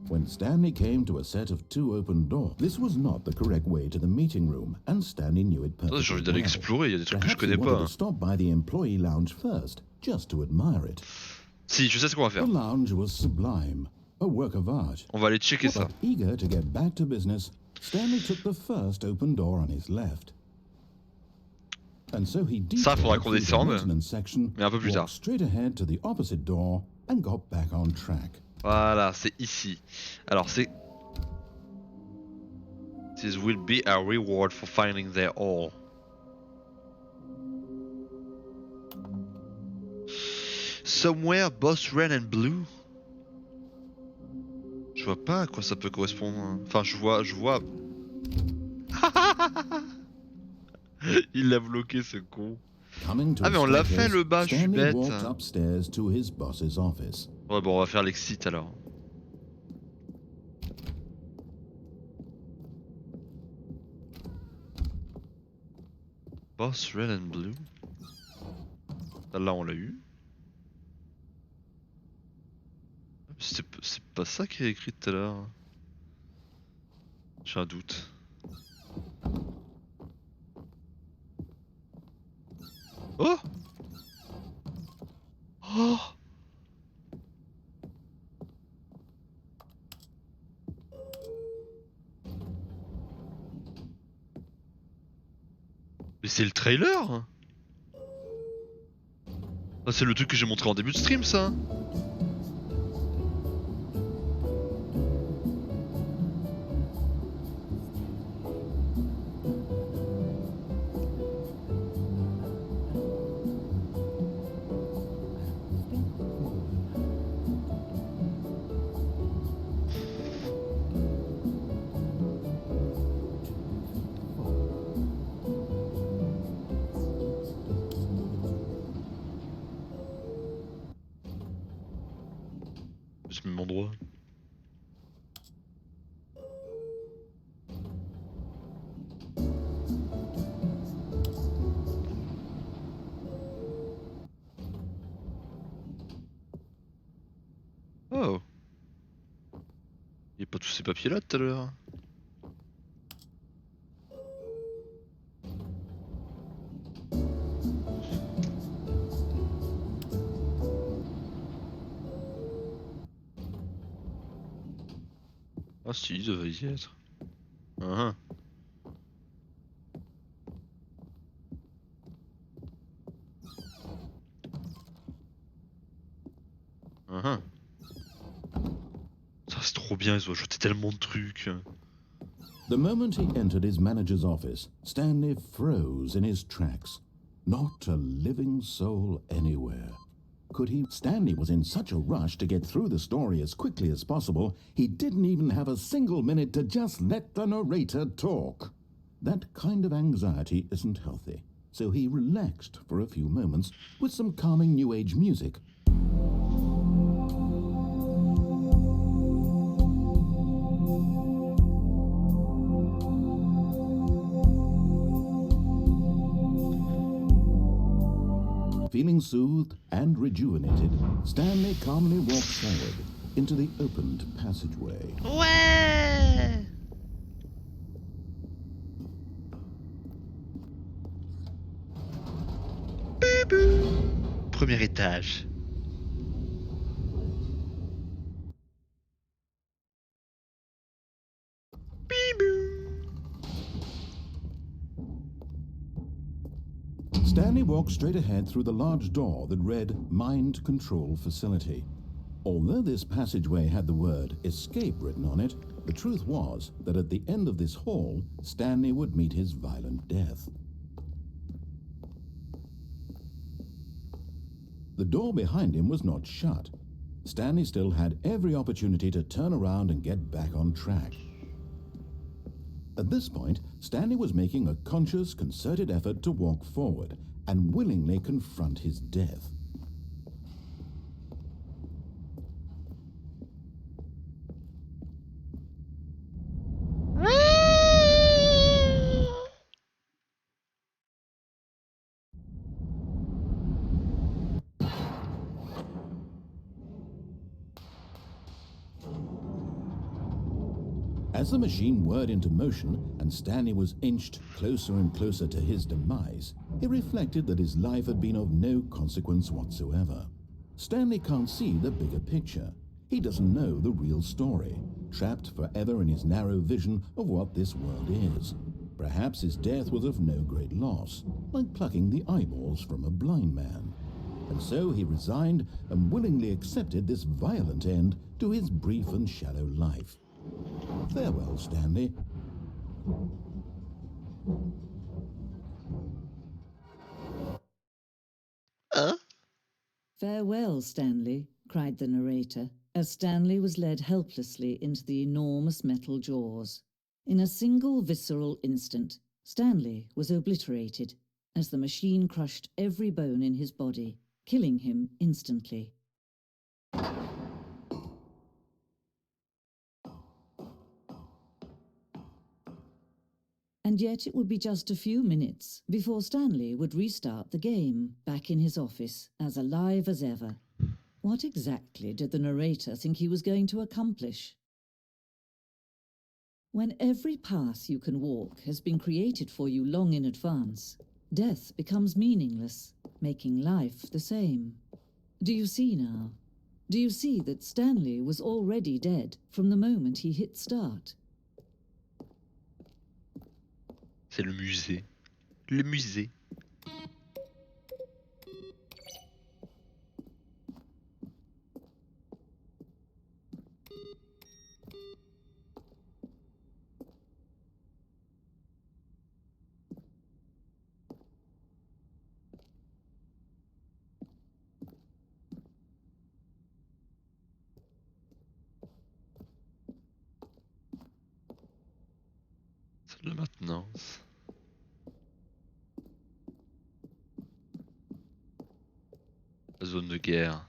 When Stanley came to a set of 2 open doors, this was not the correct way to the meeting room, and Stanley knew it Attends, perfectly j'ai envie d'aller well. explorer, il y a des trucs que je Perhaps he connais wanted pas. to stop by the employee lounge first, just to admire it. Si, je sais ce qu'on va The faire. lounge was sublime, a work of art. On va aller checker ça. But eager to get back to business, Stanley took the first open door on his left. And so he Ça, faudra detoured qu'on through the descende, maintenance section, mais un peu plus tard. walked straight ahead to the opposite door, and got back on track. Voilà, c'est ici. Alors c'est... This will be a reward for finding their all. Somewhere boss red and blue. Je vois pas à quoi ça peut correspondre. Enfin, je vois... Il l'a bloqué ce con. Coming to Ah a mais on l'a fait staircase, le bas, je suis Stanley bête. walked upstairs to his boss's office. Ouais bon, on va faire l'exit alors. Boss red and blue. Là on l'a eu. C'est pas ça qui est écrit tout à l'heure. J'ai un doute. Oh! Oh! Mais c'est le trailer. Ah, c'est le truc que j'ai montré en début de stream, ça. C'est le même endroit. Oh. Il y a pas tous ces papiers là tout à l'heure. Ah si, il devait y être. Ah, ah. Ah, ah. Ça c'est trop bien, ils ont ajouté tellement de trucs. The moment he entered his manager's office, Stanley froze in his tracks. Not a living soul anywhere. Could he? Stanley was in such a rush to get through the story as quickly as possible, he didn't even have a single minute to just let the narrator talk. That kind of anxiety isn't healthy, so he relaxed for a few moments with some calming New Age music. Feeling soothed and rejuvenated, Stanley calmly walked forward into the opened passageway. Ouais. Premier étage. Stanley walked straight ahead through the large door that read Mind Control Facility. Although this passageway had the word escape written on it, the truth was that at the end of this hall, Stanley would meet his violent death. The door behind him was not shut. Stanley still had every opportunity to turn around and get back on track. At this point, Stanley was making a conscious, concerted effort to walk forward and willingly confront his death. As the machine whirred into motion and Stanley was inched closer and closer to his demise, he reflected that his life had been of no consequence whatsoever. Stanley can't see the bigger picture. He doesn't know the real story, trapped forever in his narrow vision of what this world is. Perhaps his death was of no great loss, like plucking the eyeballs from a blind man. And so he resigned and willingly accepted this violent end to his brief and shallow life. Farewell, Stanley. Farewell, Stanley, cried the narrator, as Stanley was led helplessly into the enormous metal jaws. In a single visceral instant, Stanley was obliterated as the machine crushed every bone in his body, killing him instantly. And yet it would be just a few minutes before Stanley would restart the game, back in his office, as alive as ever. What exactly did the narrator think he was going to accomplish? When every path you can walk has been created for you long in advance, death becomes meaningless, making life the same. Do you see now? Do you see that Stanley was already dead from the moment he hit start? C'est le musée. Le musée. Salle de maintenance. La zone de guerre.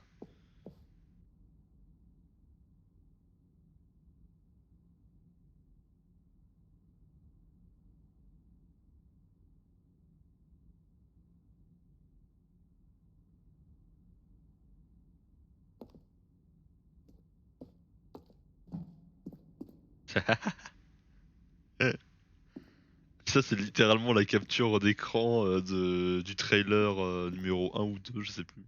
Ça, c'est littéralement la capture d'écran du trailer numéro 1 ou 2, je sais plus.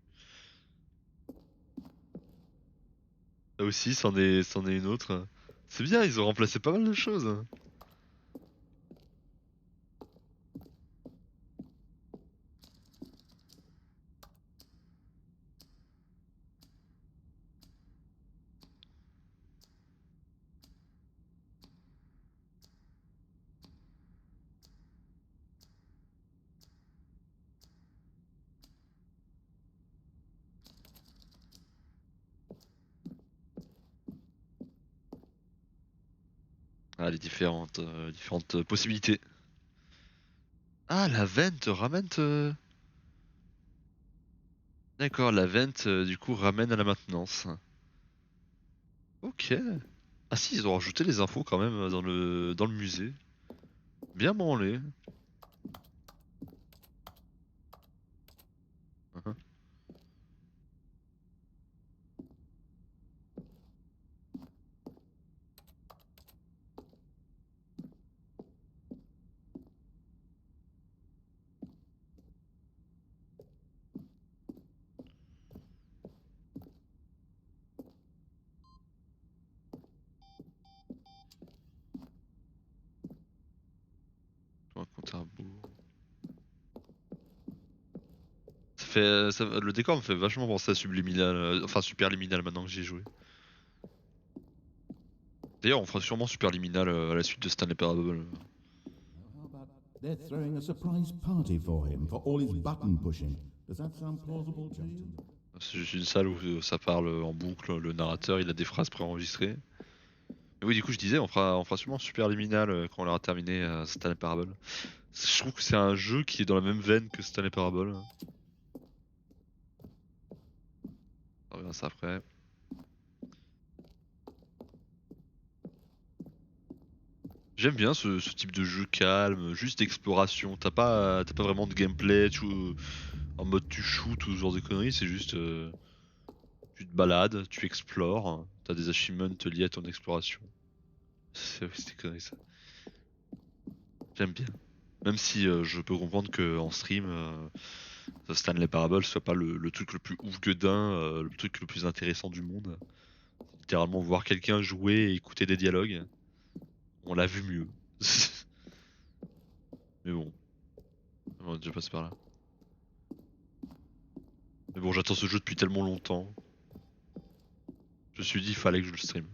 Là aussi, c'en est une autre. C'est bien, ils ont remplacé pas mal de choses. Ah, les différentes possibilités. Ah, la vente ramène. D'accord, la vente du coup ramène à la maintenance. Ok. Ah si, ils ont rajouté les infos quand même dans le musée. Bien branlé. Uhum. Un compte à rebours. Le décor me fait vachement penser à Subliminal, enfin Superliminal maintenant que j'y ai joué. D'ailleurs, on fera sûrement Superliminal à la suite de Stanley Parable. How about they're throwing a surprise party for him for all his button pushing? Does that sound plausible to you? C'est juste une salle où ça parle en boucle, le narrateur il a des phrases préenregistrées. Et oui, du coup, je disais, on fera sûrement Superliminal quand on aura terminé Stanley Parable. Je trouve que c'est un jeu qui est dans la même veine que Stanley Parable. On verra ça après. J'aime bien ce type de jeu calme, juste d'exploration. T'as pas vraiment de gameplay, en mode tu shoot ou ce genre de conneries, c'est juste tu te balades, tu explores, t'as des achievements liés à ton exploration. C'est des conneries ça. J'aime bien. Même si je peux comprendre que en stream, Stanley Parable soit pas le truc le plus ouf gueudin, le truc le plus intéressant du monde. Littéralement voir quelqu'un jouer et écouter des dialogues. On l'a vu mieux. Mais bon, on va déjà passer par là. Mais bon, j'attends ce jeu depuis tellement longtemps. Je me suis dit, il fallait que je le stream.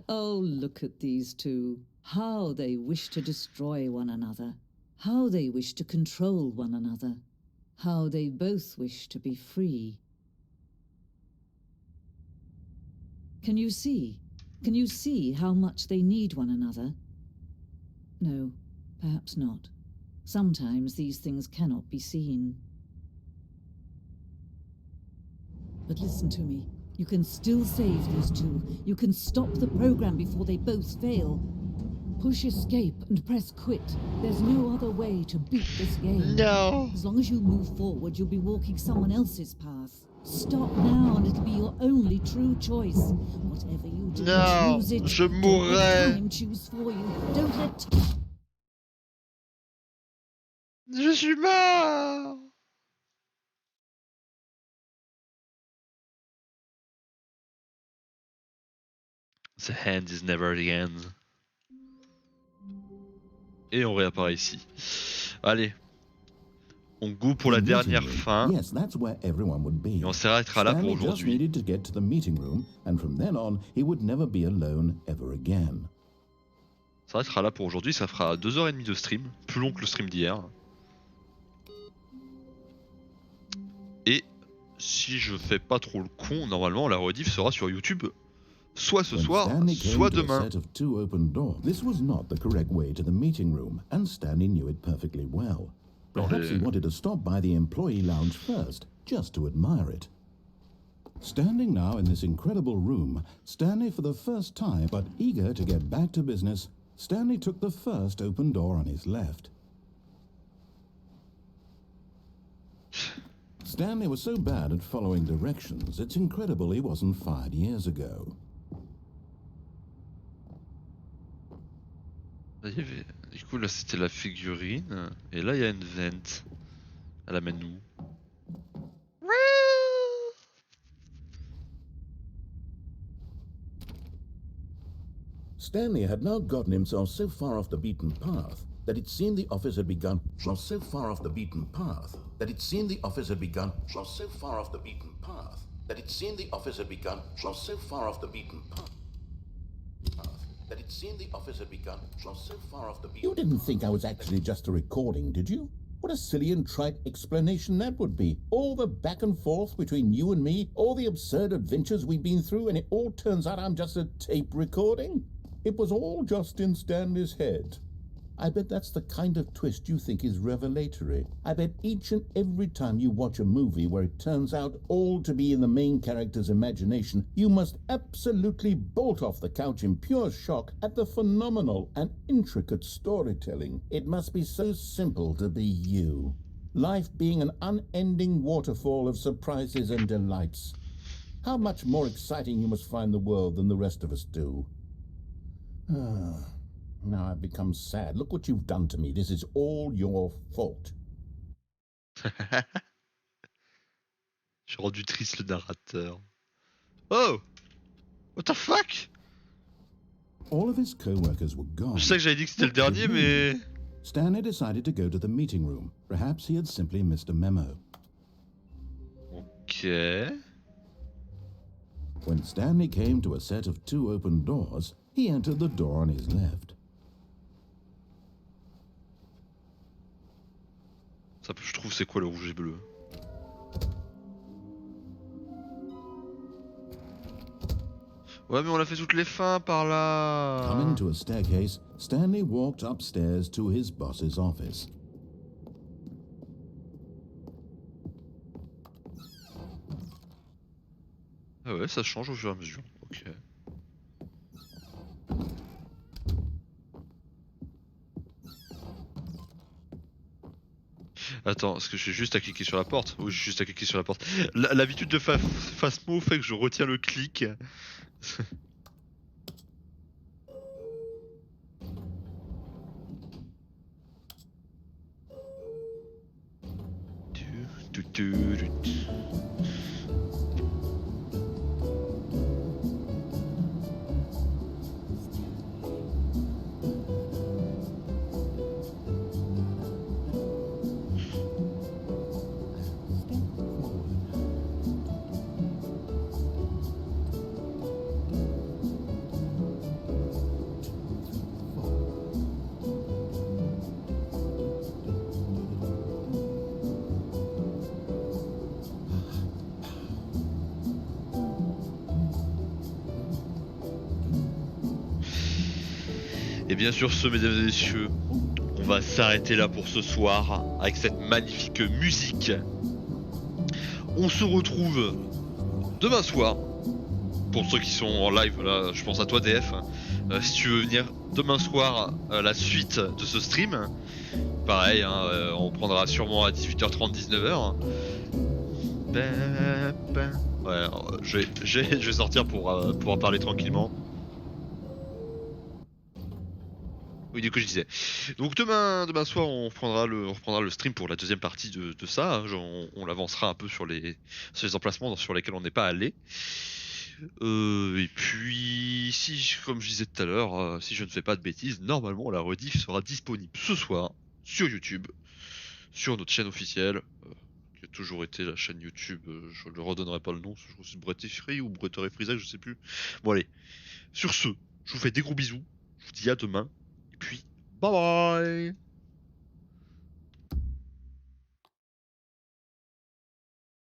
Oh, look at these two. How they wish to destroy one another. How they wish to control one another. How they both wish to be free. Can you see? Can you see how much they need one another? No, perhaps not. Sometimes these things cannot be seen. But listen to me. You can still save these two. You can stop the program before they both fail. Push escape and press quit. There's no other way to beat this game. No. As long as you move forward, you'll be walking someone else's path. Stop now and it'll be your only true choice. Whatever you do, No, choose it. je Don't mourrai. let time choose for you. Don't let... Je suis mort. The hand is never the end. Et on réapparaît ici. Allez. On go pour la The meeting dernière room. fin. Yes, that's where everyone would be. Et on s'arrêtera là pour Stanley just aujourd'hui. needed to get to the meeting room, and from then on, he would never be alone ever again. On s'arrêtera là pour aujourd'hui. Ça fera 2h30 de stream. Plus long que le stream d'hier. Et si je fais pas trop le con, normalement la rediff sera sur YouTube. Soit ce When soir, Stanley soit came to a demain. set of 2 open doors, this was not the correct way to the meeting room, and Stanley knew it perfectly well. Perhaps he wanted to stop by the employee lounge first, just to admire it. Standing now in this incredible room, Stanley for the first time, but eager to get back to business, Stanley took the first open door on his left. Stanley was so bad at following directions, it's incredible he wasn't fired years ago. Là, il y avait... Du coup là c'était la figurine. Et là il y a une vente. Elle amène où? Stanley had now gotten himself so far off the beaten path that it seemed the office had begun. So far off the beaten path that it seemed the office had begun. So far off the beaten path that it seemed the office had begun. So far off the beaten path that it seemed the office had begun. So far off the beaten. You didn't think I was actually just a recording, did you? What a silly and trite explanation that would be. All the back and forth between you and me, all the absurd adventures we've been through, and it all turns out I'm just a tape recording? It was all just in Stanley's head. I bet that's the kind of twist you think is revelatory. I bet each and every time you watch a movie where it turns out all to be in the main character's imagination, you must absolutely bolt off the couch in pure shock at the phenomenal and intricate storytelling. It must be so simple to be you. Life being an unending waterfall of surprises and delights. How much more exciting you must find the world than the rest of us do. Now I've become sad. Look what you've done to me. This is all your fault. J'ai rendu triste le narrateur. Oh! What the fuck? All of his co-workers were gone. Je sais que j'avais dit que c'était le What could dernier, it mais... mean? Stanley decided to go to the meeting room. Perhaps he had simply missed a memo. Ok... When Stanley came to a set of 2 open doors, he entered the door on his left. Ça, je trouve c'est quoi le rouge et bleu? Ouais mais on a fait toutes les fins par là. Coming to a staircase, Stanley walked upstairs to his boss's office. Ah ouais, ça change au fur et à mesure. Ok. Attends, est-ce que je suis juste à cliquer sur la porte? Oui, je suis juste à cliquer sur la porte. L'habitude de Phasmo fait que je retiens le clic. Et bien sûr ce, mesdames et messieurs, on va s'arrêter là pour ce soir avec cette magnifique musique. On se retrouve demain soir. Pour ceux qui sont en live, là je pense à toi DF. Si tu veux venir demain soir la suite de ce stream, pareil, hein, on prendra sûrement à 18h30, 19h. Ouais, je vais sortir pour pouvoir parler tranquillement. Oui, du coup je disais. Donc demain soir on reprendra le stream pour la deuxième partie de ça. On l'avancera un peu sur les emplacements sur lesquels on n'est pas allé. Et puis, comme je disais tout à l'heure, si je ne fais pas de bêtises, normalement la rediff sera disponible ce soir sur YouTube, sur notre chaîne officielle, qui a toujours été la chaîne YouTube. Je ne redonnerai pas le nom, je crois que c'est Bretifree ou Bretter Freeza, je sais plus. Bon allez, sur ce, je vous fais des gros bisous, je vous dis à demain, et puis bye bye.